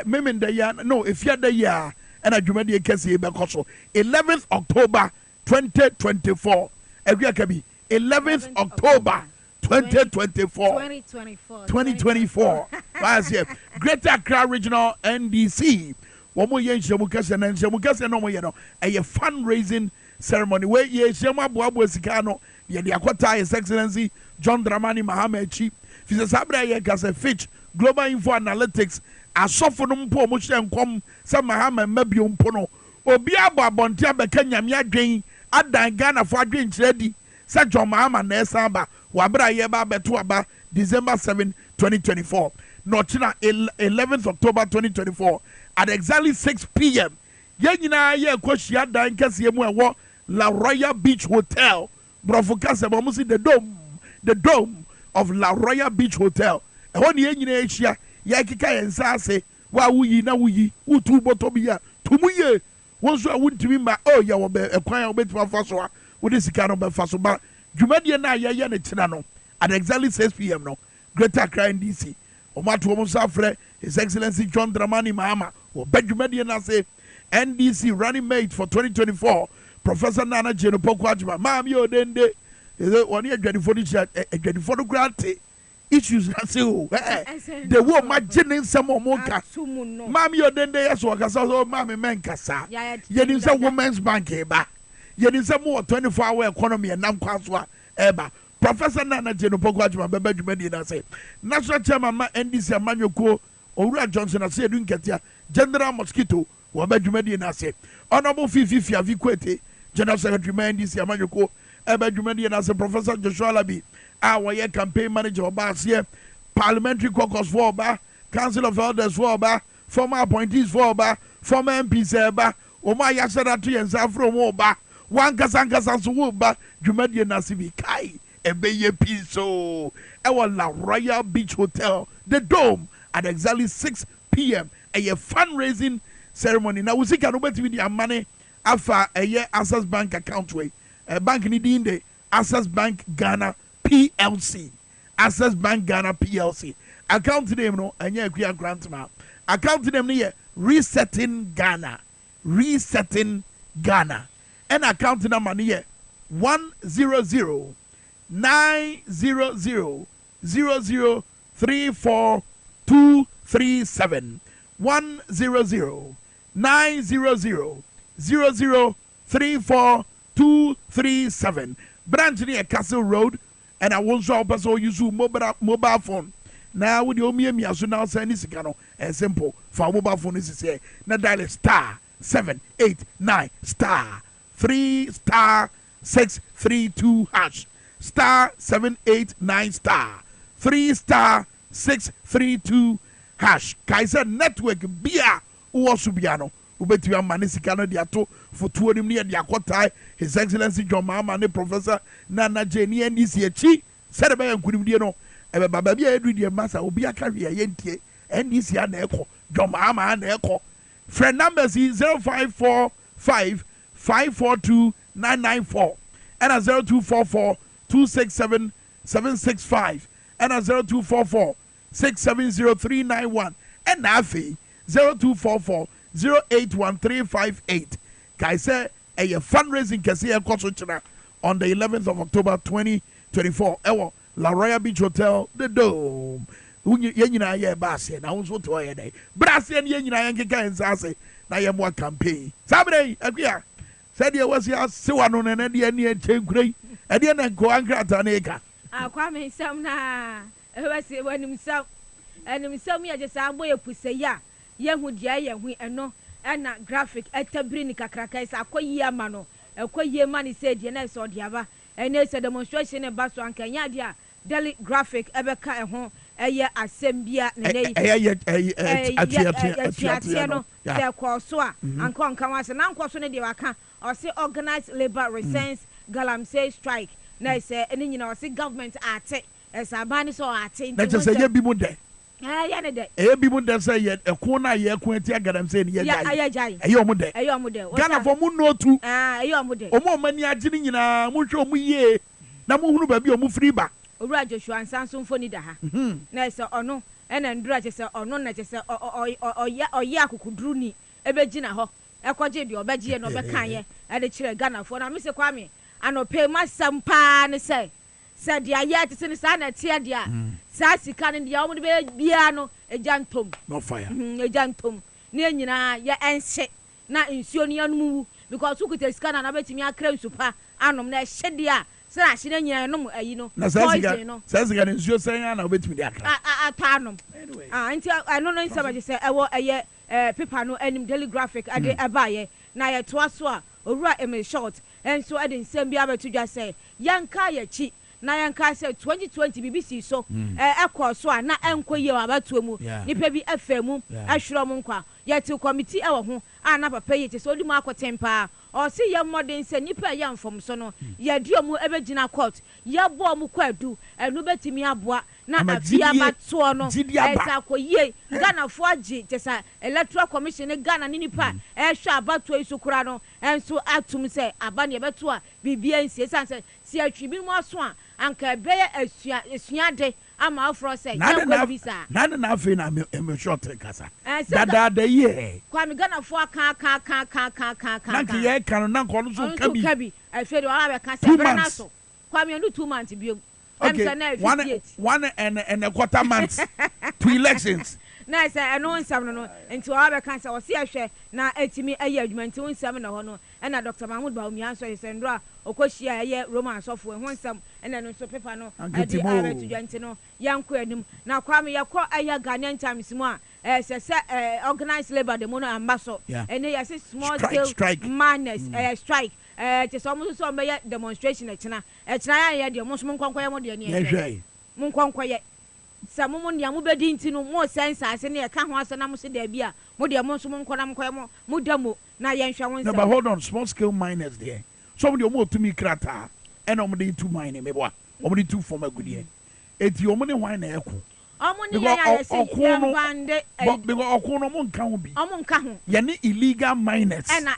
Memen the ya no if you're the year and a Jumadi Kessi Bekoso 11th October 2024. Every Kabi 11th October 2024. Last year, Greater Accra Regional NDC. One more year, Shamukasa and Shamukasa no more, a fundraising ceremony where ye Shama Buabusikano, Yadiakwata, His Excellency John Dramani Mahame Chief, Fisabra Yakasa Fitch, Global Info Analytics, a softenum po much and come some Mahama Mebium Pono, or Biaba Bontia Bekanya Miadrin, Adan Ghana for drinks ready, Sir John Mahama Nesamba, Wabra Yeba Betuaba, December 7, 2024. Notina 11th October 2024 at exactly 6 p.m. Yenina ye Koshia Dan Kasiemu La Royal Beach Hotel, Brofukasa Bamusi the dome of La Royal Beach Hotel. And when Yenina Asia, Yakika and Sase, wa wuyi na wuyi, utu botobia, tumuye, once I wouldn't remember, oh, ya will be a choir bit of Fasoa, with this kind of Fasoba, Jumedia na ya Tinano, at exactly 6 p.m. no, Greater Accra DC. Omatu Omosafre, His Excellency John Dramani Mahama, or Benjamin say NDC running mate for 2024, Professor Nana Jenopokwajima, Mam yo dende, is 1 year 24 grant issues. I say, the woman imagine some more monka. Mam yo dende, yes, Wakasa, Mammy Menkasa, yet in some women's bank, eba, yet in some more 24-hour economy and Namkwaswa, eba. Professor Nana Jenopokwajima, Benjamin say, National Chairman NDC Amanyoko, Ora Johnson, I said, don't get ya, General Mosquito. Wabajumedi say Honorable Fifi Vikwete, General Secretary NDC Amanyoko, Ebajumedi and Professor Joshua Labi, our year campaign manager Obasia, Parliamentary Caucus for Oba, Council of Elders for Oba, former appointees for Oba, former MPs Eba, Oma Yasadatu and Safro Oba, one Kasanka Sansuba, Jumedi and Nasibi Kai, Ebeye Piso, our La Royal Beach Hotel, the Dome, at exactly 6 p.m. A fundraising ceremony. Now we see can over with your money after a year Access Bank account way. A bank needing the Access Bank Ghana PLC. Access Bank Ghana PLC. Account name no and yeah grant ma. Account name here Resetting Ghana. Resetting Ghana. And account number here 100 900 0034237 100-900-0034237. Branch near Castle Road, and I won't show up as all use mobile phone. Now with your me so now send this and simple for mobile phone is here. Now dial star 789 star 3 star 632 hash star 789 star 3 star 632 hash. Kaiser network bia uosubiano ubeti ya manisika di ato for 20 minutes di akotai His Excellency John Mahama ne Professor Nana Jenny NDC chi said ba yankunim die no ebe baba bia edu die masa obi aka hwe yentie NDC na eko John Mahama na eko. Friend numbers is 0545 542 994 and a 0244 267 765 and a 0244 670 and Nafi 0244 081358. Kaise a fundraising Kasia Kosochina on the 11th of October 2024. Ewo La Royal Beach Hotel, the Dome. Yenina ye basse, na unso to ye day. Brasian yenina yanka and sase, na ye more campaign. Sabre, Agia said you was ya Siwano and Eddie and Chain Gray, Eddie and Coangra Taneka. I Kwame some na. I say when himself and himself me just a boy pussy ya. Young would ya we and no and that graphic at Tabrinica crackers a quay mano. A quay money said yes or the other. And there's a demonstration about so and Canyadia. Daily graphic ever cut a home a year assembia their coursoa and conquerors and uncle or say organized labor resistance galamsey strike. Now say and you know see government at it as a banis or at it. That's just a people there. People that say yet a corner year quintia gadam saying Ghana for moon no two more money are getting in a mucho ye Namu baby or mufriba. Ura Joshua and Samson Fonida. Nice or no, and then Dratches or no, or Yaku could druni, a Begina ho, a quadri or Begia no Becanye, and the chair Ghana for Mr. Kwame, and no pay my some pan say. Said the ayat is in the sun at Tiadia. Sassy can in the old piano, a jantum. No fire. A jantum. Near ya and shit. Not in Sionian move, because who could tell scan and I bet me a crane super, and on that shed ya. Sash in ya no, you know. Says again, is your saying, and I'll bet me that. Anyway, until I don't know somebody say, I want a year, Pipano and daily graphic, I did a buyer. Now I twas or write him a short, and so I didn't send me able to just say, young Kaya cheap. Nayanka said 2020 BBC so ekwo so na enko ye abatu mu nipa bi afemu ahwero mu nkwa yet committee e wo ho ana papa ye te so di mu akotempa o se ye modern se nipa ye mfom so no ye di omu ebegina court ye bo mu kwadu enu betimi aboa na afia mato no esa koye Ghana fo agi tesa Electoral Commission Ghana ni nipa ehwe abato isukura no enso atum se aba ne beto a bibia nsie sanse si atwi bi mu aso a anka beye esuade ama afro say yanko visa na afi na me short kasa da ye Kwame Ghana fo kan na ki ye kan na ko no so kabi afi de wa be kan se bra na so Kwame no 2 months bio. Okay, one and a quarter months to elections. Nice, I know some no, and to our cancer or see a share now 80 a year, you meant to 7 or no, and a Dr. Mahmoud Baumi answer is and draw, or Koshia, a year romance of one some, and then also Pepano, and the other to Gentino, young queerdom. Now, Kwame, your quote a year Ghanaian times more as a organized labor, the Mono and Muscle, and they are small scale strike, minus a strike. It's almost so by demonstration at China. At China, the most Munkonquay Modian. Munkonquay. Some woman Yamubedin to more sense as any account was an Amus de Bia, Modia Monsumon Conam Mudamo, Nayan Shawan. No, but hold on, small scale miners there. Somebody more to me crata, and only 2 mining, maybe only 2 from a good year. It's your money wine echo. Because Yanni illegal miners and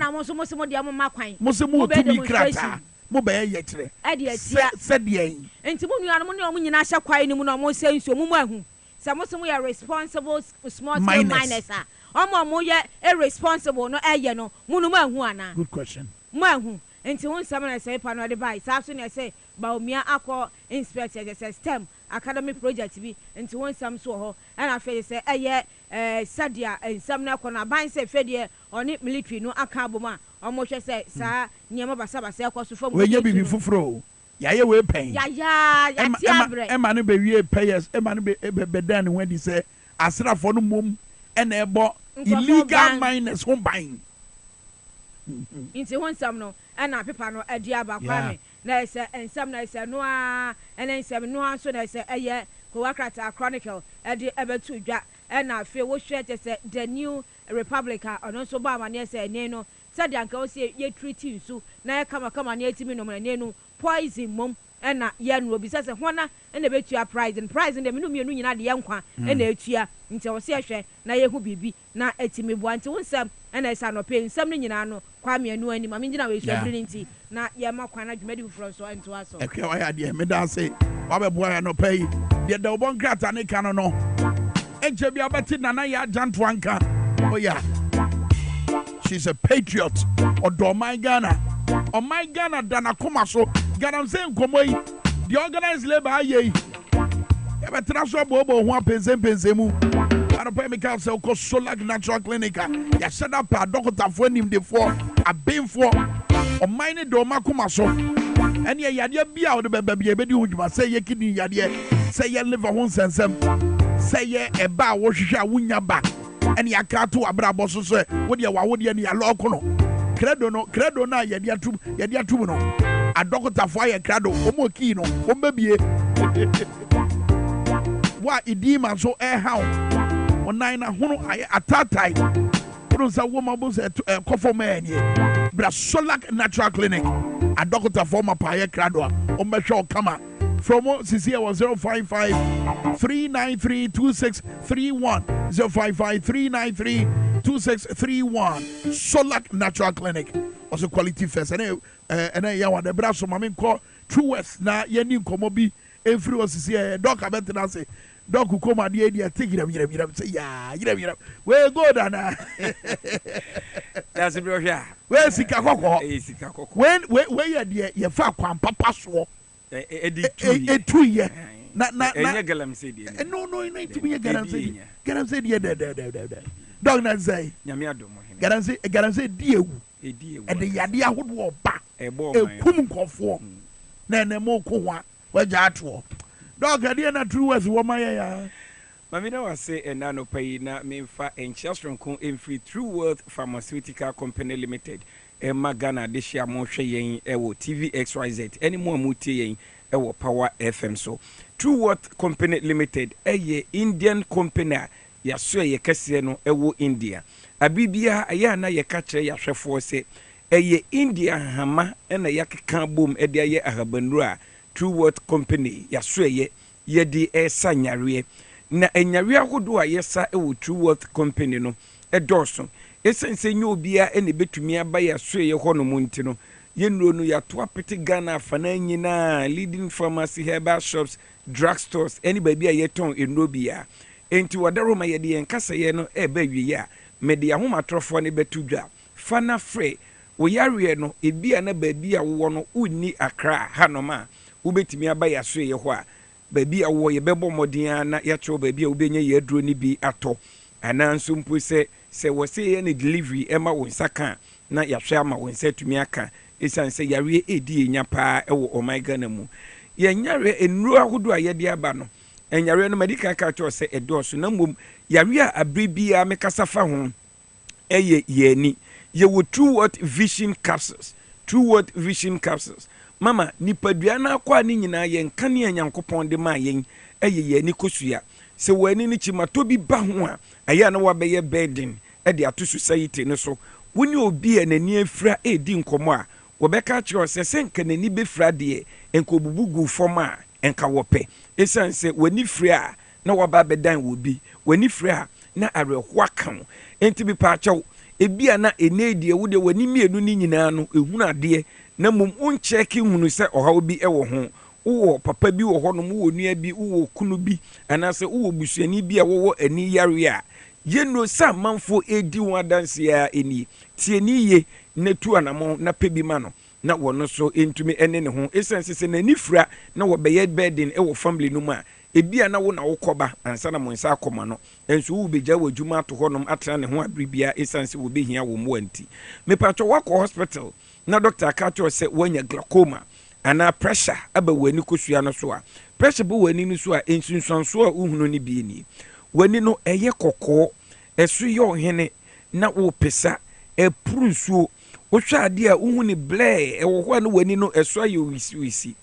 I'm also most of the Amaquine. Mosumu to me crata. Mobile yet, said ye. And to Muni and Nasha Quine, Muno saying so Mumu. Some of we are responsible small miners. More yet irresponsible, no ayano, Munuma Juana. Good question. Mahu. And to one someone I say, Pano device, after I say, baomia akọ inspector just STEM academy project bi nti won sam so ho and afi say eye sadia ensam na kọ na ban say fedie oni military no aka aboma omo hwe say sa niema basa ekọ so fam we ye bibi fufuro ya ye we pen ya ti abre ema no be wie payers ema no be bedan when di say asrafo no mom ena ebo illegal miners home buying nti won sam no ena pepa no adi abakwa me na say ensam na say no a ena ensam no anso na say eye Kowakrata Chronicle edi ebetu dwa ena afi wo hwe te say the new republic ono so ba amane say ne no said anka o say ye treaty nsu na ye kama na etimi no ne no poison mom ena ye no obi say hona ena betua prize de menu mienu nyina de ye nkwa ena etua nti o say hwe na ye hu bibi na etimi bo anti wonsam ena isa no pe nsam no nyina no Kwame anu ani ma me ngina we hwe nti na ye makwa na dwumadi fufuro so ento aso ekwe wa ya de me da say wa be boa ya no pay de da obon krata ne kan no enche bia beti nana ya janto anka oh yeah she's a patriot odo my Ghana dana koma so Ghana say nkomo yi the organized labor aye e betra so bobo ho apensem mu ano pay me kan say ko Solar Natural Clinic ya set up a doctor for nim de for abin for o mine do makoma so ene yade bia o de beba bia bedi hujuma say ye kidney yade say ye liver ho sensem say ye eba wo hwehwe a wunya ba ene akato abrabo so so wo de wa wo de ne ya loko no credo na yade atum no a doctor for ye credo o mo ki no o mbebie wa idima so how onan na hono atatai sa woman bo say kofo man here bra Solar Natural Clinic a doctor for my paye crado o me show kama from CC was 055 393 2631 055 393 2631 Solar Natural Clinic also quality first and ya wa de bra so ma me call True West na ye ni nkomo bi every was CC doc abet na say Doc come at the idea, take it, say, yeah, we go down. That's a bro, yeah. Where's the Kakoko? When you're dear, your fat papa swore a 2 year. Not Galam said, no, to be a Galam said, yeah, don't not say, Yamiado, Galam said, dear, and the Yadia would walk back a kum for then a more coa, where Jatwo. Dog, I didn't True West woman. Mamina was say and nano pay na me fa and Chelston con in free True Worth Pharmaceutical Company Limited. Emma Ghana this year more shayin ewo TV XYZ any more muti ewo Power FM so True Worth Company Limited ye Indian company ya so ye kese no ewo India. Abibia aya na ye kache ya hwefo se ye India hama na ya keka bom e de ye ahabanura True Worth Company ya so ye di esa nyare na enyare ahodo a yesa ewo True Worth Company no edoso esense nye obia ene betumi aba ya so ye hono munti no ye nuro no ya to apete Ghana afana nyina leading pharmacy herbal shops drugstores any baby a yeton enrobia enti wadaro ma ye de enkasa ye no eba wie ya mede ahomatrofo ne betudwa fana free wo yare no ebia na baby a wo no unni akra hanoma ubetimi aba ya so ye ho a baby a wo ye bebo modin na ya cho baby a ubenye ye aduro ni bi ato ananso mpo se wo se ye ne delivery ema wo nsaka na ya hwe ama wo nsatumi aka esan se yare edi enya pa ewo omega na mu ye nyare enuru ahodo a ye de aba no enyare no medika ka cho se edoso na mum yare a abribia mekasafa ho eye ye ni ye wo True Worth Vision Capsules True Worth Vision Capsules mama nipadua na akwa ni nyina ye nkane anyankopon de ma yen ye ni kosua se wani ni chimato bi ba ho a aya na wa beye burden e de ato society ne so woni obi anani afra edi nkomo a wo beka kire se senka nani be fra de enkobubugu foma enka wope esanse wani fra na wa ba bedan wo bi wani fra na arehwa kan enti bi pa achaw ebia na enedie wo de wani mienu ni nyina no ehunu ade na mum uncheki hunu se ohaw bi ewo ho wo papa bi wo ho no wo nua bi wo kunu bi anase wo busuani bi a wo ani yare a yenno sa manfo edi won adanse a eni tie ni ye netu anamo na pebi ma no na wono so entumi ene ne ho essence se na nifra na wo beye burden e wo family no mu a ebia na wo na wo koba ansa na mo nsa akoma no enso wo beja wo adwuma ato honom atra ne ho abribia essence wo behia wo mo anti me patcho wako hospital na doctor akacho se wanya glaucoma ana pressure aba wani kosua no so a pressure bo wani no so a ensunsanso a uhunu ni bi ni wani no eye kokko esu yo hene na wo pesa epurunsuo wo hwa ade a uhunu ble e wo ho na wani no esu ayo wisi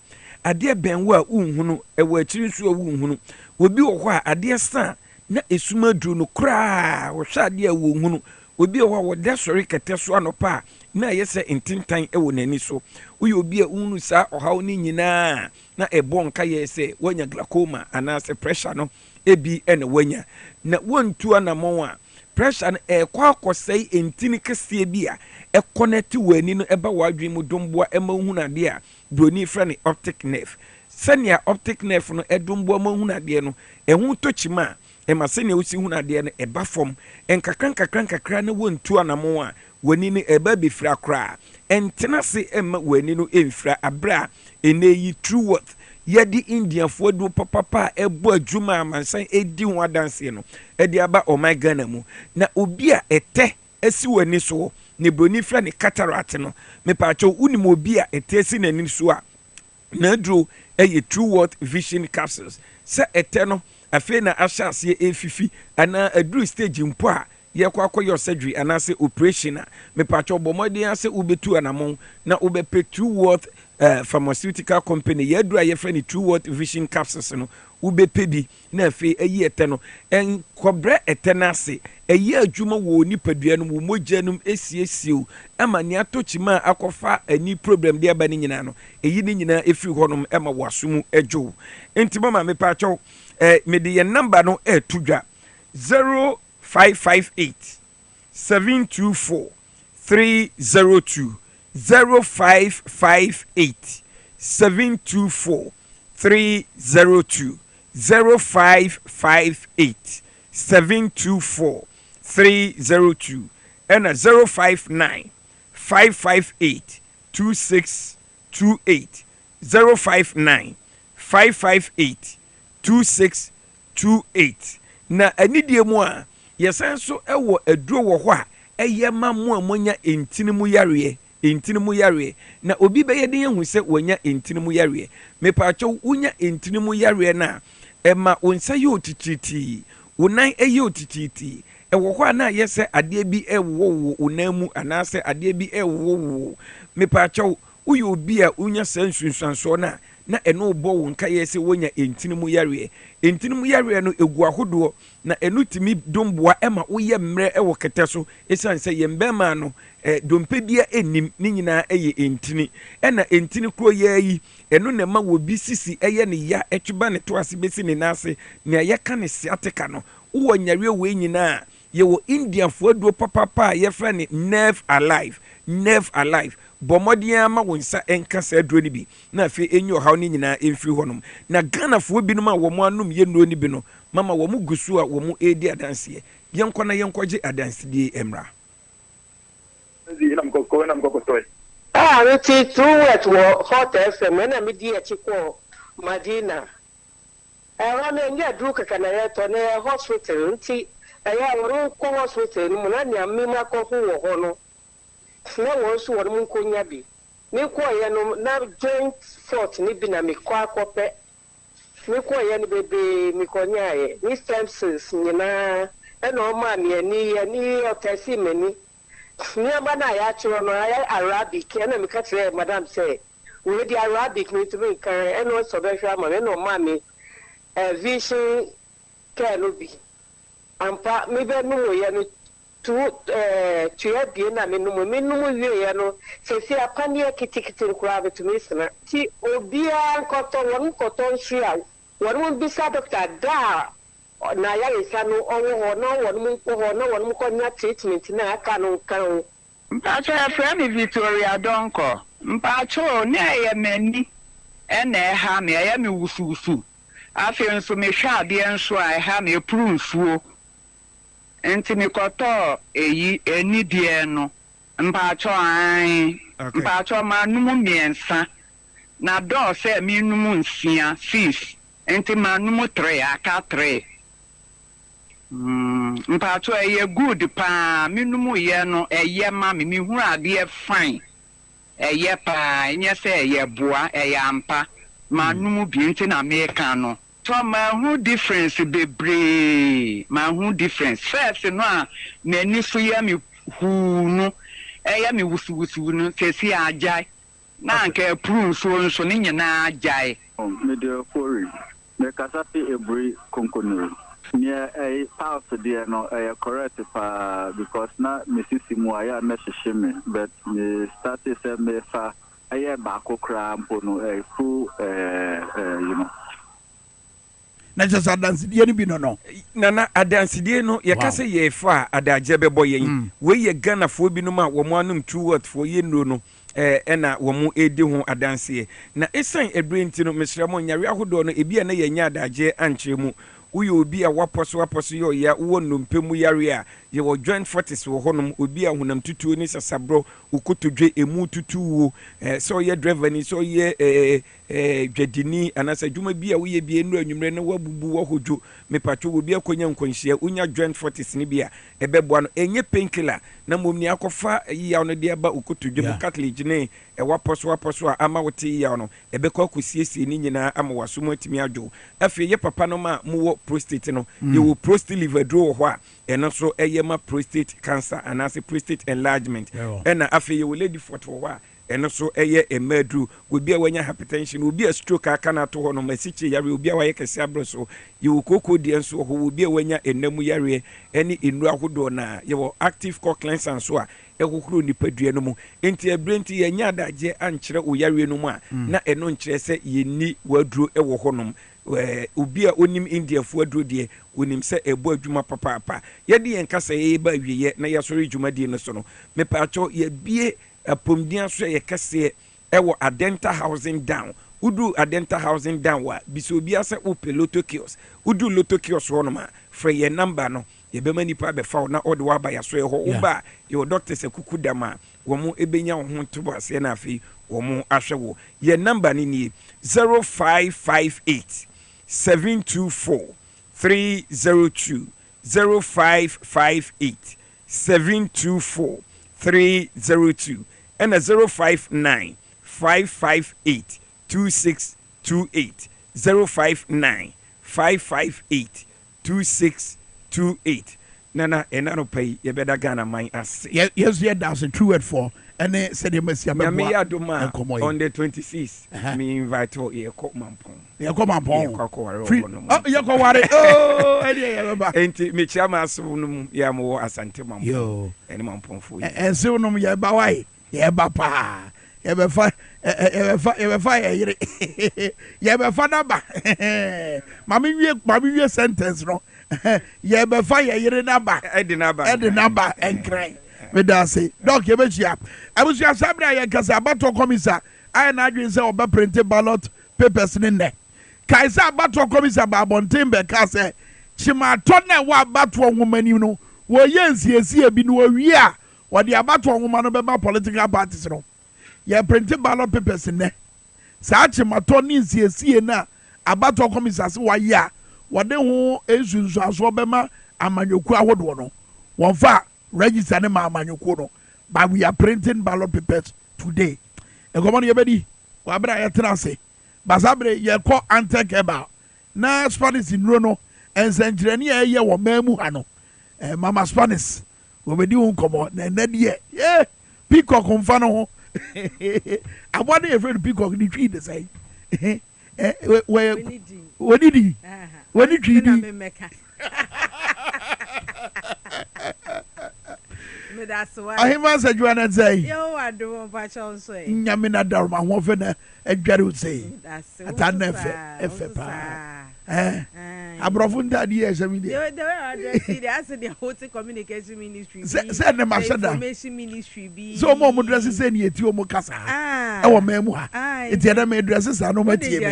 ade ben wo a uhunu e wo akiri nsuo uhunu obi wo ho a ade sta na esuma duru no kra wo hwa ade a wo uhunu obi wo wo de sori kete so anopa na yese intintan e wo nani so uyi obi a uhunu sa ohaw ni nyina na ebo nka yese wanya glaucoma anase pressure no ebi ene wanya na wontu anamon a pressure no kwa akosai intini kese bi a e connect wani no eba wadwen mu domboa ema hunu ade a broni fra ne optic nerve senia optic nerve no edomboa ma hunu ade no ehu tochima ema senia usi hunu ade no eba fom enkakran na wontu anamon a wani ni eba befra kra entena se ema wani no emfra abra eneyi true worth yadi Indian fo do papa ebo adwuma amansan edi ho adanse no edi aba oh my Ghana mu na obi a ete esi wani so ne broni fra ne cataract no me paacho unim obi a ete esi nani so a na dro eye true worth vision capsules se ete no afi na ashase efifi ana adru stage mpo a ye kwa your surgery anase operation me pacho bomodi ase ubetu anamon na ubepe true worth pharmaceutical company ye dura ye friend true worth vision capsules no ubepe bi na afi eyi ete no en kobre ete na ase eyi adwuma wo nipadua no wo mojanum esiesiu ama ne atochima akofa ani problem de aba ni nyina no eyi ni nyina efi honom ema wasomu ejo enti mama me pacho me de ye number no tudwa 0558 724 302 0558 724 302 0558 724 302 and 059 558 2628 059 558 2628 na anidie mu a yesan so ewo aduro wo ho a eyema mu amonya entinimu yare na obi be yede yehu se wonya entinimu yare me paacho wonya entinimu yare na ema onsa ye otititi wonan eye otititi ewo ho na yese ade bi ewo onamu anase ade bi ewo me paacho uyi obi a unya sansunsanso na eno bo wo nka yese wonya entinimu yare no egu ahodo na enu timi domboa ema woye mre ewo keteso esanse yembema no dompe bia enim ni nyina eye entini ena entini kro yayi enu ne ma wo bi sisi eye ne ya etweba ne to ase besi ne nase ne ayeka ne siateka no wo nyare we nyina ye wo Indian fo aduo papa ye fra ne nerve alive bomodian ma wonsa enka sa aduro ni bi na afi enyo haw ni nyina emfiri honom na Ghana fo binum a wo mo anum ye no ni bi no mama wo mu gusu a wo mu edi adanse yenko na yenkoje adanse die emra Riti Truwet wo Hot FM na me di achiko Madina. Wana nge dru kaka na yeto ne hospital nti ya woro ko hospital mu na nya mema ko hu wo ho no. Na wo so woro mu nkonya bi. Me ko ye no na joint fault ni bi na me ko akope. Me ko ye ni bebe me ko nya ye. Ni stem cells nyina e no ma me ni otesi meni. Ni abana ya chiro no ya Arabic na me ka tire madam say we di Arabic me to me kan e no so be hwa ma me no ma me vision care no bi ampa me be no ye no tu ya bi na me no wie ye no se si apani kitikiti nkura be to me sna ti obia nkoto won nkoto nsua won bi sa doctor da na ya isa no owo no won mu ko nya treatment na aka no kan mpacho friend Victoria Donko mpacho ne ye mani ene ha me ya me wususu afi nso me hwa ade nso a ha me puru nsuo enti me koto eyi enidie no mpacho ai mpacho ma numu miensa na do se mi numu nsia 6 enti ma numu 3 aka 3 mpacho eye good pa mi numu ye no eye ma mi hu ade fine eye pa nye se eye boa eye ampa ma numu bi enti na me kan no so ma hu difference bebre ma hu difference first no a na ni so ye mi hu no eya mi wusu no sesi ajai na nke prune so ni nyina ajai me de fori me kasapi ebri konkono near a house there no correct because na Mrs. Muaya na shishime but me started say me fa aye ba kokra mpo no full you know na just adansidie ni bi no na adansidie no ye ka se ye fa adaje bebo yen we ye Ghana fo bi no ma wo mo anum true word fo ye nro no na wo mo edi ho adansie na esan ebrenti no mesra mo nyare ahodo no ebi na ye nya adaje ankyere mu uyo obi a waposo yo ya wo nnompemu yare a ye wo joint forties wo honom obi a honam tutuo ni sasabro ukotodwe emu tutuo so ye driver ni so ye dwadini anasa dwuma bi a wo ye bi enu anwumre na wabubu wo hojo mepacho obi akonya nkonhia unya joint forties ni bi a ebeboa no enye painkiller na momni akofa ya no de aba ukotodwe mu cartilage ne waposo a ama wote ya no ebekọ akosiesie ni nyina ama wasomo atimi adwo afi ye papa no ma muwo prostate no ye wo prostate liver draw ho a eno so eyema prostate cancer anase prostate enlargement ena afi ye wo lady for ho a eno so eye emadru obi a wanya hypertension obi a stroke aka na to ho no masiche yare obi a waye kese abro so ye wo kokodi enso ho obi a wanya enamu yare eni enu ahodo na ye wo active core cleanser so a ekukuru nipadua no mu enti ebrenti ye nya adaje ankyere oyare no mu a na eno nkyere se ye ni waduro ewo honom obi a onim India fu aduro de onim se ebo adwuma papa ye de yenkasa ye ba wiye na ye sori adwuma de no so no mepacho ye bie apomdia so ye kase ewo adenta housing down udu adenta housing down wa biso obi ase ope loto kiosk udu loto kiosk ho no ma frɛ ye number no ye be mani pa be fa na ode wa ba ya so ho uba your doctor se kukudama wo mu ebenya ho tobo ase na afi wo mu ahwe wo ye number ni 0558 724 302 0558 724 302 and 059 558 2628 059 558 2628 nana enano pay ye beda Ghana mine as yes that's a true word for and said you must me ya do ma on the 26th me invite ye ko mampon free ye ko ware oh edi ye ba enti me chiama aso no ya mo asante mampon yo eni mampon fo en se no ye ba wai ye ba pa ye be fa ye yire ye be fa na ba mami wie sentence no ye be fa ye yire na ba edi na ba enkran me da say doc ye be chia abusia sabra ye kasa abato komisa ai na adwen se oba print ballot papers ne ne kaisa abato komisa ba bonten be ka se chima to na wa abato nwomani no wo ye nsiesie bi no wi a wo de abato nwoma no be ma political parties no ye print ballot papers ne sa chima to ni nsiesie na abato komisa se wa ye a wo de ho esunsu aso be ma amanyoku ahodo no won fa register ne ma amanyoku no but we are printing ballot papers today e go mo ye bedi wa bra ye tena se basabre ye ko antekeba na Spanish nro no ensenjire ne ye wo mamu ha no mama Spanish we bedi won komo na de ye peacock mfa no ho abode e friend peacock ni twi de sai we didi ahima sa juana say yo ado pa chon so nyame na dar ma ho fe na adware o say ata na efe pa abrofo ndadi e sami de the way address the as the hotel communication ministry say na ma shada information ministry bi so mo dress say na eti o mo kasa e wo mamu ha eti na me dress say no matie me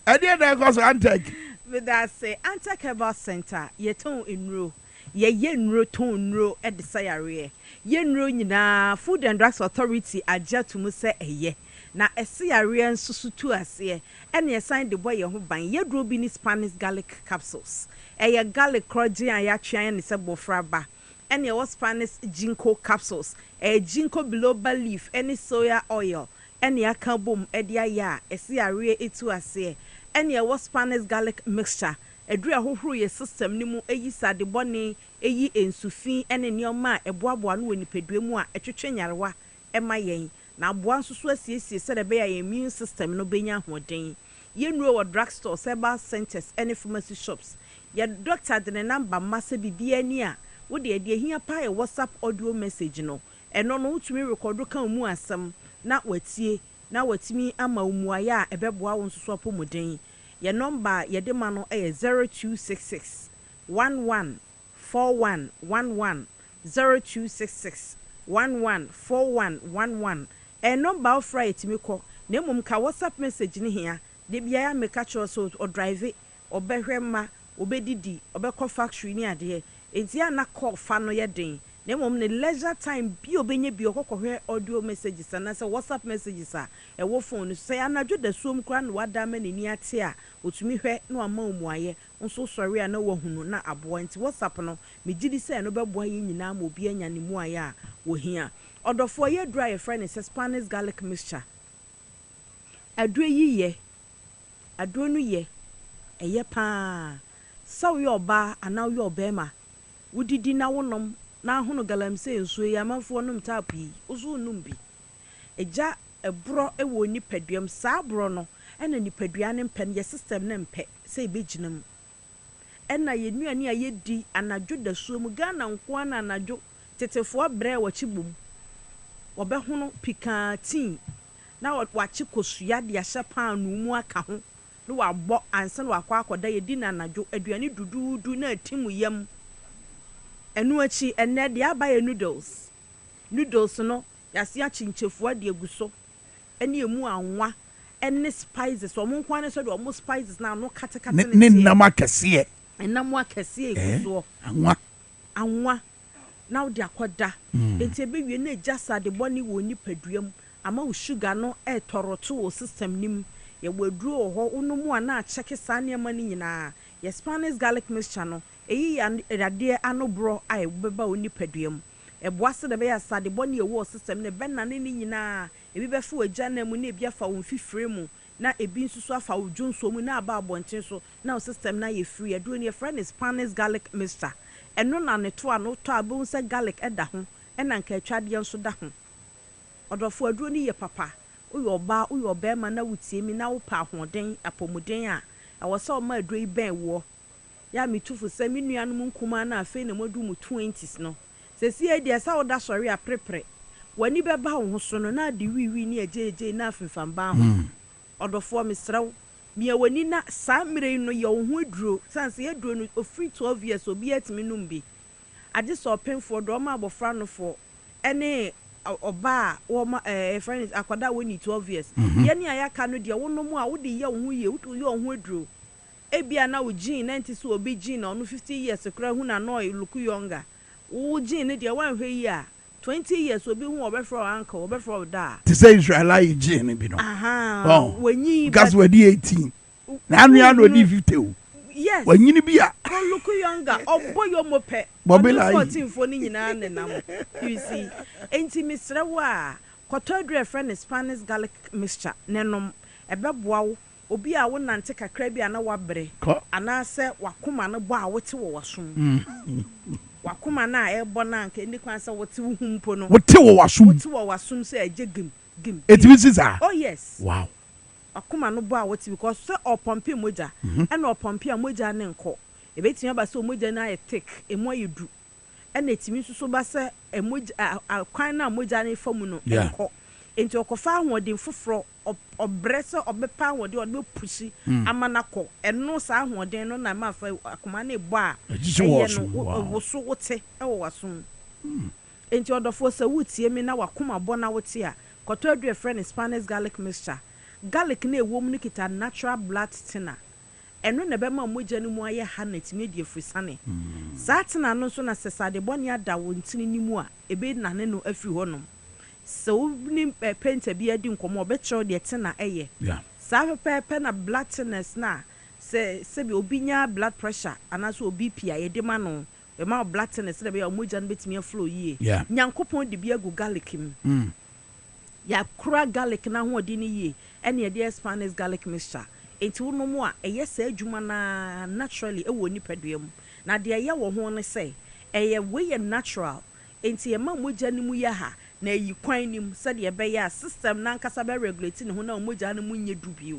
ade na ko so antek with that say antek about center yeton enro ye nnuro ton nro e de sayare ye nnuro nyina Food and Drugs Authority agya to mu se eye na esayare nsusu tu ase ene ye sign de boy ye ho ban ye duro bi ni Spanish garlic capsules eye garlic kroje an ya twan ne se bofra ba ene was Spanish ginkgo capsules ginkgo biloba leaf ene soya oil ene aka bom e de aya esayare etu ase ene was Spanish garlic mixture edru ahohoro ye system ni mu eyi sade bone eyi ensufin ene nioma eboaboa no woni pedua mu a etwetwe nyarewa ema yen na aboa nsusu asiesie se de be ya immune system no benya hoden ye nuro wo drugstore herbal centers ene pharmacy shops ye doctor de number massa bibia ni a wo de hia pa ye WhatsApp audio message no eno no utumi record kan mu asem na watie na watimi ama umuaya ebeboa wo nsusu apomuden your number your demand is 0266 114111 0266 114111 and number of right me call nemum ka WhatsApp message ni here de bia me catch us or drive it or behwema obedidi obekọ factory ni ade enti ana call fa no ye den nemum ne leisure time bi obenye bi okokohwe audio messages and say WhatsApp messages a e wo phone say anadwo da suom kra no wada ma ni ate a otumi hwe no ama omuaye nso sori a na wahunu na aboa enti WhatsApp no me gidi say no beboa ye nyina ma obi anya ne muaye a wo hia odofo ye dry a friend is Spanish garlic mixture adro yiye adro no ye eye pa saw your ba anaw your bema wudidi na wonom na hono galamse enso ya mafo nom tapi ozo num bi eja ebro ewo ni paduam sa bro no ena ni padua ne mpen ye system ne mpe se beginam ena ye nuani ayedi anadwo da suom Ghana nko na anadwo tetefo bre wachibum obehono pikatin na wachi kosua de ahye panu mu aka ho no wabo anse no akwa akoda ye di na anadwo aduani dududu na atimu yam enu achi enne de abaye noodles no yase achinchefu ade aguso ene emu anwa ene spices omo nkwane so de omo spices na no katakata ne nama kese enam akese eguso anwa na ode akoda enti ebewie na ejasa de boni wo ni paduam ama wo sugar no e toroto wo system nim ye waduro ho unumu ana acheke sane mani nyina ye Spanish garlic mixture no eyi ya rade anobro ai beba oni paduam eboase de be ya sade boni ewo system ne benna ne nyina ebi be fa agya na mu na ebi afa won fifire mu na ebi nsusu afa wo dwonso mu na aba abonten so na system na ye free aduro ne friend is Spanish garlic mixture eno na ne to ano to abun se garlic eda ho ena nka atwade nso da ho odofo aduro ni ye papa uyo ba uyo be ma na wutie mi na wo pa ahoden apomuden a awose o ma aduro yi ben wo ya mitufu se mi nuanum nkuma na afi na modu mu 20s no se si e dia sa wo da sori a prepre wani be ba wo so no na de wiwi ni ejeje na afimfam ba ho odofo misraw mi wani na sa mire no ye wo ho aduro sanse ye aduro no ofri 12 years obi atimi numbi ade so penfo do ma abofra no fo ene oba wo ma friends akwada woni 12 years ye ni ayaka no de wo no mu a wo de ye wo ho ye wo to ye wo ho aduro ebia na wo gene 90 so obi gene no 50 years kra hu na no look younger wo gene de wan hwe yi a 20 years obi hu obefro uncle obefro da to say Israeli gene bi no wenyi gas we di 18 na anu di 50 yes wenyi bi a look younger oboyo mope Bobby like 14 fo ni nyina ne nam you see enti misre wa kotodre friend Spanish garlic mixture nenom ebeboa wo obi a wo nante kakra bi ana wabre ana se wakoma no bo a wote wo wasom wakoma na ebo na nka ni kwan se wote wo humpo no wote wo wasom se agegim gim etibisiza oh yes wow wakoma no bo a wote because se opompe moja na opompe a moja ne nko ebetimi ba se moja na thick emo yedu na etimi suso ba se emoja kwan na moja ne famu no nko enti okofa ahoden foforo obrese obepa ahoden obe pushi amanako eno sa ahoden no na mafa akoma na ebo a wo so wote e wo wasom enti odofo se wutie mi na wakoma bo na wote a koto adu friend Spanish garlic mixture garlic na ewom ni kita natural blood thinner ɛno na bɛma mogya no mu ayɛ ha na timi de afrisane saa tena no so na sesade bɔne ada wo ntini ni mu a ebe nane no afiri hɔ nom so ni penta bi adi nkɔmɔ ɔbɛkyerɛw deɛ tena ɛyɛ saa pɛpɛpɛ na blood thinness na sɛ bi obi nya blood pressure anaso obi pia yɛde ma no ɛma blood thinness na bɛyɛ mogya no bɛtumi aflow yie nyankopɔn de bi agu garlic mu ya kura garlic na ho ɔde ne yie ɛne yɛde Spanish garlic mixture enti wo no mu a ɛyɛ sɛ adwuma na naturally ɛwɔ nipadua mu na deɛ ɛyɛ wɔ ho ne sɛ ɛyɛ we natural enti ɛma mogya no mu yɛ ha na yi kwan nim sɛdeɛ ɛbɛyɛ a system na nkasa bɛ regulate ne ho na mogya no mu nyɛ dubio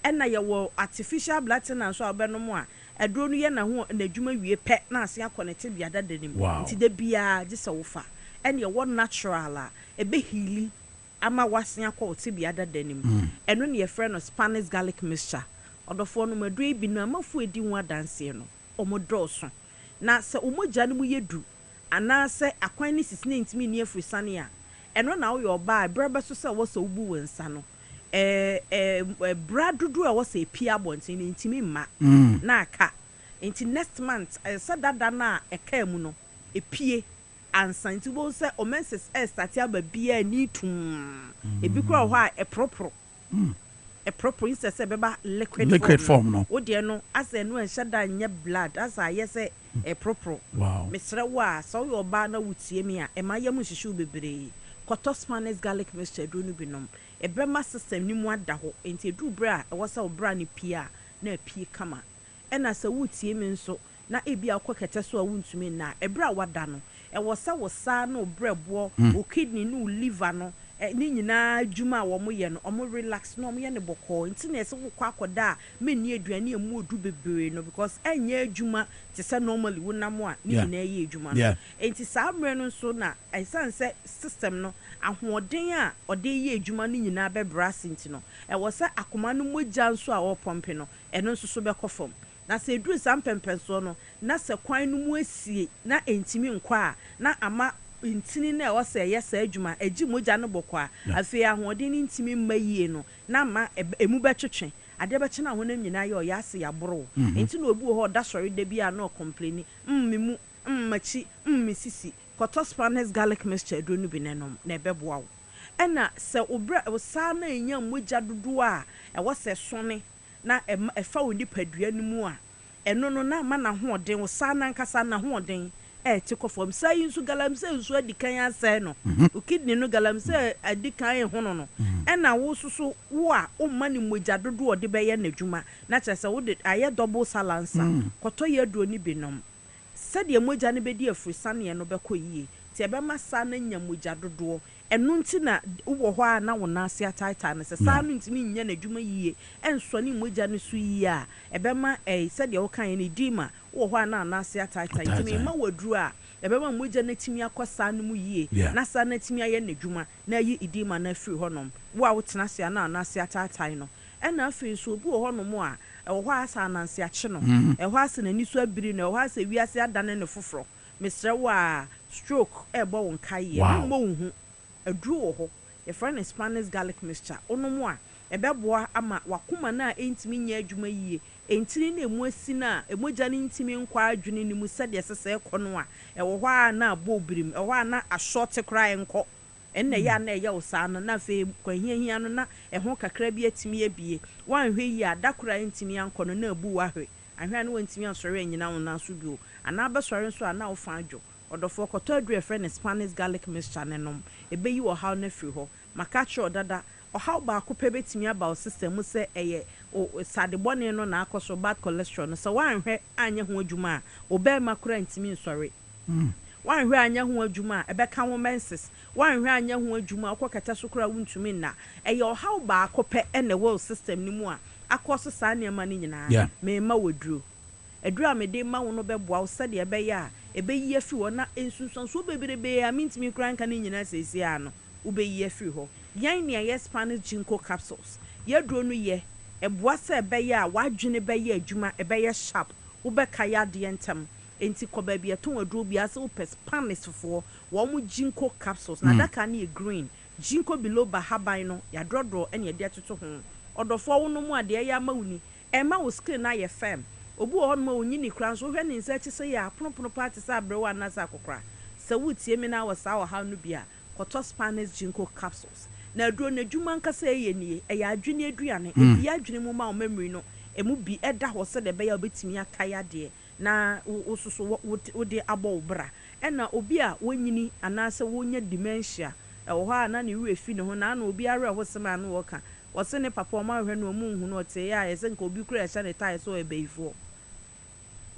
ɛna yɛwɔ artificial blood thinner so a ɔbɛnom a ɛduro no yɛ na ho na adwuma wie pɛ na ase akɔnɛte biada da nim nti da biara gye sɛ wofa ɛne yɛwɔ natural a ɛbɛhili ama wase akɔ te biada da nim ɛno ne yɛfrɛ no Spanish garlic mixture ɔdɔfoɔ no maduro bi no amafo edi ho adanseɛ no ɔmo dɔɔso na sɛ ɔmogya no mu yɛ du anaasɛ akwan ne sisi ne ntimi ni afrisane a ɛno na woyɛ ɔbaa brɛbɛ so sɛ wɔsɛ wobu wɔ nsa no bra dodo a wɔsɛ epia abɔnten ne ntimi mma na aka nti next month sɛ dada na ɛka mu no epie ansa nti bo sɛ omenses start aba bia ni tum ebi kura hɔ a ɛpropro instead sɛ bɛba liquid form no wo deɛ no asɛ no ɛhyɛ da nyɛ blood asa ayɛ sɛ ɛpropro mesrɛ wo a sɛ woyɛ ɔbaa na wotie mi a ɛma yɛ mu hyehyɛ bebree kɔtɔ Spanish garlic mixture do no binom ɛbɛma system ni mu ada hɔ enti edu bra a ɛwɔ sɛ obra ne pia na apie kama ɛna sɛ wotie mi nso na ebi akɔ kɛtɛ so a wontumi na ɛbra wada no ɛwɔ sɛ wo saa na obrɛboɔ o kidney no liver no ni nyinaa adwuma a wɔn yɛ no wɔn relax na wɔn yɛ ne bɔkɔɔ nti na ɛsɛ wokɔ akɔda a menni aduane emu odu bebree no because ɛnyɛ adwuma te sɛ normally wonam a ne nyinaa yɛ adwuma no nti saa mmerɛ no nso na ɛsan sɛ system no ahoɔden a ɔde yɛ adwuma no nyinaa bɛbra nti no ɛwɔ sɛ akoma no mogya nso a wɔpɔmpe no ɛno nso so bɛkɔ fam na sɛ eduru saa mpɛmpɛnsoɔ no na sɛ kwan no mu asie na entimi nkɔ a na ama ntini na ɛwɔ sɛ ɛyɛ saa adwuma agyi mogya no bɔkɔ a afei ahoɔden ne ntimi mma yie no na ma emu bɛtwetwe ade bɛkye na honam nyinaa yɛ ɔyɛ ase yaboro enti na obi wɔ hɔ da sɔre da bi a na ɔcomplain memu machi mesisi kɔtɔ Spanish garlic mixture do no bi nenom na ɛbɛboa wo ɛna sɛ obra saa na enya mogya dodo a ɛwɔ sɛ sone na ɛfa wo nipadua no mu a ɛno no na ma na hoɔden wo saa na nkasa na hoɔden te kɔfam saa yi nso galamsey nso adi kan asɛe no o kidney no galamsey adi kan ho no ɛna wo soso wo a o ma ne mogya dodo ɔde bɛyɛ n'adwuma na kyerɛ sɛ wo de ayɛ double salansa kɔtɔ yɛ aduro ni binom sɛdeɛ mogya no bɛdi afrisane no bɛkɔ yie ti ɛbɛma saa na nya mogya dodo ɛno nti na wo hɔ a na wo nase ataita ne sɛ saa no ntimi nya n'adwuma yie ɛnsɔ ne mogya no so yie a ɛbɛma sɛdeɛ wo kan ne dima wo hɔ a na nase ataita ntimi ma waduru a ɛbɛma mogya no timi akɔ saa no mu yie na saa na timi ayɛ n'adwuma na yi idima na afiri hɔ nom wo a wo tena se na nase ataita no ɛna afei so obi wɔ hɔ nom a ɛwɔ hɔ asa ananse akye no ɛhɔ asa n'ani so abiri no ɛhɔ asa wiase adane ne foforɔ mesrɛ wo a stroke ɛbɔ wo nkae yɛ mo hu aduru wɔ hɔ yɛfrɛ no Spanish garlic mixture onom a ɛbɛboa ama wakoma na entimi nya adwuma yie entini na emu asi na emogya ne ntimi nkwa adwene ne mu sɛdeɛ sɛsɛ ɛkɔ no a ɛwɔ hɔ a na abɔ obirim ɛwɔ a na ashort kra ɛnkɔ ɛnna ya na ɛyɛ wo saa no na afei kwahiahia no na ɛho kakra bi atimi abie wanhwɛ yi a dakora ntimi ankɔ no na abu wahwɛ ahwɛ no wantimi asɔre anyina wo na so bio ana bɛsɔre nso a na wo fa adwo ɔdɔfoɔ kɔtɔ aduru ɛfrɛ no Spanish garlic mixture ne nom ɛbɛyi ɔhaw no afiri hɔ maka kyerɛ ɔdada ɔhaw baako pɛ bɛtumi aba wo system mu sɛ ɛyɛ sadebɔne no na akɔ so bad cholesterol no sɛ wanhwɛ anyɛ ho adwuma a ɔbɛrima kora ntimi nsɔre wanhwɛ anyɛ ho adwuma a ɛbɛka wo menses wanhwɛ anyɛ ho adwuma a ɔkɔ kɛtɛ so kora wontumi nna ɛyɛ ɔhaw baako pɛ ɛna ɛwɔ system no mu a akɔ so saa nneɛma no nyinaa mema waduro aduro a mede ma wo no bɛboa wo sɛdeɛ ɛbɛyɛ a ɛbɛyi afiri hɔ na nsunsuansoɔ bebrebe a mentimi kora nka ne nyinaa sɛsie a no wobɛyi afiri hɔ yɛn nea yɛ Spanish ginkgo capsules yɛduro no yɛ ɛboa sɛ ɛbɛyɛ a wadwene bɛyɛ adwuma ɛbɛyɛ sharp wobɛka yɛ adeɛ ntam enti kɔ baabi ɛtɔn aduro bi asɛ wopɛ Spanish fofoɔ wɔn mo ginkgo capsules na daka no yɛ green ginkgo biloba haban no yɛadorɔdorɔ ɛne yɛde atoto ho ɔdɔfoɔ wo no mu adeɛ yɛ ama wo ni ɛma wo screen na yɛ fam obi wɔ hɔ no ma onyi ne kura nso hwɛ ne nsa akyi sɛ yɛ aponopono party sɛ abrewa na sa akokora sɛ wotie me na wɔ saa wɔ ha no bi a kɔtɔ Spanish Ginkgo capsules na aduro na adwuma nkasa ɛyɛ nie ɛyɛ adwene aduane ebi adwene mu ma wo memory no emu bi ɛda hɔ sɛ de bɛyɛ obetumi akae adeɛ na wososo wode abɔ wo bra ɛna obi a wonyini anaasɛ wonya dementia ɛwɔ hɔ a na ne werɛ fi ne ho na obi arɛ ho sɛm a no wɔka wɔse ne papa ɔma hwɛ no ɔmu nhu no ɔte yɛ a yɛsɛ nka obi kura ɛhyɛ ne tae so ɛbɛyifoɔ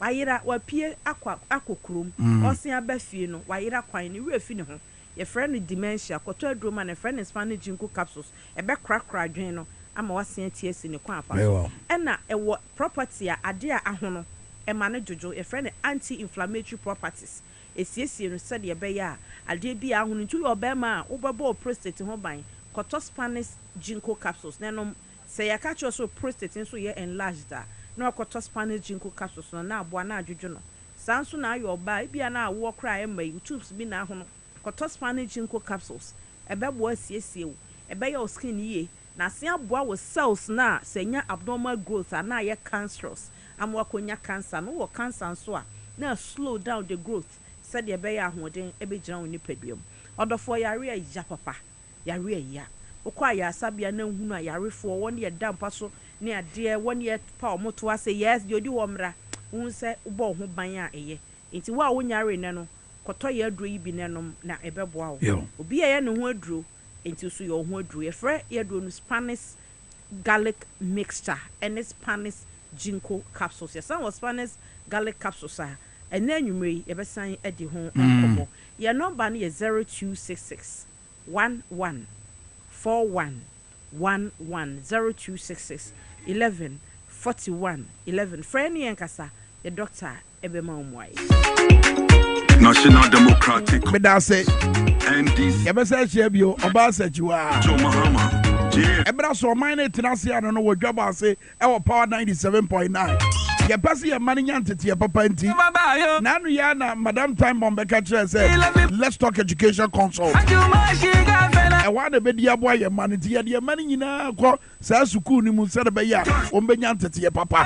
wayera wapie akɔ kurom ɔse aba fie no wayera kwan ne werɛ fi ne ho yɛfrɛ no dementia kɔtɔ aduro ma ne frɛ ne Spanish Ginkgo capsules ɛbɛkorakora adwene no ama wasen tie si ne kwan apa ɛna ɛwɔ property a ade a ahono ɛma ne jojo yɛfrɛ no anti-inflammatory properties esiesie no sɛdeɛ ɛbɛyɛ a ade bi ahono ntu yɛ ɔbɛma a wobɛbɔ prostate ho ban kɔtɔ Spanish Ginkgo capsules na nom sɛ yɛka kyerɛ so prostate nso yɛ enlarged a na ɔkɔtɔ Spanish Ginkgo capsules no na aboa na adwodwo no saa nso na ayɛ ɔbaa ebia na awoɔ kora ɛma yi tubes bi na ahono kɔtɔ Spanish Ginkgo capsules ɛbɛboa siesie wo ɛbɛyɛ wo skin yie na se aboa wo cells na sɛ nya abnormal growth a na yɛ cancerous ama wakonya cancer no wɔ cancer nso a na slow down the growth sɛdeɛ ɛbɛyɛ ahoɔden ɛbɛgyina wo nipaduam ɔdɔfoɔ yare ya papa yare ya wokɔ ayɛ asabea na nhunu a yarefoɔ wɔn yɛ da mpa so ne adeɛ wɔn yɛ pa ɔmo to ase yes deɛ odi wɔ mmra wo sɛ wobɔ ho ban a ɛyɛ nti wo a wonyare ne no kɔtɔ yɛ aduro yi bi nenom na ɛbɛboa wo obi a yɛ ne ho aduro nti so yɛ ho aduro yɛfrɛ yɛ aduro no Spanish garlic mixture and Spanish Ginkgo capsules yɛsan wɔ Spanish garlic capsules a ɛna anwummerɛ yi yɛbɛsan adi ho nkɔmmɔ yɛ nɔmba no yɛ 0266 11 41 11 0266 11 41 11 frɛ ne yɛn kasa yɛ doctor ɛbɛma wo mmuaeɛ National Democratic Medase NDC yɛbɛsɛ ahyia bio ɔbaasa akyiwa Joe Mahama ɛbɛra so ɔman no tenase ano no wɔ DwaboAse ɛwɔ Power 97.9 yɛpɛ sɛ yɛma no nya nteteɛ papa nti na ano yɛ na Madam Time Bomb bɛka kyerɛ sɛ Let's Talk Education Consult ɛwɔ na bɛdi aboa yɛ ma no nti yɛde yɛma no nyinaa kɔ saa sukuu no mu sɛde bɛyɛ a ɔmbɛnya nteteɛ papa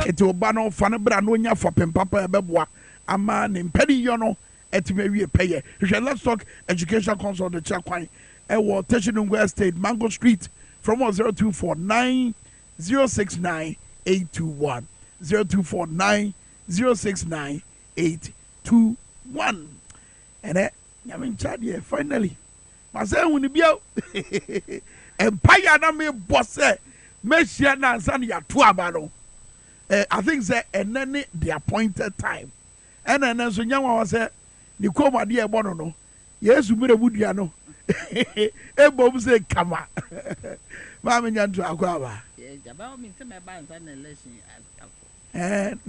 ɛti ɔba no fa no bra na ɔnya fapem papa ɛbɛboa ama ne mpɛni yɔ no ɛtumi awie pɛyɛ hwɛ Let's Talk Education Consult de kyerɛ kwan ɛwɔ Teshinungu Estate Mango Street from 0249 069 821 0249 069 821 ɛnɛ nyame nkyɛdeɛ finally masɛ hu ne biao ɛmpaya na mebɔ sɛ mɛhyia nansa ne yɛato aba no I think sɛ ɛnɛ ne the appointed time ɛna ɛnɛ nso nyanwa wɔ sɛ ne kɔmadeɛ ɛbɔ no no yesu mmerɛ mu dua no ebom sɛ kama maame nya nto akɔ aba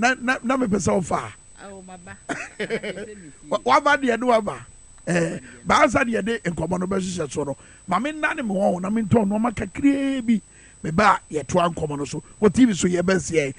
na mepɛ sɛ wofa waba deɛ ne waba baasa deɛ de nkɔmmɔ no bɛhyehyɛ so no ma menna ne me hɔ na mentɔ nnoɔma kakraa bi meba a yɛtoa nkɔmmɔ no so wɔ tv so yɛbɛsiɛ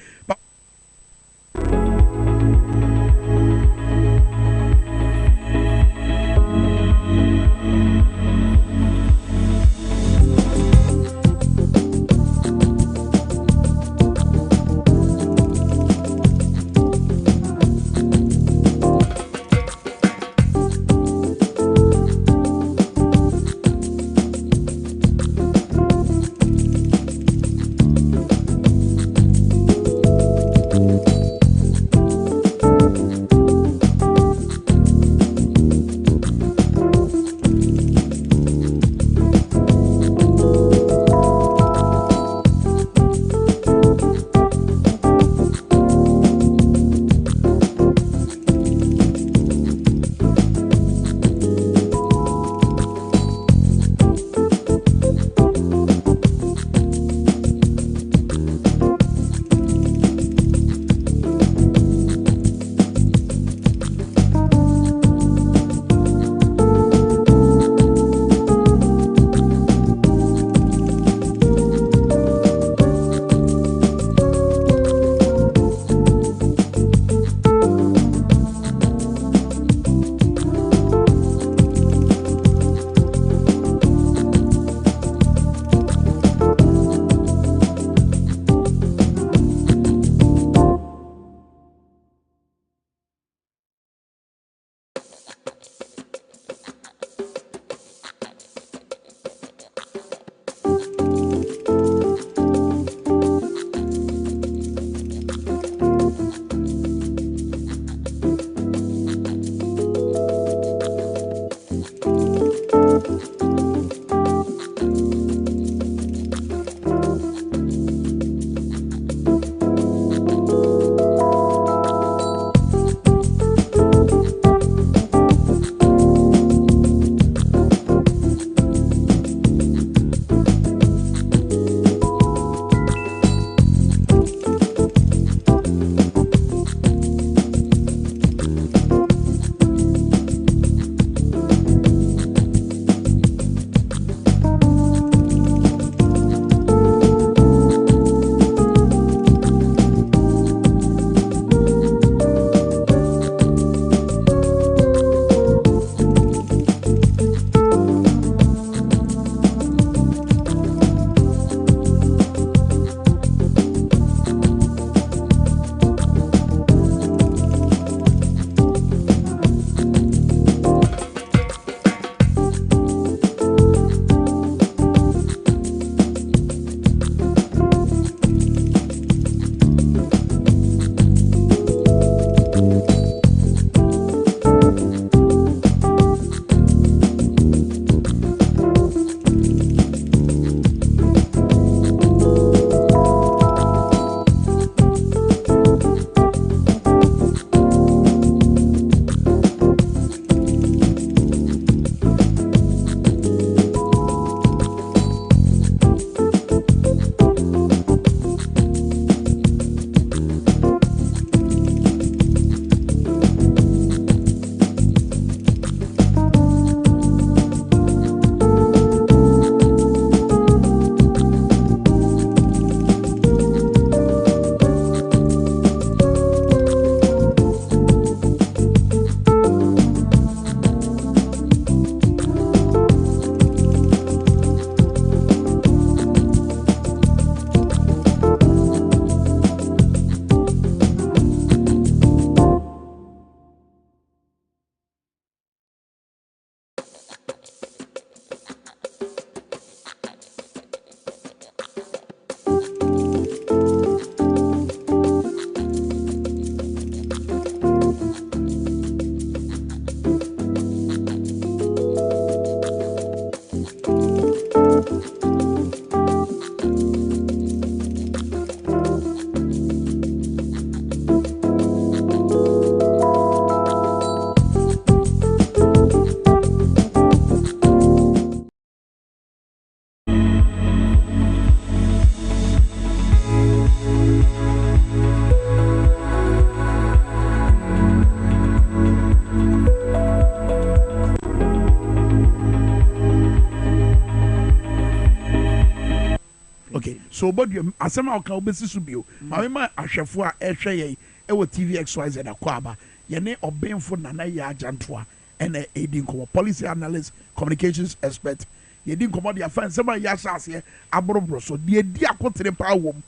so body asema oka obesi so bio ma me ahwefo a ehwe ye ewo TV XYZ akwaba ye ne obenfo nana ya ajantoa ene edi nkomo policy analyst communications expert ye di nkomo dia fan sema ya asase aborobro so de di akotere pa wom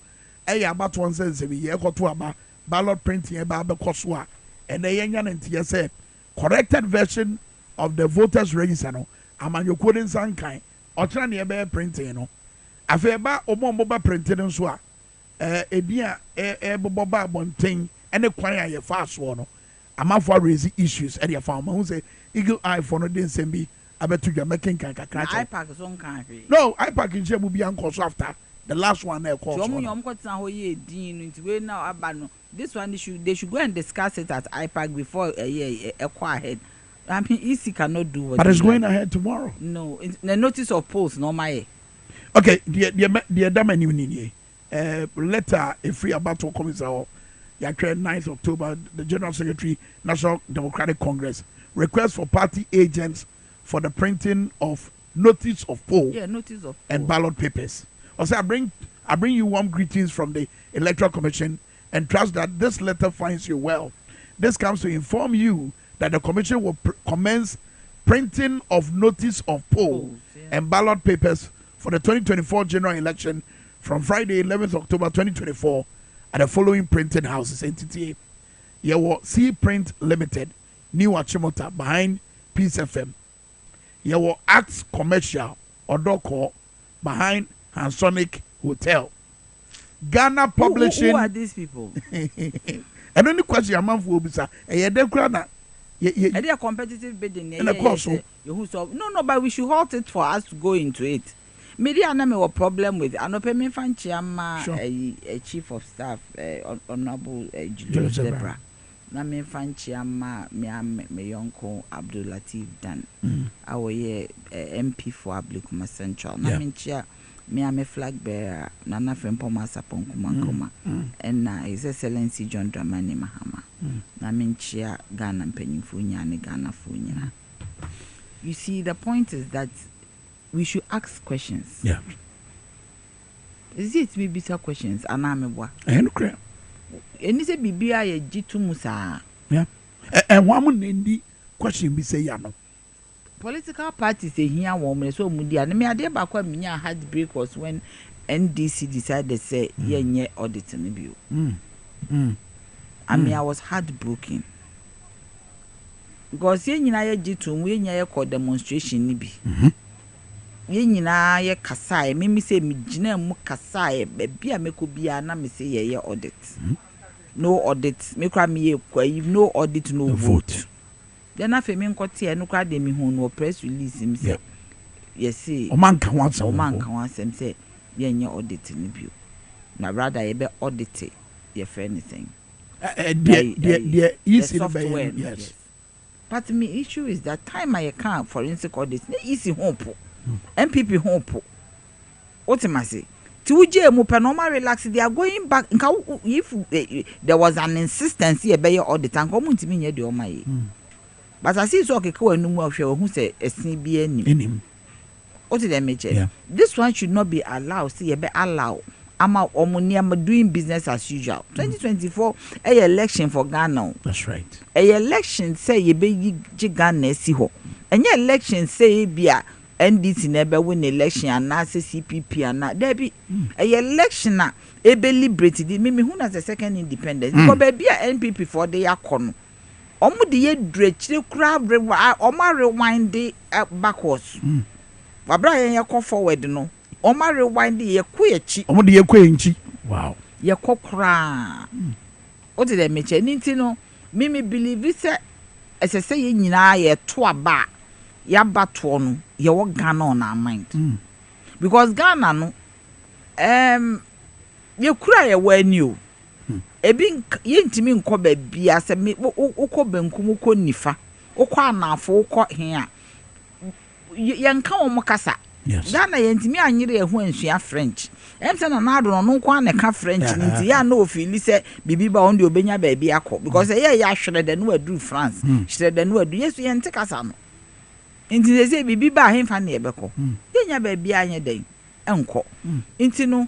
eya abato onsense bi ye koto aba ballot printing e ba be koso a ene ye nya ntie say corrected version of the voters register no amanyoko den sankan otra ne be printing no afeba omo ba printing nso a edia bobo ba bonten ene kwan a ye fa so no amafo raise issues e dey found who say eagle eye for no den sembi abetu dwa making kan kakra iPack so nkan hwe no iPack nje mu bia nko so after the last one na call so yom ko tan ho ye din no nti we now aba no this one they should go and discuss it at iPack before a year ahead. I mean, EC cannot do what. But it's going ahead tomorrow. No, the notice of polls, no my. Okay, the dama ni letter a free about to come out. 9th October, the General Secretary, National Democratic Congress, request for party agents for the printing of notice of poll. Yeah, notice of and ballot papers. Also, I bring you warm greetings from the Electoral Commission and trust that this letter finds you well. This comes to inform you that the Commission will commence printing of notice of polls and ballot papers for the 2024 general election from Friday, 11th October 2024 at the following printing houses. Entity Yewo C Print Limited, New Achimota, behind Peace FM. Yewo Arts Commercial, Odoko, behind Hansonic Hotel. Ghana Publishing. Who are these people? And only question your man will be sir. Are they a competitive bidding? No, but we should halt it for us to go into it. Media na me a problem with Anope Fan Chiama, a chief of staff, Honorable Julius Zebra. Na me fan Chiama, me uncle Abdul Latif Dan. Our MP for Ablikuma Central. Na me chia. Me am a flag bearer, Nana Fempoma Sapon Kumakoma, and His Excellency John Dramani Mahama. Namin Chia Ghana Pennyfunya and Ghana Funya. You see, the point is that we should ask questions. Yeah. Is it be bitter questions? Anamebwa. And clear. And is it be a Jitu Musa? Yeah. And one in the question be say Yano. Political parties say here woman so mudi and me ade ba kwa minya heartbreak was when NDC decided say ye audit in bill. I mean I was heartbroken. Because ye nyina ye jitu we nya ye call demonstration ni bi. Ye nyina ye kasa me say me gina mu kasa e bia me ko bia na me say ye audit. No audit me kwa me ye kwa no audit no vote. Then after me nkote e no kwa de me hu no press release him say yes see o man kan wansam say ye nya audit ni bio na rather ye be audit ye for anything the easy software yes. But me issue is that time I can forensic audit easy hope MPP hope what am I say Tuji mu normal relax they are going back if there was an insistence here be audit and come ntimi nya de o mai. But I see so okay no more who say esin bi anim. What did I mention? This one should not be allowed. See, be allow. Ama omunia doing business as usual. 2024 a election for Ghana. That's right. A election say ye be Ghana si ho. And your election say be a NDC never win election and na CPP and na there be a election na e be liberated. Me who as a second independence. Because be a NPP for the yakon. Omu de ye dretire kura oma rewind backwards. Wabra ye ko forward no. Oma rewind ye ko echi. Omu de ye ko enchi. Wow. Ye ko kura. O de meche nti no me believe say say ye nyina ye to aba ya bato no ye wo Ghana on our mind. Because Ghana no ye kura ye wani o. Ebi yentimi nkọ ba bia se me ukọ bankum ukọ nifa ukọ anafo ukọ hia yenka wo mokasa Ghana yentimi anyire ehu ansua French emse na na ado no nkọ aneka French nti ya na ofili se bibi ba on de obenya ba bia akọ because ye ya hwere de no adu France hwere de no adu yesu yente kasa no nti se bibi ba hemfa na ebekọ yenya ba bia anye den enko nti no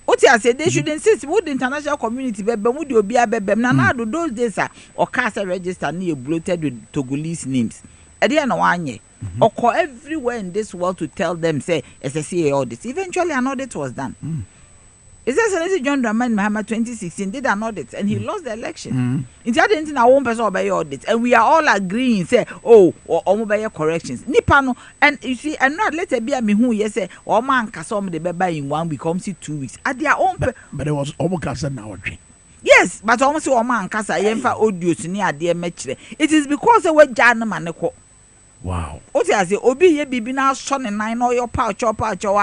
What I said, they should insist with the international community, but would you be a baby? Now, those days are or cast a register near bloated with Togolese names. At the end of 1 year, or call everywhere in this world to tell them, say, SSA audit. Eventually, an audit was done. It says Senator John Dramani Mahama 2016 did an audit and he lost the election. It's not anything I won't person obey audit, and we are all agreeing, say, oh, or obey corrections. Nipano, and you see, and not let it be a me who yes say, or man casom the baby in 1 week, comes in 2 weeks at their own. But it was almost an hour. Yes, but almost all man casa yemfa audios near dear match. It is because they were Janam and wow. What I say, Obi ye bibi na son and 9 or your pouch or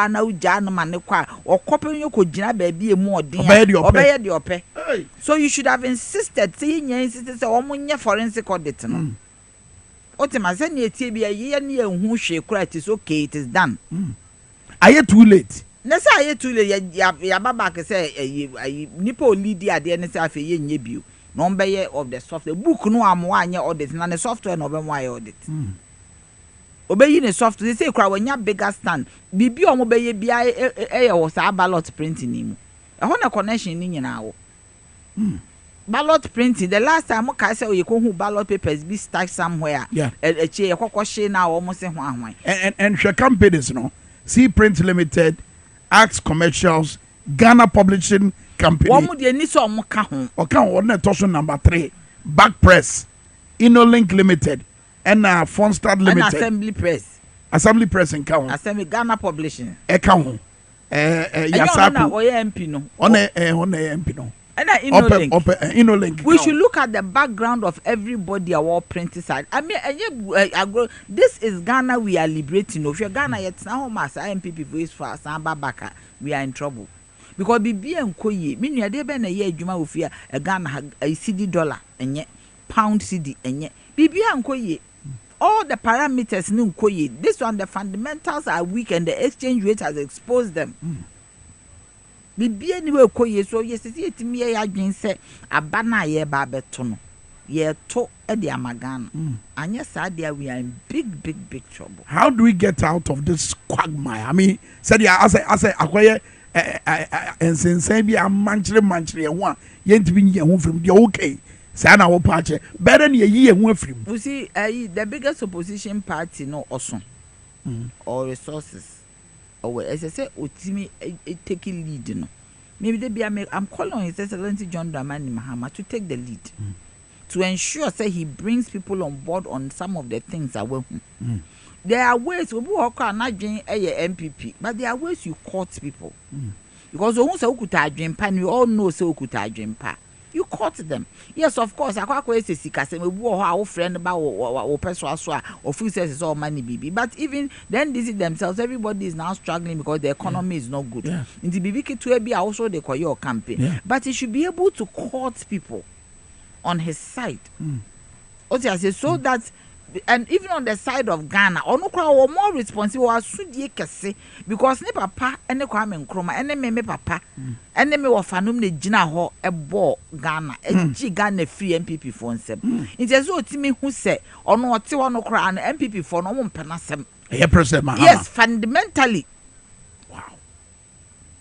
na Janam and or copy you could jina baby more dear obey your pay. So you should have insisted, seeing your insistence on your forensic audit. What am I saying? TB a year near who she cried is okay, it is done. Are you too late? Na say aye too late ya baba ke say nipo lead at the end say afi ye nyebiu no mbeye of the software book no amwa anya audit na the software no be mo audit obeyi ne software say kra wanya bigger stand bibi o mo beye bia e wo sa ballot printing ni mu e ho na connection ni nyina wo ballot printing the last time I say you ko hu ballot papers be stuck somewhere e che kokoshe na wo mo se ho ahwan and she companies no see print limited Axe Commercials, Ghana Publishing Company. One would ni so mo ka ho. O ka ho na toso number 3. Back Press, InnoLink Limited, and Fonstad Limited. And Assembly Press in ka ho. Assembly Ghana Publishing. E ka ho. Yasapu. Na o ye MP no. On MP no. And InnoLink. InnoLink. We should look at the background of everybody our printing side. I mean, this is Ghana we are liberating. If you're Ghana yet now, mass MPP voice for Samba Baka, we are in trouble. Because BB and Koye, meaning a day ben a year Juma with fear a Ghana a CD dollar and yet pound CD and yet BB and Koye. All the parameters no Koye. This one the fundamentals are weak and the exchange rate has exposed them. Bibi anyway koye so yes it me ya adwen se abana ye ba beto no ye to e de amagan anya sa dia we are in big trouble. How do we get out of this quagmire? I mean said ya as akoye ensensen bi amanchire ho ye ntimi ye ho from the okay say na wo pache better na ye ho afrim. You see the biggest opposition party no oso or resources. Or as I say, Utimi taking lead, no. Maybe I'm calling on His Excellency John Dramani Mahama to take the lead, to ensure say he brings people on board on some of the things that will. There are ways we work on not doing a MPP, but there are ways you court people because once you all know so you caught them. Yes, of course. I quite say we war our friend about or person or free says all money BB. But even then, this is themselves. Everybody is now struggling because the economy is not good. In the BB to be also they call your campaign, but he should be able to court people on his side. Also, I say so that. And even on the side of Ghana, or no crowd or more responsible as Sudie Kase, because ne papa and the Kwame Minkah and me papa and me wa fanum ne Gina ho a ball Ghana, a Ghana free MPP for himself. It is so to me who say, or no, what no crown MPP for no one penasem. Yes, fundamentally. Wow.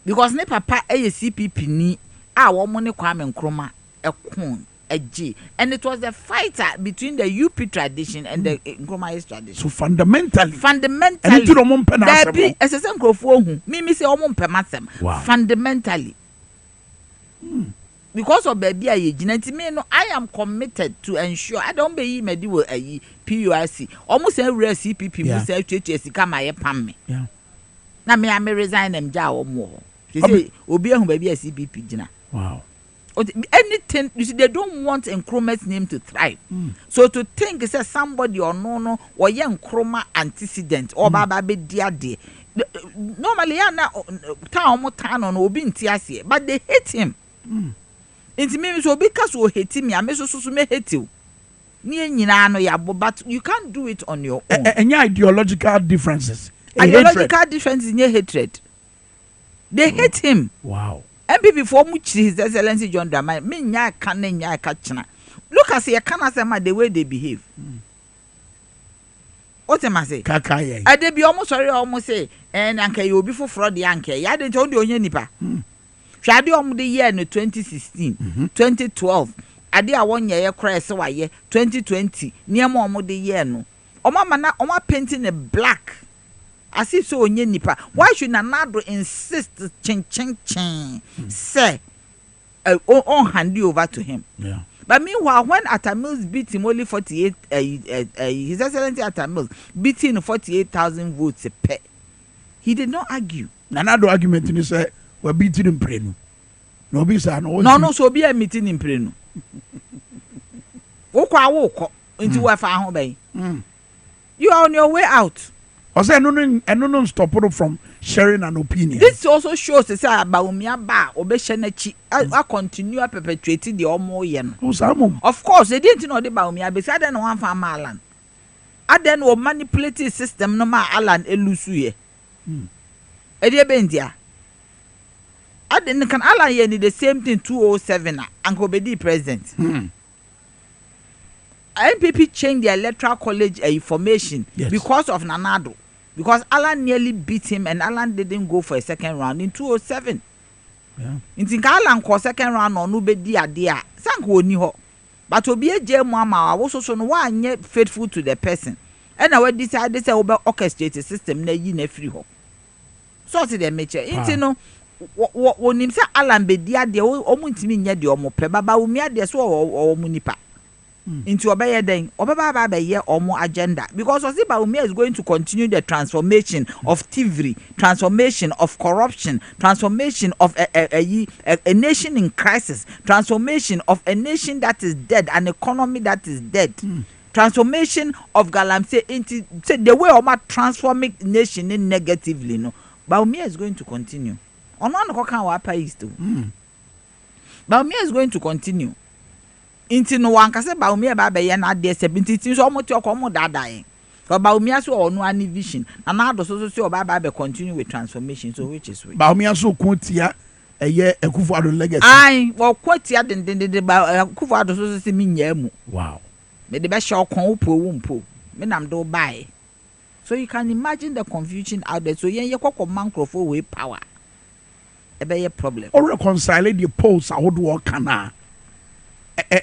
Because ne papa a CPP ni our money Kwame Minkah a coon. A G, and it was a fighter between the UP tradition and the Nkrumah's tradition. So fundamentally, there be as a sankrofo me say omon pemasem. Fundamentally, because of baby I am committed to ensure I don't be medi wo ayi PURC almost every CPP mu say twetwe sika ma ye pam me. Na me am resign them ja omo. Say obi ehun baby CPP gina. Wow. Anything you see, they don't want Nkrumah's name to thrive. So to think it says somebody or no or young Nkrumah antecedent or baba be dear day. Normally, town on obi ntiase, but they hate him. It means so because we hate him, I may so may hate you. But you can't do it on your own. And your ideological differences. Ideological differences in your hatred. They hate him. Wow. MPP for which His Excellency John Dramani, me nya can nya catchna. Look as you can say the way they behave. What am I say? Kakaye. I dey be almost sorry almost say and anke you be for fraud yanke. Ya dey told you onye nipa. hwade the year no 2016 2012 ade a wonye ye kra se waye 2020 niam the year no omama painting a black as if so onye nipa. Why should Nanado insist chen say on hand you over to him? Yeah. But meanwhile, when Atamils beat him only 48, His Excellency Atamils beat him 48,000 votes a pay, he did not argue. Nanado argument in say we're beating him prenu. No be say no so be a meeting in prenu. Woko into where far home. You are on your way out. I say no stop from sharing an opinion. This also shows to say about Baumia ba obeshenechi I continue perpetuating the omo yen. Of course they didn't know the Baumia beside no one farm Alan. I then will manipulate the system no ma Alan elusuye. Ede bendia. I then can Alan yen the same thing 207 Uncle Bedi president. MPP changed the electoral college information because of Nanado. Because Alan nearly beat him and Alan didn't go for a second round in 207. Yeah. In Alan for second round on Ubedi Adia, Sanko Niho. But to be a Mama was also no one yet faithful to the person. And I would decide this over orchestrated system ne ye ne free ho. So to the mature. Intino what him say Alan Bedia de omuntimi nye de omo pe baba umia de so o munipa. Into obey then obaba ba ye omo agenda because Osiba Umia is going to continue the transformation of thievery, transformation of corruption, transformation of a nation in crisis, transformation of a nation that is dead, an economy that is dead. Transformation of Galamsey into say the way Oma transforming nation in negatively no. Baumia is going to continue. On one can wapa is too. Baumia is going to continue. Inti no wan kase Baumia ba be ye na de 70 so omo ti okomo dadae. For Baumia so ono ani vision. And now so oba ba be continue with transformation so which is which. Baumia so kontia eye Akufo-Addo legacy. Ai, wo kwatia den Akufo-Addo so se minya mu. Wow. Me de be show kon upo wumpo. Me nam do buy. So you can imagine the confusion out there. So yen ye kokko mankrofo we power. E be ye problem. Or reconcile the polls ahodo kana.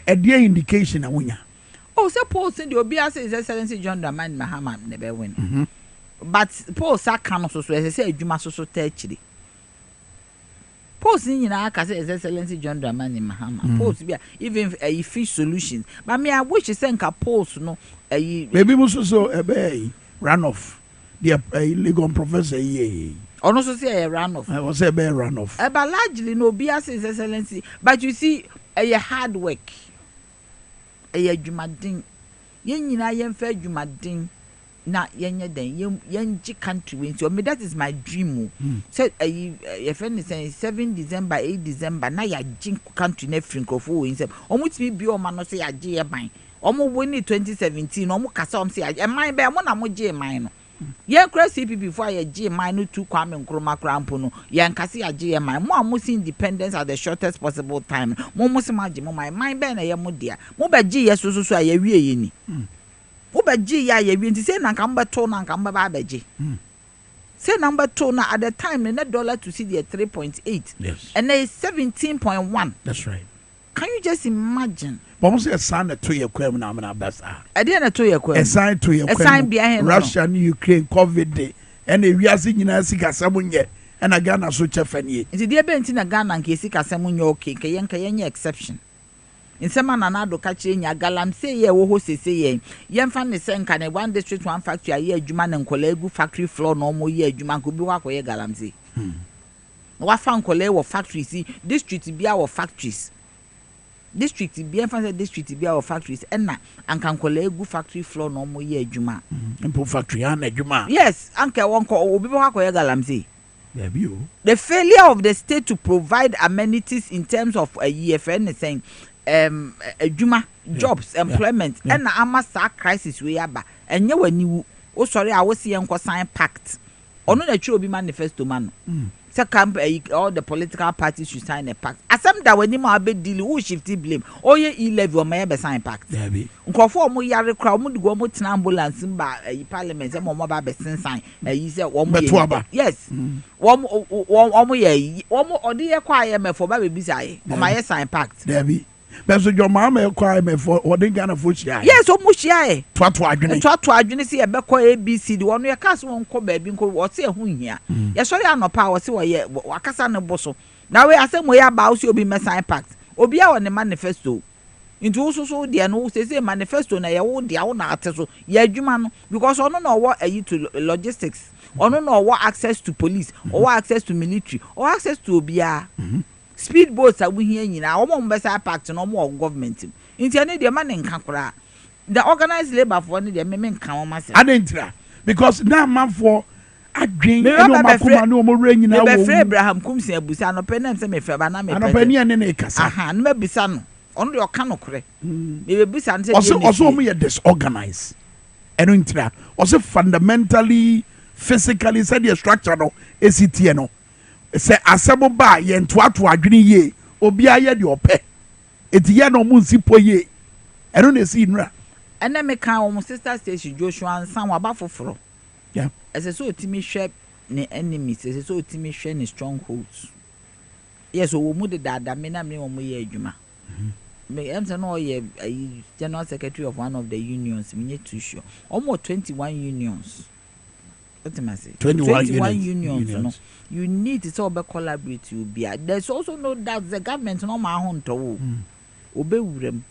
A dear indication a winner. Oh, say polls in the DwaboAse His Excellency John Dramani Mahama never win. But polls are can also say Juma so techly. Polls in His Excellency John Dramani Mahama. Polls be even a fish solutions. But me I wish to send a polls no maybe so a bay runoff. The legal professor ye. Or also say a runoff. I was a bear runoff. But largely no DwaboAse His Excellency. But you see a hard work. A jumadin. Yen fa jumadin. Na yenye den yenji country win. So me that is my dream. Said a friend is saying 7 December, 8 December. Na ya jin country ne frinkofo win. Omu ti bi o ma no say aje ye ban. Omu win 2017. Omu kasa om say e man be mo na mo je man no. Yen kra CPP for ye je man no tu Kwame Nkrumah krampo no. Yen kase aje ye man. Mo amusi independence at the shortest possible time. Mo musi maje mo man be na ye mo dia. Mo ba je ye so aye wie ye ni. Mo ba je ya ye wie nti say na nka to na nka ba ba je. Say number 2 na at the time the dollar to see the 3.8. Yes. And there is 17.1. That's right. Can you just imagine? But say a sign a 2 year kwem na amena basa. I didn't a 2 year kwem. A sign 2 year kwem. A sign behind Russia and Ukraine COVID day. And a wiase nyina sika samunye. And a Ghana so chefanie. Nti de be nti na Ghana nke sika samunye okay. Ke yen exception. Nsema Nanado ka kire nya Galamsey ye wo ho sese ye. Yen fa ne senka ne one district one factory aye adwuma ne nkola egu factory floor no mo ye adwuma ko bi wa ko ye Galamsey. Wa fa nkola wo factories district bia wo factories. District bia fa district bia wo factories enna anka nkola egu factory floor no mo ye adwuma. Mpo factory an adwuma. Yes, anka won ko obi wa ko ye Galamsey. The failure of the state to provide amenities in terms of a EFN is saying adwuma jobs employment and amasa crisis we aba enye wani wo sorry a wo se enko sign pact ono na twa obi manifesto man say camp all the political parties should sign a pact asem that when him abe deal who shifty blame oye e-levy o may be sign pact nkofo omo yare kra omo digo omo tina ambulance mba parliament say omo ba be sign yi say omo yes omo ye omo odi ye kwa ye mefo ba be bisaye omo ye sign pact but so your mama cry me for ordin Ghana for chia yes o mu chia e to adwene se ye be ko abc di wono ye ka so won ko ba bi nko wo se hu hia ye so ya no pa wo se wo ye wakasa ne boso na we asem we aba wo se obi me sign pact obi a won manifesto into so de no say manifesto na ye wo de a wo na ate so ye adwuma no because ono no wo ayi to logistics ono no wo access to police or access to military or access to obia speedboats are we here nyina omo mbesa pact no mo government nti ene de man nka kora the organized labor for ne de me nka o ma se adentra because na man for adwen eno makoma no mo re nyina wo me be Abraham kumsi abusa no pe na se me fe ba na me pe anope ne ne kasa aha no me bisa no ono de oka no kore me be bisa nse also mo ye disorganized eno ntra also fundamentally physically said the structure no esitie no se asebo ba ye ntoato adwene ye obi aye de opɛ eti ye no mu nsipo ye eno na esi nura ene me kan wo sister station Joshua Nsan wa ba foforo yeah ese so otimi hwɛ ne enemies ese so otimi hwɛ ne strongholds yes wo mu de dada me na me wo mu ye adwuma me am say no ye general secretary of one of the unions me too sure almost 21 unions. What am I saying? 21 unions. No, you need to be collaborate to be. There's also no doubt the government no ma hon to obey them.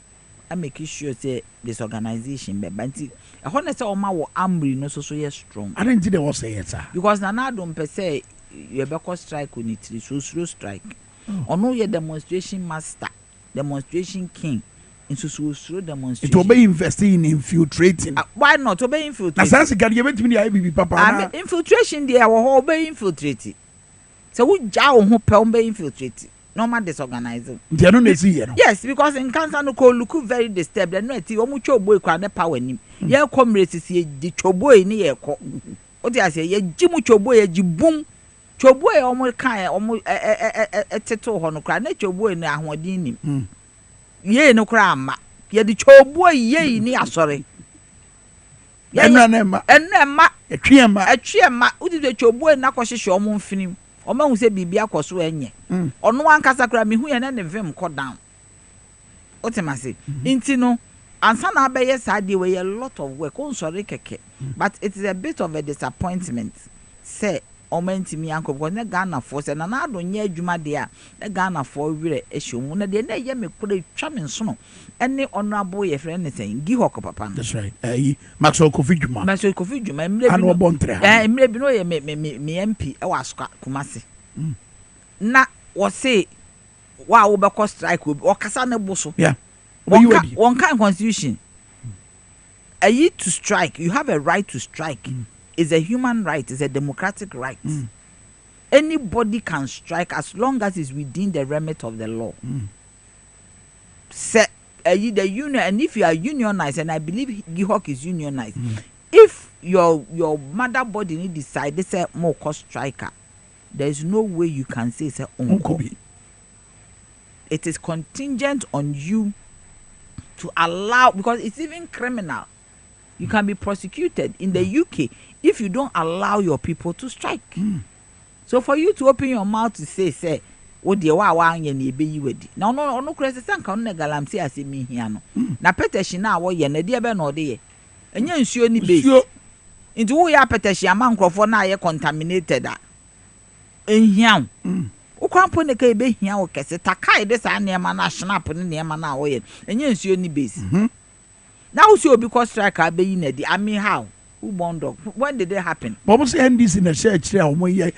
I make sure say this organization be banti. I want say o ma wo amri no so strong. I didn't think there was say it sir. Because na don't per se you be call strike on it so slow strike. Ono ye demonstration master, demonstration king. So demonstration. It will be investing in infiltrating. Why not? Obey infiltrating. Na sense can you bet me IBB papa. Infiltration there will obey infiltrating. So we jaw who pe infiltrate. Normal disorganizing. They don't see here. Yes, because in cancer no ko look very disturbed. And no eti omu choboy kwa ne power nim. Ye comrades si di choboy ni ye ko. O ti ase ye jimu choboy ye jibum. Choboy omu kan omu eteto ho no kwa ne choboy na ahoden nim. Ye no kra ma ye di chobo ye ni asore enema etwiema udi de chobo na kwohwehwe omo mfinim omo hu se bibia kwoso enye ono ankasa kra me hu ye na ne vim ko down otemase inti no ansa na abaye saade we a lot of work on sorry keke but it is a bit of a disappointment say omenti mi anko because na Ghana for say na do nya adwuma de a na Ghana for wire ehwom na de na ye me kura twa me nso no ene honorable ye friend say Gihok papa no that's right Maxwell Kofi Dwuma emre bi no ye me MP e wa asoka Kumasi na wo say wa wo be ko strike o kasa ne boso yeah one kind constitution to strike you have a right to strike It's a human right. It's a democratic right. Anybody can strike as long as it's within the remit of the law. The union, and if you are unionized, and I believe Gihok is unionized, if your mother body need decide they say more cost striker, there is no way you can say uncle. It is contingent on you to allow, because it's even criminal. You can be prosecuted in the UK if you don't allow your people to strike. So for you to open your mouth to say, "Oh dear, wa anye ni ebe yiwedi." Now no krese sanka no galamsi ase mi hia no. Na petition na wo ye na de be na ode ye. Enye nsuo ni base. Into wo ya petition ama nkrofo na ye contaminated a. Enhia. Wo kwampo ne ka ebe hia wo kese takai de sa na ema na snap ne na ema na wo ye. Enye nsuo ni base. Now see because strike be in the I mean how who bond up when did it happen? But say NDC in the church there where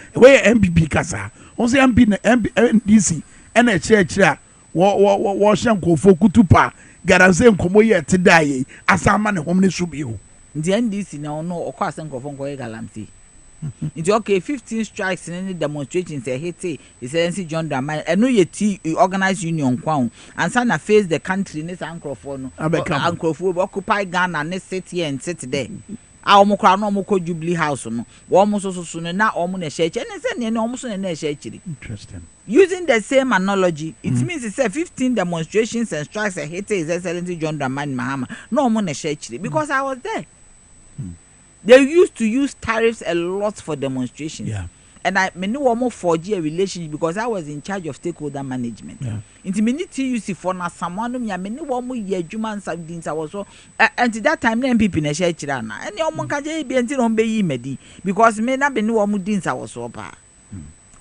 MPP kasa on say NDC and a church there wo shan ko fokutupa garanze nkomo ye te dai asama ne hom ne so bi ho the NDC now no okwa asen nkofo nko ye galamsi it's okay 15 strikes in any demonstrations say hate Excellency John Dramani eno ye ti organized union kwa and sana face the country ne san nkrofo no nkrofo occupy Ghana ne sit here and sit there omo kra no omo ko Jubilee House no omo so no na omo na share and say ne omo so na share chiri. Interesting. Using the same analogy, it means it's 15 demonstrations and strikes and hate His Excellency John Dramani Mahama. No omo na share chiri because I was there. They used to use tariffs a lot for demonstrations. Yeah. And I me no more 4G relationship because I was in charge of stakeholder management. Yeah. Into me need TUC for na someone me no more year Juman Sabdins I was so until that time na MPP na share chirana. And your monka je be until on be medi because me na be no more dins I was so pa.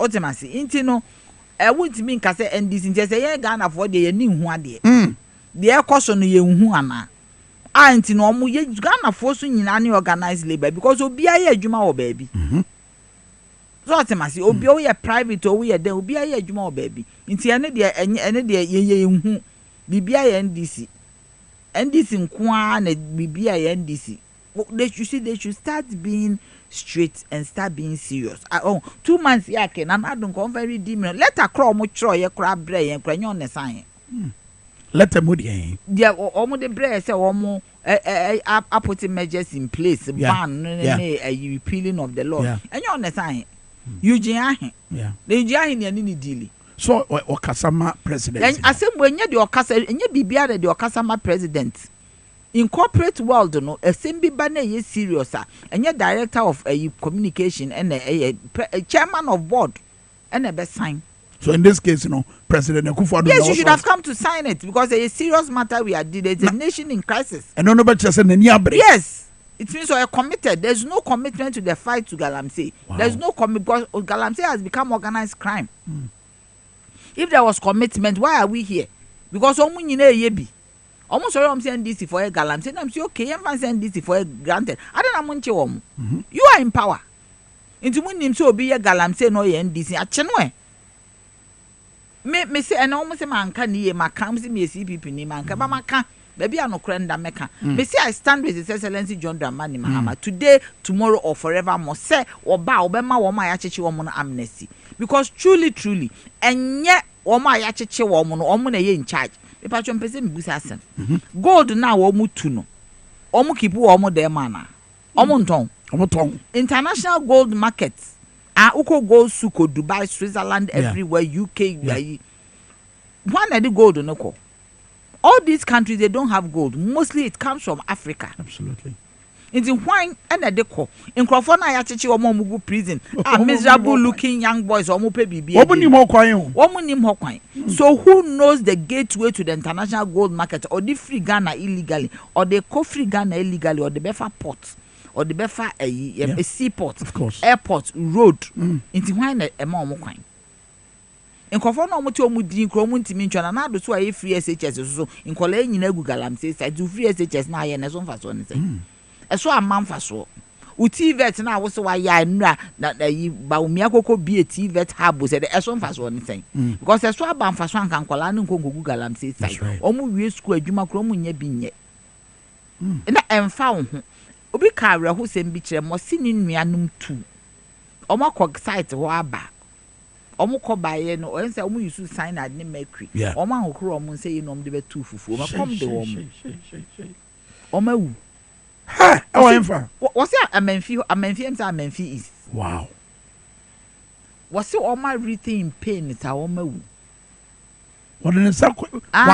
Ultimately, into no I wouldn't mean ka say NDC just say Ghana for the ni hu ade. The air cost no ye hu ana. Anti no mu ye Ghana for so nyina ni organized labor because obi aye adwuma wo baby. So ultimately obi o ye private o ye den obi aye adwuma wo baby. Nti ene de ye hu bibia ye NDC nko na bibia ye NDC. They should start being straight and start being serious. 2 months yake na I don't come very dim. Let a crow mo tro ye kra bre ye kra nyon ne san. Let them with you. Yeah, almost the bread say almost putting measures in place, ban repealing of the law. And you understand? Eugene, the Eugene any deal. So, or Kasama president. I said, when you're the Okasa, and you be better the Okasama president. In corporate world, no, a simbi banner is serious, and you're director of a communication and a chairman of board and a best sign. So in this case, President Akufo-Addo. Yes, you should have come to sign it because it's a serious matter we are dealing. It's a nation in crisis. And nobody just said yes, it means we are committed. There's no commitment to the fight to Galamsey. Wow. There's no commitment because Galamsey has become organized crime. If there was commitment, why are we here? Because almost all I'm saying this for a Galamsey. I'm saying okay, I'm saying this for a granted. I don't know. You are in power. Into when him so be a Galamsey no NDC. I chenwe. Me say and almost a man can ye my comes me CPP ni man ka ba maka baby I no krenda meka me say I stand with His Excellency John Dramani Mahama today tomorrow or forevermore say oba obema wo ma ya cheche wo no amnesty because truly enye wo ma ya cheche wo no omo na ye in charge me pa chon pese me busa asem gold na wo mu tu no omo keep wo omo de mana omo nton international gold markets. Uko gold suko Dubai, Switzerland, everywhere, UK. One of the gold no. All these countries they don't have gold. Mostly it comes from Africa. Absolutely. It's in wine and a deco. In Crawford, I actually mugu prison. Miserable looking young boys or mope bibi. So who knows the gateway to the international gold market or the free Ghana illegally or the co-free Ghana illegally or the Befa port? Or the befa a seaport, of course, airport, road. Into why a more coin. In Cofona Moto Mudi, Cromunti Minchon, and I do so a free SHS so in Colleen in Egugalam says I do free SHS now and as one for one. I saw a man for so. Uti vet now was why I know that the Baumiako be a T vet hub said as one for one thing. Because I saw a ban for Swank and Colano Gugalam says, almost we square Juma Cromun ye bin yet. And I found. Obi kare ho sem bi kire mo sini nuanum tu omo kọ site ho aba omo kọ baye no o nse omo yusu sign ad ne mercury omo ahokro omo nse yinom de betu fufu omo kom de omo omo ha e wa enfa wo se amenfi em say amenfi is wow wo se omo everything pain ta omo wu wọ́n ní sá wà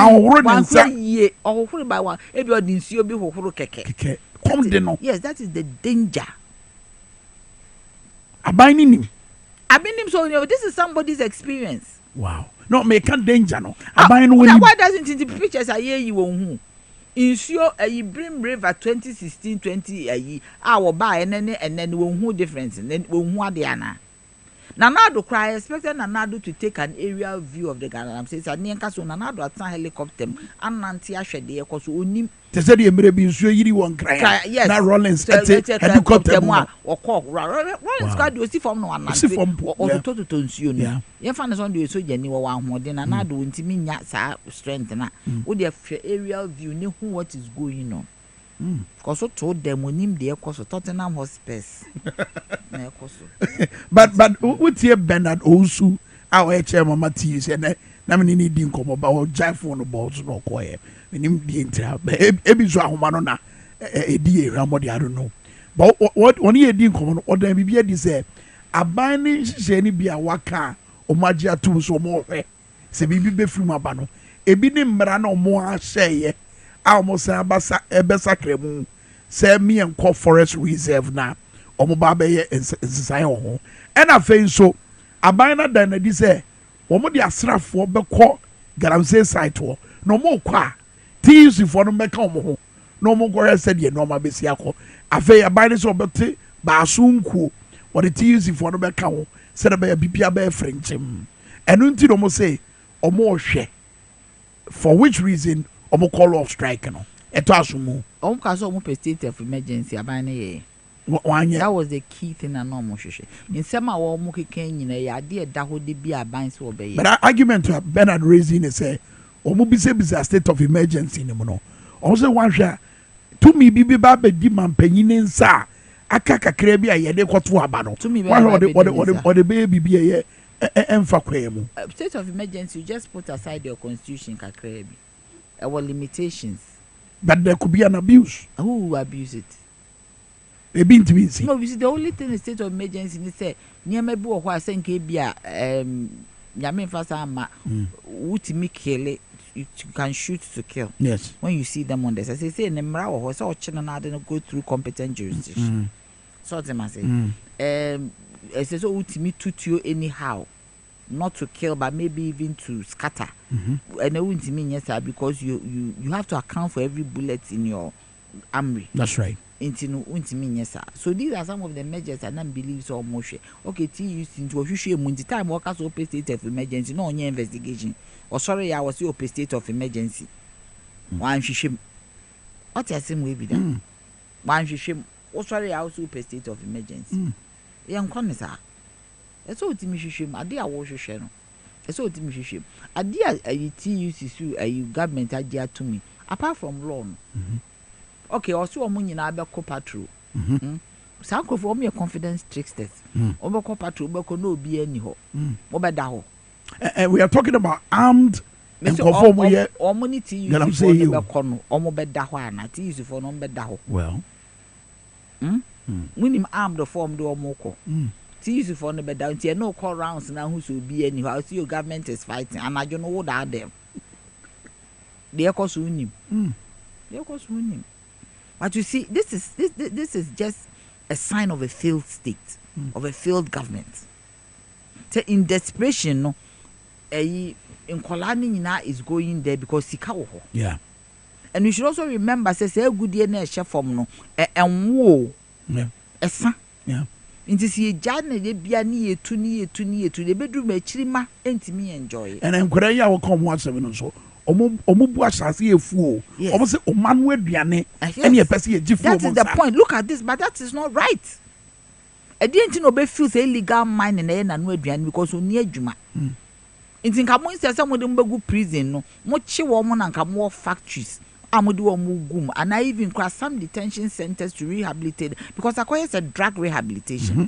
ọ̀húrò ní sá yie ọ̀húrò bá wà ebi ọ̀dì nsuo bi ọ̀húrò kẹ̀kẹ́. Come de no. Yes, that is the danger. Abaning. So this is somebody's experience. Wow. No, make a danger no. Why doesn't it the pictures I hear you won? Insure a brim river 2016-20 our buy and then who difference and then who they are now. Nanado cry expected Nanado to take an aerial view of the Ghana. Says I near Castle Nanado at helicopter and Nantia shed the echoes only. They said you may be sure you won't cry. Yes, not Rollins helicopter or call Rollins got you see from one or to Tunsiun. Your fan is on the so genuine one more than Nanado intimate strength and would your aerial view know what is going on. Because so told them when him there cause Tottenham Hotspurs. But what's here Bernard Osu our chairman Matthews and Namini didn't come about jive for the balls no quiet. When him the entire ebi so ahoma no na e die ramodi I don't know. but what one year din komo no odan bibia di say aban ne hye ne bia waka omaji atum so mo hwe se bibi be firim aba no ebi ne mmara na omo ahye a omo san abasa ebesa kremu se me enko forest reserve na omo ba be ye nsisan ho e na fe nso aban na dan na di say omo di asrafo be kɔ galamsey site ho no mo kwa TUC for no meka omo ho no mo go said ye no ma be si akɔ afa aban ne so obete ba so nkuo what the TUC for no meka ho said be bibia be frenchim enu nti no mo say omo hwɛ for which reason omo call off strike no eto asumu omo ka so omo state of emergency aban ne ye that was the key thing na no mo hwehwɛ nsɛm a wo mo keka nyina ya de da ho de bi aban so obeye but argument to Bernard raising is say omo bi say state of emergency ni mo no omo say wan hwɛ to me bi ba be di mampanyin nsa aka kakra bi a ye de kɔto aba no what the baby bi ye emfa kwa mu state of emergency you just put aside your constitution kakra bi our limitations but there could be an abuse. Who will abuse it? No, you see, the only thing in state of emergency is say near me bo ho asen ke bia nyame fasa ama utimi kill you can shoot to kill. Yes. When you see them on this, I say in mra wo so ochina na dey go through competent jurisdiction. So them say I say so utimi tutuo anyhow, not to kill but maybe even to scatter. And it won't mean yes because you have to account for every bullet in your armory. That's right. So these are some of the measures I don't believe so much. Okay, TUC into official munti time workers open state of emergency, no any investigation. Or sorry, I was open state of emergency. One shim. What you say we be done? One shim. Oh sorry, I was open state of emergency. Young connoisseur. That's all Timmy shim. I dear wash channel. That's all Timmy shim. I dear TUC sue a government idea to me. Apart from loan. Okay, also money na be co patrol. Some go for me a confidence tricksters. Obo co patrol be ko no bi ani ho. Mo be da ho. And we are talking about armed and conform here. Or money to you for be ko no. Omo be da ho ana ti use for no be da ho. Well. When him armed the form do omo ko. Ti use for no be da nti no call rounds na who so bi ani ho. I see your government is fighting and I don't know what are them. They cause unim. They cause unim. But you see, this is just a sign of a failed state, of a failed government. So in desperation, no, in Kolani is going there because Sikawo. Yeah. And we should also remember, say good year na chef from no, and wo. Yeah. Esa. Yeah. Inti si jane de bia ni etu the bedroom e chirima entimi enjoy. And enkwara ya wo come once seven so. Omo bu asase efu o omo say o manu aduane ene e pese e gifu that is the point. Look at this, but that is not right. E didn't no be feel say illegal mining na nanu aduane because oni adwuma. Inti nka mo instead say mo de mbegu prison no mo chi wo mo na nka mo factories amode wo mo gum and I even cross some detention centers to rehabilitate because akoye is a drug rehabilitation.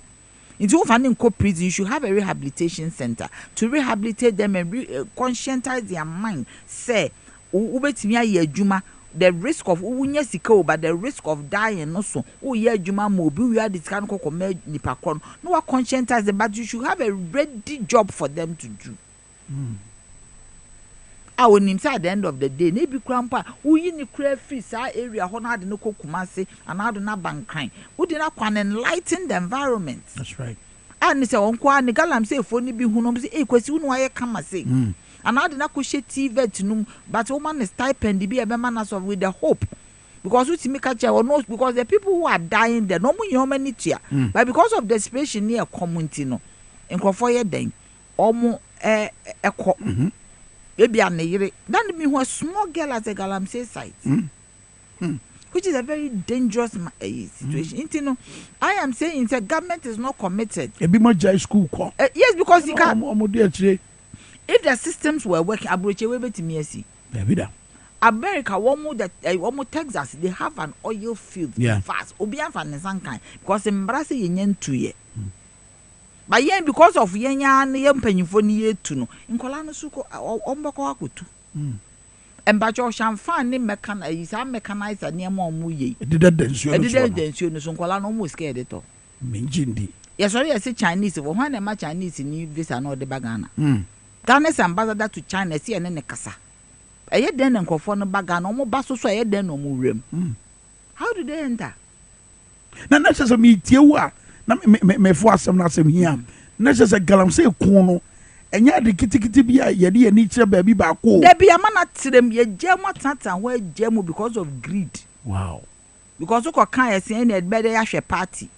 Into finding co-prison, you should have a rehabilitation center to rehabilitate them and conscientize their mind. Say, the risk of but the risk of dying also. Oh yeah, Juma mobile, we are this kind of nipakon. No, conscientize them, but you should have a ready job for them to do. I will inside at the end of the day, maybe grandpa, who in the crave free area, who had no kumasi, and how do not bank crime. Who did not enlighten the environment? That's right. And it's a one kwa Nigalam say for Nibi who knows a question why I come say. And I did not push TV to num, but woman is stipend to be a man as of with the hope. Because we make a chair or knows because the people who are dying there, no more humanity, but because of desperation near community, no, and for your day, almost a baby and then me was small girl at a Galamsey site, which is a very dangerous situation. You know, I am saying the government is not committed. A bit more jai school call. Yes, because you can. If the systems were working, Abroche will be to me. America, one more Texas, they have an oil field. Yeah. Fast. Obian fan is kind because in Brazil yen 2 years. But yen because of yen penny for near to no. In Colano Suko, Ombako akutu. Embacho champagne ne mechanizer near more muye. Did that densio? Did densio so kola no mo scared it all. Minjindi. Yes, sorry, I say Chinese. One and my Chinese in visa no de bagana. Ghana's ambassador to China see and then kasa. A then and conform bagan no more basso so a then no more room. How did they enter? Na necessary me tiewa. Na me for some na sem here. Necessary galamsey kono. Enya de kitikiti bia ye de ani kire baabi ba ko. There be a man at them ye jemu tatan where jemu because of greed. Wow. Because you can say any better a party.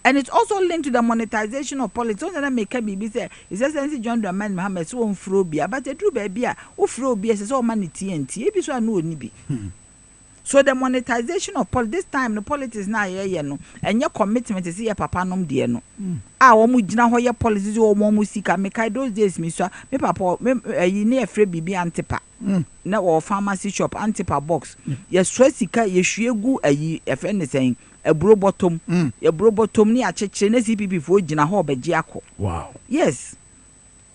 And it's also linked to the monetization of politics. So that make me say, it's essentially John Dramani Mohammed so on frobia, but a true baby, who frobia is all money TNT. Ebi so I know ni bi. So the monetization of politics, this time the politics now yeah no, and your commitment is here papa nom dear no. Omu jina ho ye policies o mo musika me kai those days me so me papa me yi na afre bibi antipa. Na or pharmacy shop antipa box. Ye so sika ye hwegu ayi efe ne sen ebro bottom. Ye bro bottom ni achechire na CPP fo jina ho obeji akọ. Wow. Yes.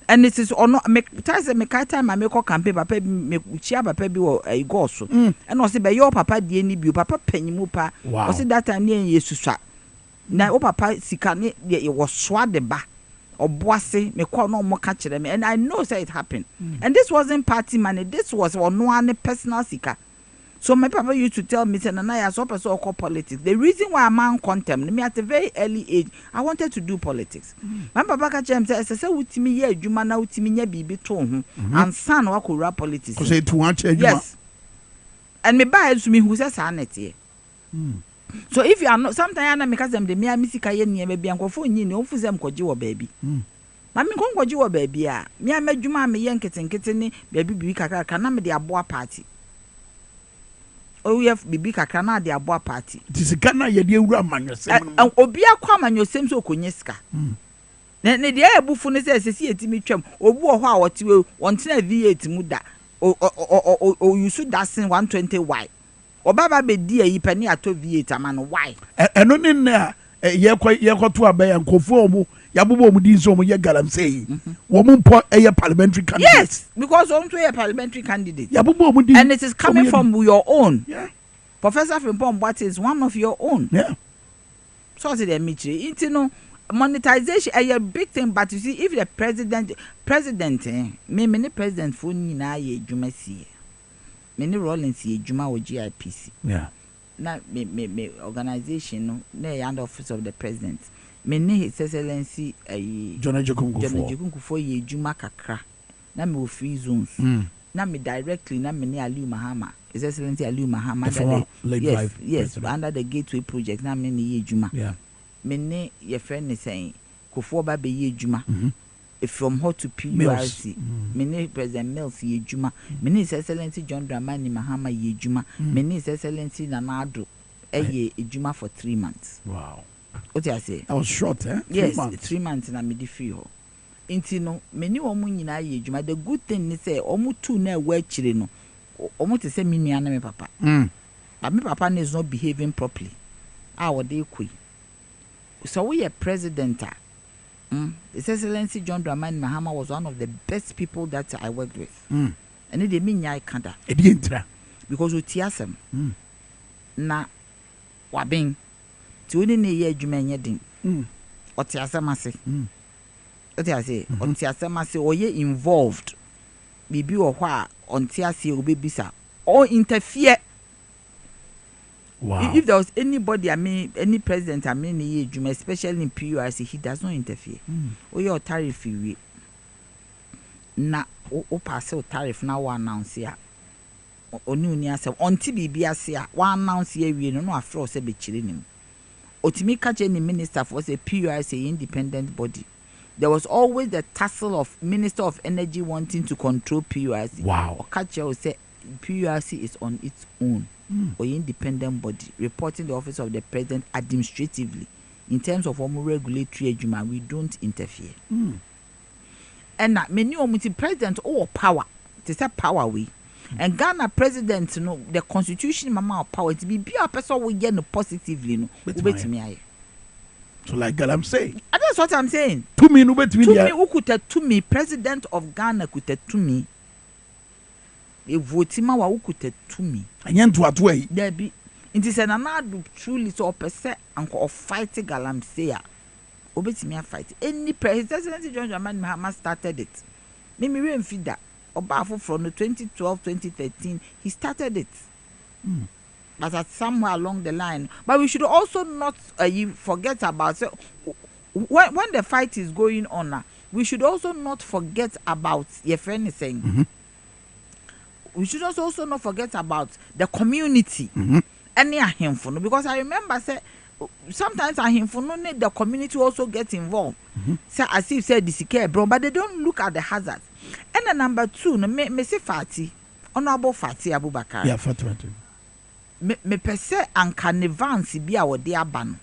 And it is or not me time I make campaign papa me chia papa bi wo go so. And o se be your papa die ni bi papa panyimu pa. O se that time ne yesusua. Na o papa sika ne ye was swa de ba. Oboase me call no more catch them and I know say it happened. And this wasn't party money, this was one personal sika. So my papa used to tell me say na ya so person call politics. The reason why I'm on contempt me at a very early age I wanted to do politics. My papa catch him say wutimi ye adwuma na wutimi nya bibi to ho and san wa ko rap politics. Cuz it want change. Yes. And me buy to me who says sanity. So if you are not sometimes na because them the me misika ye nie bia nkofo nyi ne ofu zem koje wo baabi. Na me konkoje wo baabi a me amadwuma me ye nketenkete ne baabi bibi kakaka na me de aboa party. Oh yes bibi kakaka na de aboa party. Tisika na ye de ewura amanyosem. Obi akwa amanyosem so okonye sika. Ne de ebufu ne se sesi etimi twam obu ho a wotiwe wontena V8 mu da. O you should dasin 120y. Obaba be di ayi pani ato V8 amano why? Eno ne na ye kwato abaya nkofo omu yabobo omu di nso omu ye galamsey. Wo mu mpo parliamentary candidate. Yes, because on to a parliamentary candidate. Yabobo omu di. And it is coming from your own. Yeah. Professor Frimpong what is one of your own. Yeah. So say the mitri. It's no monetization a big thing, but you see if the president me president for nyina ye dwuma sie. Many Rollins ye juma or GIPC. Yeah. Na me organization no na under office of the president. Many his excellency John Ejekun for ye juma kakra. Na me free zones. Na me directly na me Aliu Mahama. His excellency Aliu Mahama. Yes, under the Gateway project na me ye juma. Yeah. Many your friend is saying Kufo ba be ye juma. From her to PURC, many President Mills ye juma, many His Excellency John Dramani Mahama ye juma, many His Excellency Nanado ye juma for 3 months. Wow. What I say? I was short, eh? Yes, 3 months na me di free ho. Inti no, many omu nyina ye juma. The good thing is say omu tu na we chire no. Omu te say me nua na me papa. But me papa is not behaving properly. What they kwi. So we a president. His Excellency John Dramani Mahama was one of the best people that I worked with. And it mean I can't. Because we tiasem. Na wabing. Tuni ne ye jumenye din. O tiasemase. O tiase. O tiasemase o ye involved. Bibi o hwa on tiase o bebisa. Or interfere. Wow. If there was anybody, any president, especially in PURC, he does not interfere. Your tariff, na o pass o tariff now one announce ya. Onu ni ase onti bibi ase ya one announce ya we no afro se be chire nim. Otimi catch any minister for say PURC independent body. There was always the tussle of Minister of Energy wanting to control PURC. Wow. Or catch you say PURC is on its own. Or independent body reporting the office of the president administratively in terms of regulatory adjustment. We don't interfere. And many of president or power to say power we and Ghana president the constitution mama power to be a person we get positively no bet me. So like that I'm saying. That's what I'm saying. To me no bet me who could to me president of Ghana could to me. e vote ma wa ukuta tumi anya nto ato ayi there be nti se na na do truly so opese anko of fight galamsey a obetimi a fight any president John Dramani Mahama started it me remfida obafo from 2012 2013 he started it but at somewhere along the line but we should also not forget about when the fight is going on we should also not forget about your friend is saying we should also not forget about the community any ahemfo because I remember say sometimes ahemfo no need the community also get involved say as if say this care bro but they don't look at the hazards and the number 2 no me say Fati honorable Fati Abubakar yeah Fati me pese anka ne vance bi a wode aba no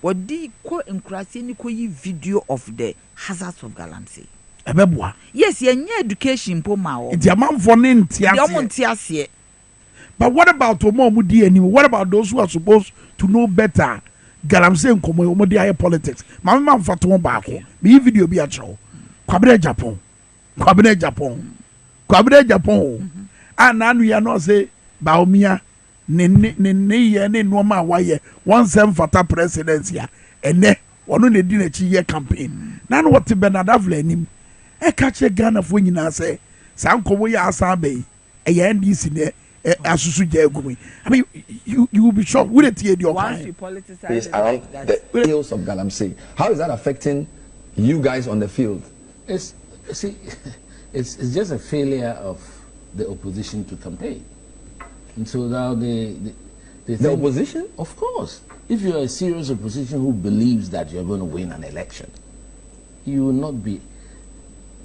wodi ko enkurase ni ko yi video of the hazards of galamsey ebeboa yes yenye education po ma o the amanfo ne ntiase but what about omo di anim what about those who are supposed to know better galamsey nkomo omo di high politics mama mfa to ba ko bi video bi a chewo kwabere Japan ananu ya no say baomia ne ye ne no ma waye one sem fata presidency ya ene wono ne di na chi ye campaign na no what Bernard Avila anim e ka che Ghana fo nyina say sankomo ya asa be e ye NDC ne asusu je egumi I mean you will be shocked with it here your once you politicize around the hills of Galamsey. How is that affecting you guys on the field? It's just a failure of the opposition to campaign. And so now the opposition? Of course. If you're a serious opposition who believes that you're going to win an election, you will not be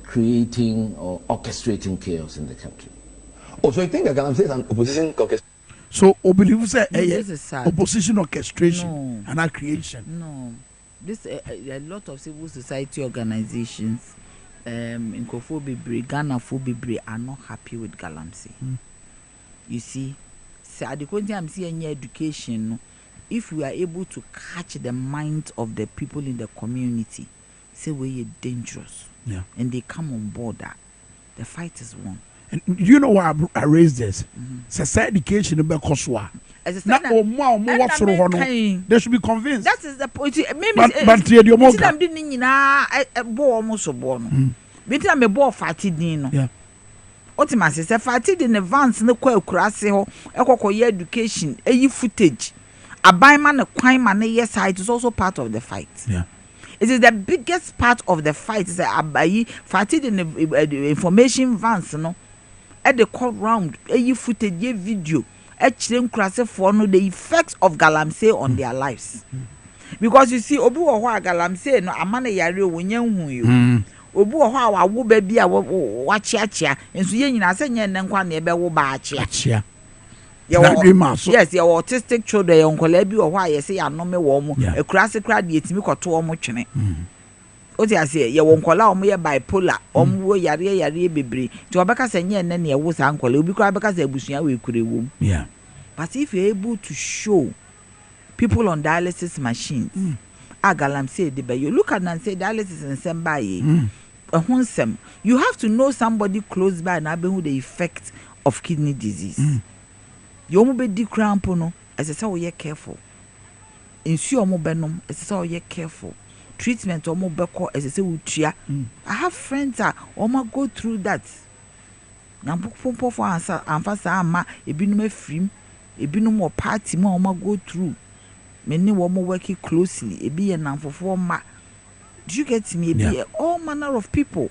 creating or orchestrating chaos in the country. Oh, so you think that Galamsey is an opposition orchestration? So, I believe say opposition orchestration and not creation. No. This a lot of civil society organizations in Kofobibre, Ghana Fobibre are not happy with Galamsey. You see, so at the point I'm seeing education, if we are able to catch the mind of the people in the community, say we're dangerous, and they come on board, that the fight is won. And you know why I raised this? Society education in Bekoswa. They should be convinced. That is the point. But I'm doing a ball almost a born. Between I'm a ball fatty dino. Yeah. Ultimately, say fatty in advance no quite crassy ho, education, a footage. A buyman, a crime, and a yes side is also part of the fight. Yeah. It is the biggest part of the fight. Is a buy fatty in the information vans, no. At the court round, a footage, a video, a children crass for no the effects of Galamsey on their lives. Because you see, Obu or Galamsey, no, a man a yari when you Obu or how I will be a watch ya, and so yen I say yen and one neighbor will batch ya. Yes, your autistic children, Uncle Lebi or why I say I know me warm, a classic crowd yet me or 2 or much. What I say, you won't call out me bipolar, yari baby. To Abaka say, and then you was uncle, you be cry because they bush we could womb. Yeah. But if you're able to show people on dialysis machines, Galamsey, you look at and say dialysis and send by you have to know somebody close by and have the effect of kidney disease. You won't be decrampono, as I say, you're careful. Ensure more benum, as I say, you're careful. Treatment or more beko as I say utria. I have friends that almost go through that. Now book for answer and fast ama a binume free, a binumo party more go through. Many women working closely, a be an for 4 ma. Do you get me? Be all manner of people.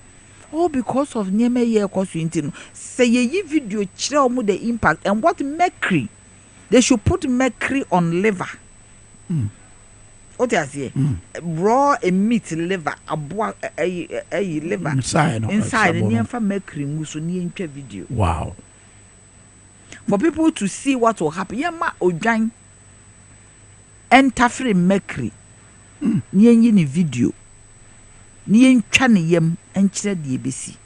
All because of near year cause you intino. Say ye video chill the impact and what mercury. They should put mercury on liver. What I say? Raw a meat liver, a liver inside and near for mercury musu near video. Wow. For people to see what will happen. Yama ojan enter free mercury. Near any video. Near channel yem and the ABC.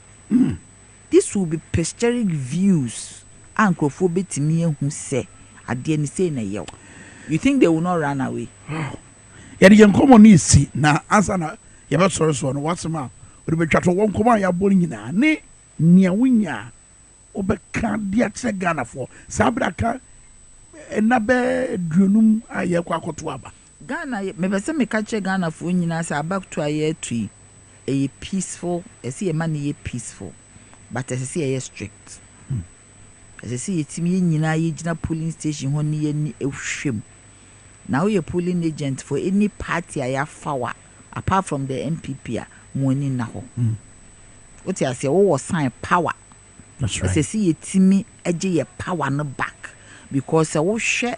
This will be picturing views. Uncle Phobe to me who say at the end say na yo. You think they will not run away? Yet you come on easy na answer na you have sorry so what's the matter? We be chat one come on ya bowling na ne nia winya obeka dia che Ghana for sabraka enabe dunum aye kwa koto aba Ghana me pese me ka che Ghana for nyina sa back to aye tui e peaceful e see e man e peaceful but e see e strict e see e timi nyina ye gina polling station ho ne ye ni ehwem now you polling agent for any party aya fawa apart from the MPP a money na ho what you say wo sign power that's right e see e timi eje ye power no back because wo hwe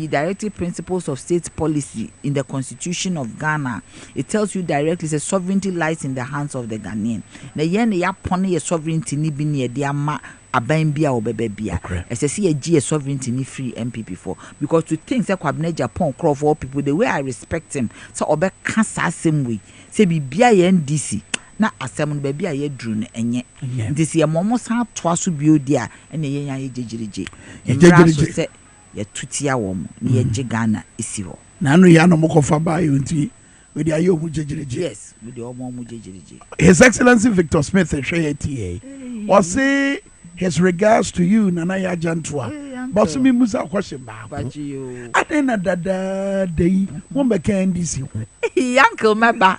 directive principles of state policy in the Constitution of Ghana. It tells you directly the sovereignty lies in the hands of the Ghanaian. Na yen ya pone ye sovereignty ni bi ne de ama aban bia obebebia. As I see a G sovereignty ni free MPP for because to think say Kwabena Japan crowd for people the way I respect him so obe kan sa same way. Say bibia ye NDC na asem no baabi a ye duru no enye ndisi ye momo san toa so bio dia ene ye yan ye jejereje ye ya tutia wom ni ye Ghana isi ho na no ya no mokofa ba yo nti we dey ayo mu jejereje yes we dey omo mu jejereje His Excellency Victor Smith Sheyeta or say his regards to you Nana ya Jantua but so me musa question ba adena dada dey won be kan DC uncle meba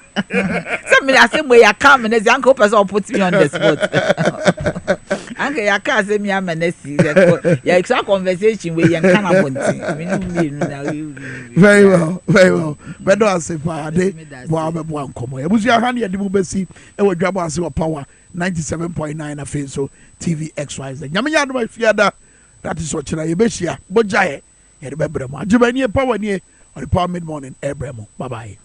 so me say we ya come and say uncle person put me on the spot uncle ya ka say me amanesi ya extra conversation we yan kana bonti very well bedo asepa ade bo abebo ankomo e busu ahane ye de mu besi e wo DwaboAse wo power 97.9 afi so TV XYZ nyamenya do ma fiada that is what you beshia bojaye ye de bebremo ajibani power ni on the power mid morning ebremo bye bye